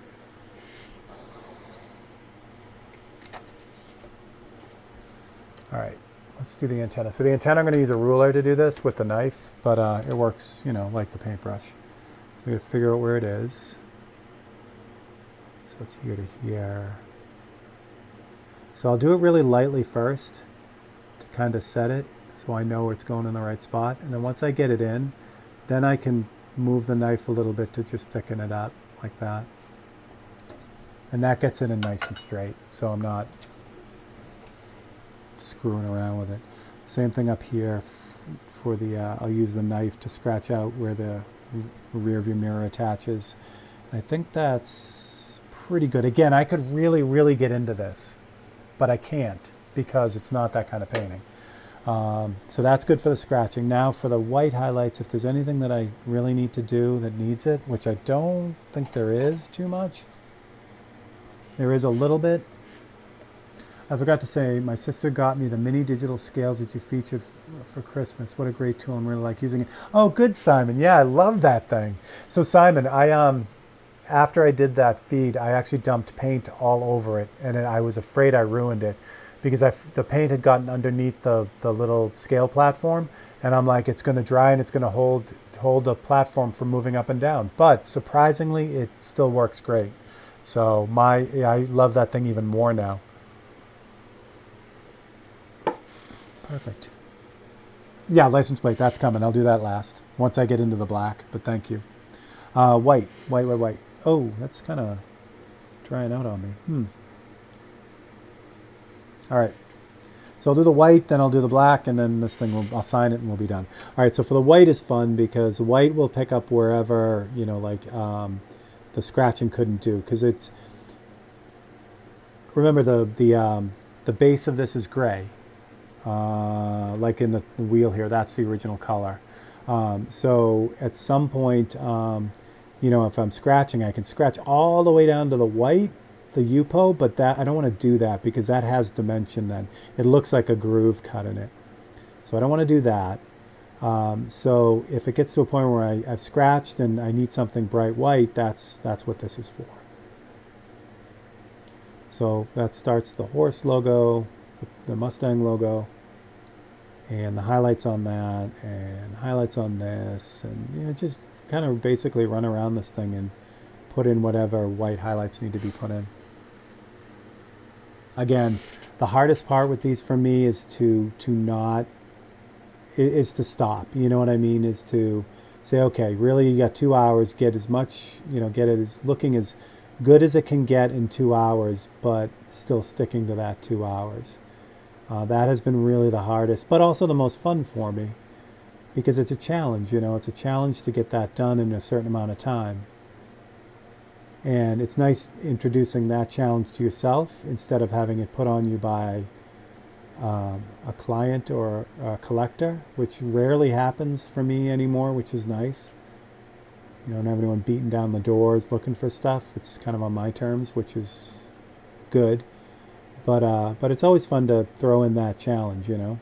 All right, let's do the antenna. So the antenna, I'm going to use a ruler to do this with the knife, but it works, you know, like the paintbrush. So we have to figure out where it is. So it's here to here. So I'll do it really lightly first to kind of set it so I know it's going in the right spot. And then once I get it in, then I can move the knife a little bit to just thicken it up like that. And that gets it in nice and straight, so I'm not screwing around with it. Same thing up here for the, I'll use the knife to scratch out where the rear view mirror attaches. I think that's pretty good. Again, I could really, really get into this, but I can't because it's not that kind of painting. So that's good for the scratching. Now for the white highlights, if there's anything that I really need to do that needs it, which I don't think there is too much. There is a little bit. I forgot to say, my sister got me the mini digital scales that you featured for Christmas. What a great tool. I'm really like using it. Oh, good, Simon. Yeah, I love that thing. So Simon, after I did that feed, I actually dumped paint all over it, and I was afraid I ruined it because the paint had gotten underneath the little scale platform, and I'm like, it's going to dry and it's going to hold the platform from moving up and down. But surprisingly, it still works great. So I love that thing even more now. Perfect. Yeah, license plate, that's coming. I'll do that last, once I get into the black, but thank you. White. Oh, that's kind of drying out on me. All right. So I'll do the white, then I'll do the black, and then this thing, I'll sign it and we'll be done. All right, so for the white is fun because white will pick up wherever, you know, like the scratching couldn't do, because it's, remember the base of this is gray. Like in the wheel here, that's the original color. So at some point, you know, if I'm scratching, I can scratch all the way down to the white, the UPO, but that I don't want to do that because that has dimension then. It looks like a groove cut in it. So I don't want to do that. So if it gets to a point where I've scratched and I need something bright white, that's what this is for. So that starts the horse logo, the Mustang logo, and the highlights on that, and highlights on this, and you know, just kind of basically run around this thing and put in whatever white highlights need to be put in. Again, the hardest part with these for me is to stop. You know what I mean? Is to say, okay, really, you got 2 hours. Get as much, you know, get it as looking as good as it can get in 2 hours, but still sticking to that 2 hours. That has been really the hardest, but also the most fun for me because it's a challenge, you know, it's a challenge to get that done in a certain amount of time. And it's nice introducing that challenge to yourself instead of having it put on you by a client or a collector, which rarely happens for me anymore, which is nice. You don't have anyone beating down the doors looking for stuff. It's kind of on my terms, which is good. But it's always fun to throw in that challenge, you know.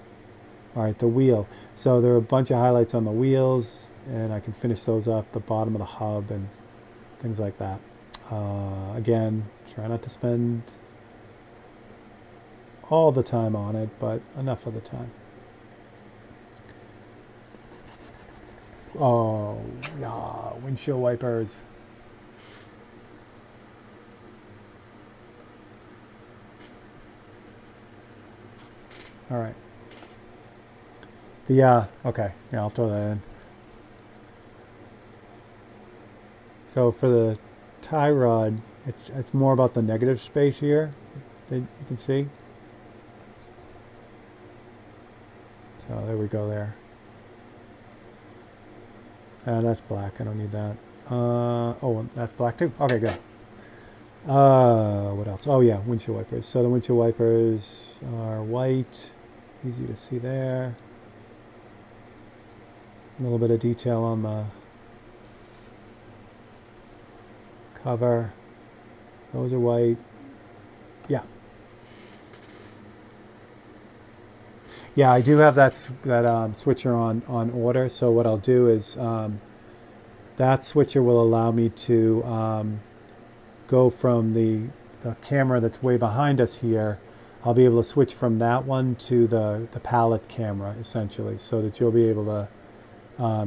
All right, the wheel. So there are a bunch of highlights on the wheels, and I can finish those up, the bottom of the hub and things like that. Again, try not to spend all the time on it, but enough of the time. Oh, yeah, windshield wipers. All right. Okay, yeah, I'll throw that in. So for the tie rod, it's more about the negative space here that you can see. So there we go there. That's black, I don't need that. Oh, that's black too. Okay, good. What else? Oh yeah, windshield wipers. So the windshield wipers are white. Easy to see there. A little bit of detail on the cover. Those are white. Yeah. Yeah, I do have that switcher on order. So what I'll do is that switcher will allow me to go from the camera that's way behind us here. I'll be able to switch from that one to the palette camera, essentially, so that you'll be able to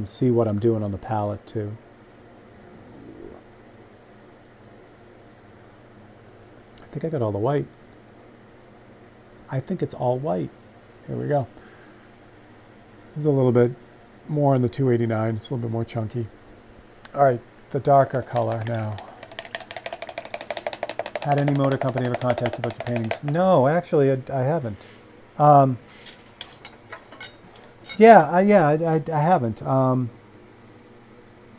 see what I'm doing on the palette, too. I think I got all the white. I think it's all white. Here we go. There's a little bit more in the 289. It's a little bit more chunky. All right, the darker color now. Had any motor company ever contact you about your paintings? No, actually, I haven't. Um, I haven't. I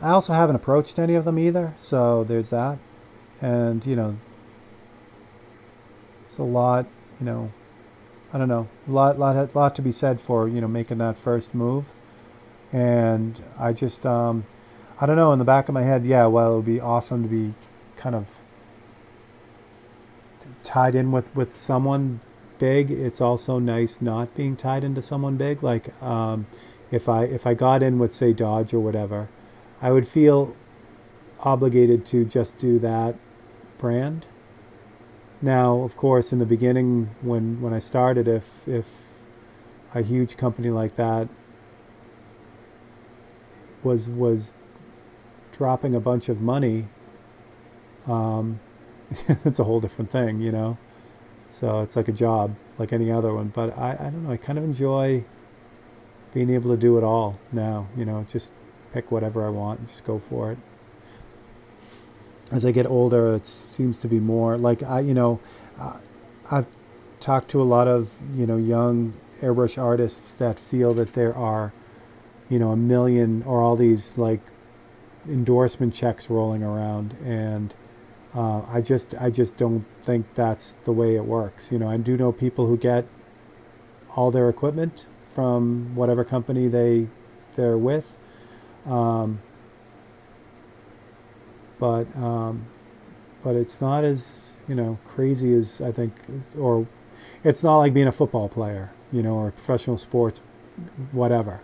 also haven't approached any of them either, so there's that. And, it's a lot, I don't know, lot to be said for, making that first move. And I just, I don't know, in the back of my head, yeah, well, it would be awesome to be kind of tied in with someone big. It's also nice not being tied into someone big. Like, if I got in with, say, Dodge or whatever, I would feel obligated to just do that brand. Now, of course, in the beginning, when I started, if a huge company like that was dropping a bunch of money, um, it's a whole different thing. So it's like a job, like any other one. But I don't know. I kind of enjoy being able to do it all now. Just pick whatever I want and just go for it. As I get older, it seems to be more like I've talked to a lot of young airbrush artists that feel that there are a million or all these like endorsement checks rolling around, and I just don't think that's the way it works. I do know people who get all their equipment from whatever company they're with. Um, but it's not as crazy as I think, or it's not like being a football player, or professional sports, whatever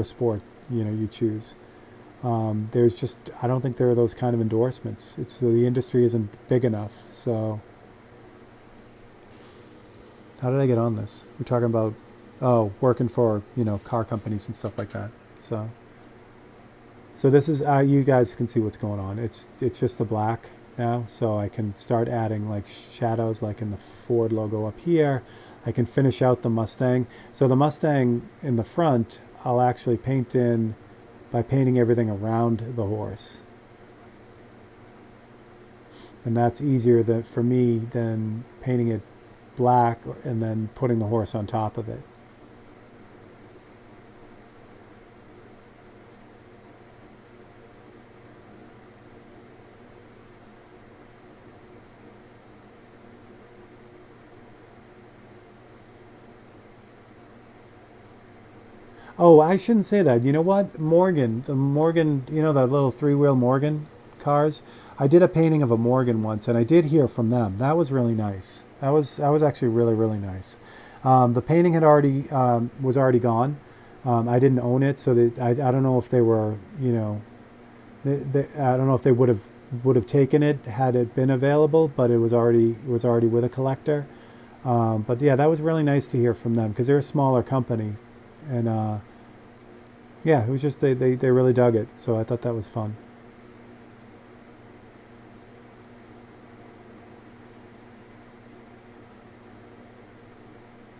sport you choose. There's just I don't think there are those kind of endorsements. It's the industry isn't big enough. So how did I get on this? We're talking about working for car companies and stuff like that. So this is you guys can see what's going on. It's just the black now, so I can start adding like shadows like in the Ford logo up here. I can finish out the Mustang. So the Mustang in the front, I'll actually paint in by painting everything around the horse. And that's easier for me than painting it black and then putting the horse on top of it. Oh, I shouldn't say that. You know what? The Morgan, the little three-wheel Morgan cars. I did a painting of a Morgan once, and I did hear from them. That was really nice. That was actually really, really nice. The painting was already gone. I didn't own it, so I don't know if they were, I don't know if they would have taken it had it been available, but it was already with a collector. But yeah, that was really nice to hear from them because they're a smaller company. And yeah, it was just they really dug it, so I thought that was fun.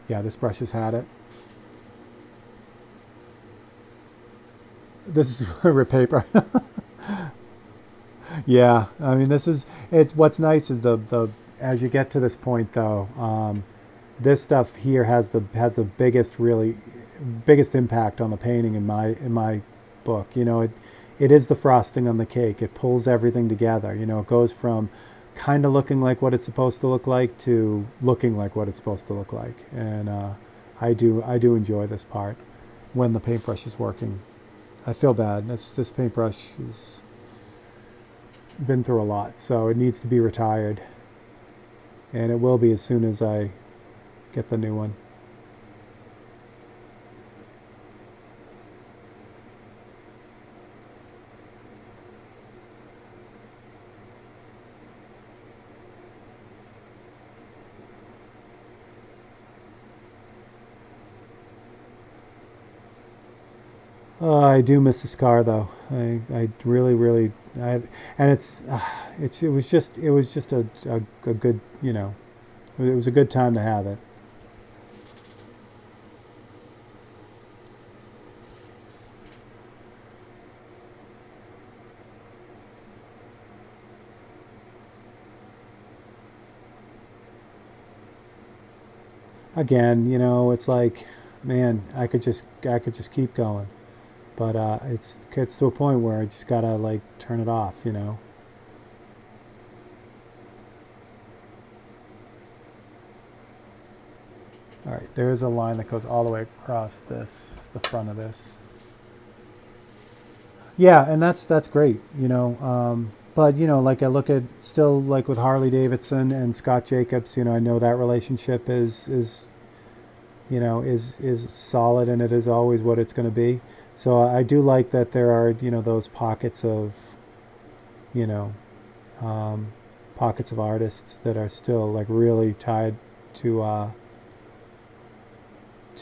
Yeah, this brush has had it. This is rip paper. Yeah, I mean it's what's nice is the as you get to this point though, this stuff here has the biggest impact on the painting in my book. It is the frosting on the cake. It pulls everything together. It goes from kind of looking like what it's supposed to look like to looking like what it's supposed to look like. And I do enjoy this part when the paintbrush is working. I feel bad. This paintbrush has been through a lot, so it needs to be retired, and it will be as soon as I get the new one. I do miss this car though. I really, really, and it was just a good, it was a good time to have it. again, you know, it's like, man, I could just keep going, but it gets to a point where I just gotta like turn it off, you know. All right, there's a line that goes all the way across this, the front of this. Yeah, and that's great, you know. But you know, like I look at still like with Harley Davidson and Scott Jacobs, you know, I know that relationship is you know is solid, and it is always what it's going to be. So I do like that there are, you know, those pockets of, you know, um, pockets of artists that are still like really tied to a,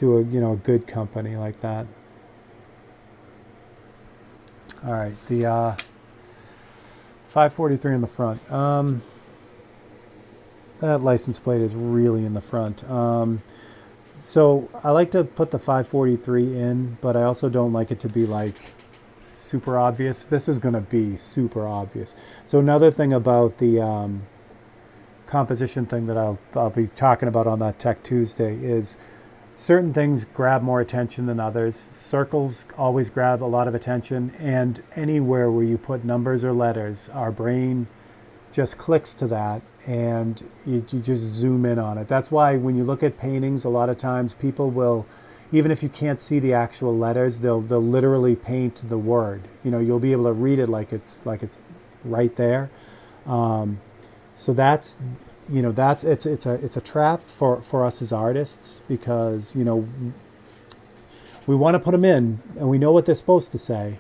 you know, a good company like that. All right, the 543 in the front. That license plate is really in the front. So I like to put the 543 in, but I also don't like it to be like super obvious. This is going to be super obvious. So another thing about the composition thing that I'll be talking about on that Tech Tuesday is certain things grab more attention than others. Circles always grab a lot of attention, and anywhere where you put numbers or letters, our brain just clicks to that, and you just zoom in on it. That's why when you look at paintings, a lot of times people will, even if you can't see the actual letters, they'll literally paint the word. You know, you'll be able to read it like it's right there. So that's, you know, that's it's a trap for us as artists, because, you know, we want to put them in and we know what they're supposed to say,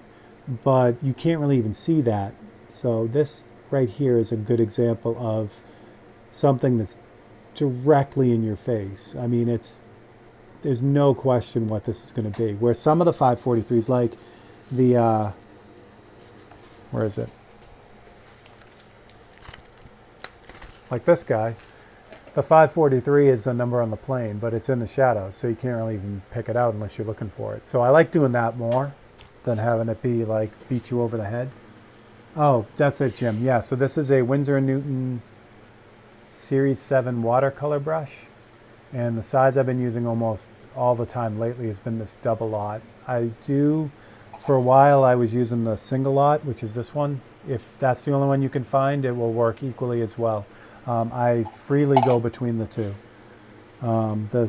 but you can't really even see that. So this right here is a good example of something that's directly in your face. I mean, there's no question what this is going to be. Where some of the 543s, like the where is it? Like this guy, the 543 is the number on the plane, but it's in the shadows, so you can't really even pick it out unless you're looking for it. So I like doing that more than having it be like beat you over the head. Oh, that's it, Jim. Yeah, so this is a Winsor & Newton Series 7 watercolor brush, and the size I've been using almost all the time lately has been this double lot. For a while I was using the single lot, which is this one. If that's the only one you can find, it will work equally as well. I freely go between the two. The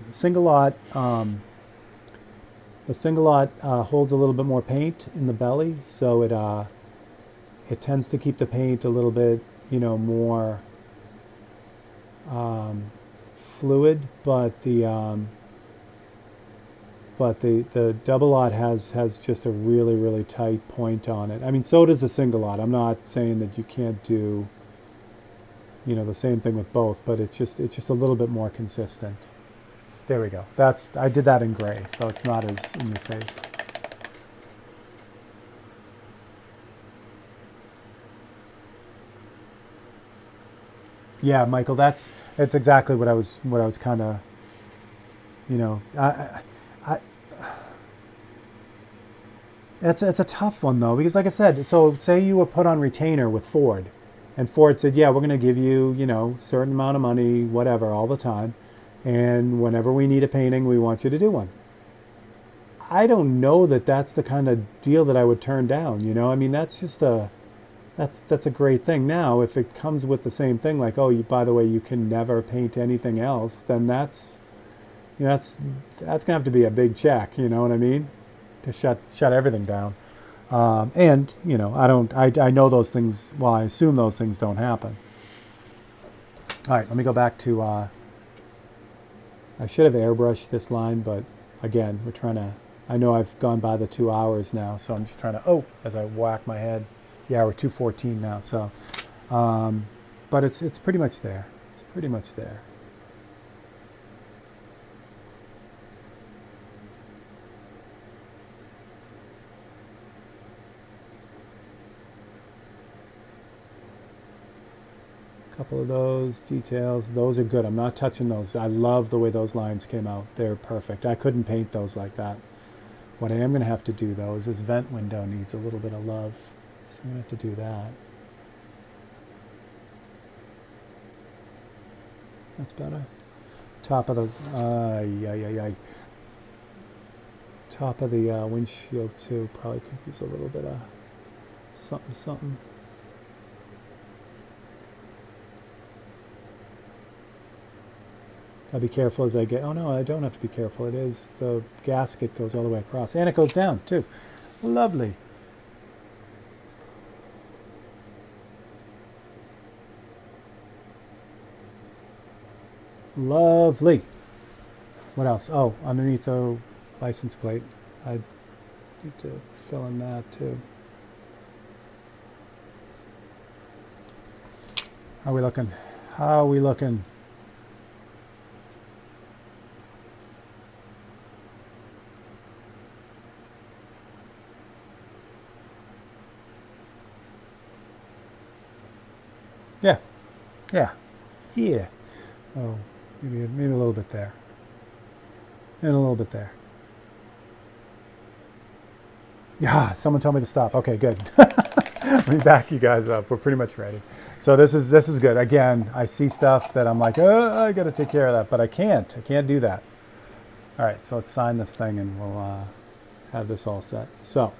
single lot holds a little bit more paint in the belly, so it tends to keep the paint a little bit, you know, more fluid. But the double lot has just a really tight point on it. I mean, so does the single lot. I'm not saying that you can't do, you know, the same thing with both, but it's just a little bit more consistent. There we go. I did that in gray, so it's not as in your face. Yeah, Michael, that's exactly what I was kind of, you know, I it's a tough one though, because like I said, so say you were put on retainer with Ford, and Ford said, yeah, we're going to give you, you know, certain amount of money, whatever, all the time, and whenever we need a painting, we want you to do one. I don't know that that's the kind of deal that I would turn down, you know. I mean, that's a great thing. Now, if it comes with the same thing, like, oh, by the way, you can never paint anything else, then that's, you know, that's gonna have to be a big check. You know what I mean? To shut everything down. And you know, I know those things. Well, I assume those things don't happen. All right, let me go back to. I should have airbrushed this line, but again, we're trying to. I know I've gone by the 2 hours now, so I'm just trying to. Oh, as I whack my head. Yeah, we're 2:14 now. So, but it's pretty much there. It's pretty much there. Couple of those details. Those are good. I'm not touching those. I love the way those lines came out. They're perfect. I couldn't paint those like that. What I am going to have to do, though, is this vent window needs a little bit of love. So I'm going to have to do that. That's better. top of the top of the windshield too. Probably could use a little bit of something. I'll be careful as I get. Oh no, I don't have to be careful. It is the gasket goes all the way across, and it goes down too. Lovely. Lovely. What else? Oh, underneath the license plate, I need to fill in that too. How are we looking? How are we looking? Yeah, yeah, yeah. Oh, maybe a little bit there, and a little bit there. Yeah, someone told me to stop. Okay, good. Let me back you guys up. We're pretty much ready. So this is good. Again, I see stuff that I'm like, oh, I got to take care of that, but I can't. I can't do that. All right, so let's sign this thing, and we'll have this all set. So.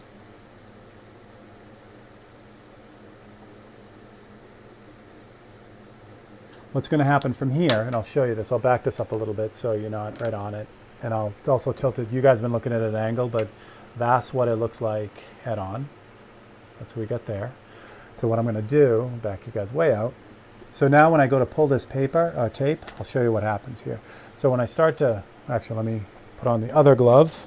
What's going to happen from here, and I'll show you this, I'll back this up a little bit so you're not right on it, and I'll also tilt it. You guys have been looking at it at an angle, but that's what it looks like head on. That's what we got there. So what I'm going to do, back you guys way out. So now when I go to pull this tape, I'll show you what happens here. So when I start to, actually let me put on the other glove.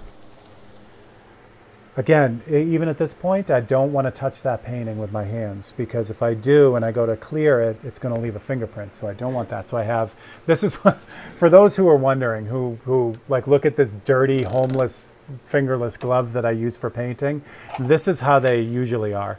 Again, even at this point, I don't want to touch that painting with my hands, because if I do and I go to clear it, it's going to leave a fingerprint. So I don't want that. So I have, this is, for those who are wondering, who like look at this dirty, homeless, fingerless glove that I use for painting, this is how they usually are.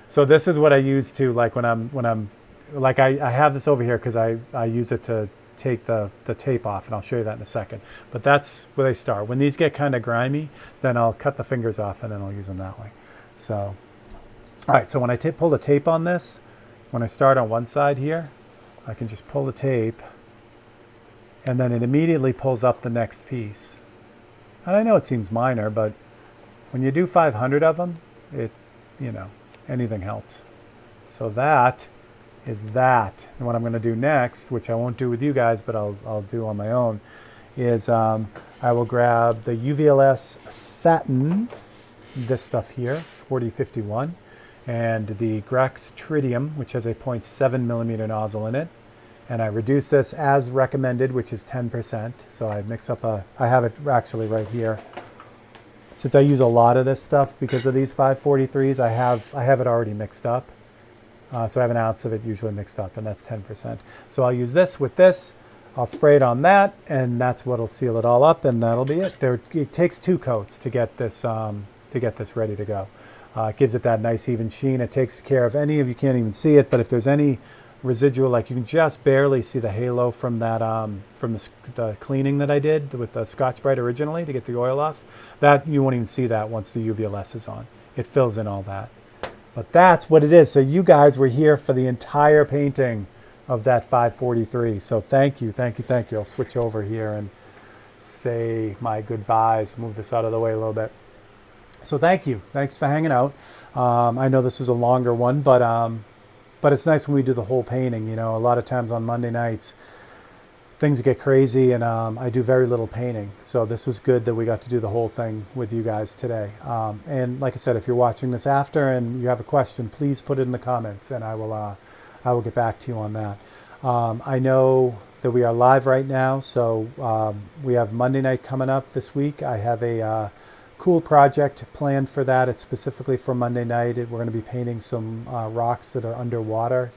So this is what I use to, like when I'm, like I have this over here because I use it to take the tape off, and I'll show you that in a second. But that's where they start. When these get kind of grimy, then I'll cut the fingers off and then I'll use them that way. So, all right, so when I pull the tape on this, when I start on one side here, I can just pull the tape, and then it immediately pulls up the next piece. And I know it seems minor, but when you do 500 of them, you know, anything helps. So that is that. And what I'm going to do next, which I won't do with you guys, but I'll do on my own, is I will grab the UVLS Satin, this stuff here, 4051, and the Grex Tritium, which has a 0.7 millimeter nozzle in it. And I reduce this as recommended, which is 10%. So I mix up I have it actually right here. Since I use a lot of this stuff because of these 543s, I have it already mixed up. So I have an ounce of it usually mixed up, and that's 10%. So I'll use this with this. I'll spray it on that, and that's what'll seal it all up, and that'll be it. It takes 2 coats to get this ready to go. It gives it that nice even sheen. It takes care of any of, you can't even see it, but if there's any residual, like you can just barely see the halo from that from the cleaning that I did with the Scotch-Brite originally to get the oil off, that you won't even see that once the UVLS is on. It fills in all that. But that's what it is. So you guys were here for the entire painting of that 543. So thank you, thank you, thank you. I'll switch over here and say my goodbyes, move this out of the way a little bit. So thank you. Thanks for hanging out. I know this was a longer one, but it's nice when we do the whole painting. You know, a lot of times on Monday nights, things get crazy, and I do very little painting. So this was good that we got to do the whole thing with you guys today. And like I said, if you're watching this after and you have a question, please put it in the comments, and I will get back to you on that. I know that we are live right now, so we have Monday night coming up this week. I have a cool project planned for that. It's specifically for Monday night. We're going to be painting some rocks that are underwater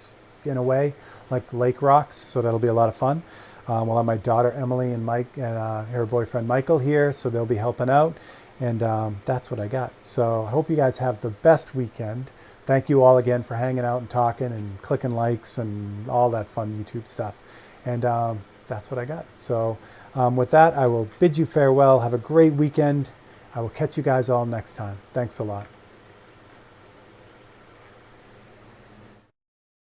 in a way, like lake rocks, so that'll be a lot of fun. We'll have my daughter Emily and Mike and her boyfriend Michael here, so they'll be helping out. And that's what I got. So I hope you guys have the best weekend. Thank you all again for hanging out and talking and clicking likes and all that fun YouTube stuff. And that's what I got. So with that, I will bid you farewell. Have a great weekend. I will catch you guys all next time. Thanks a lot.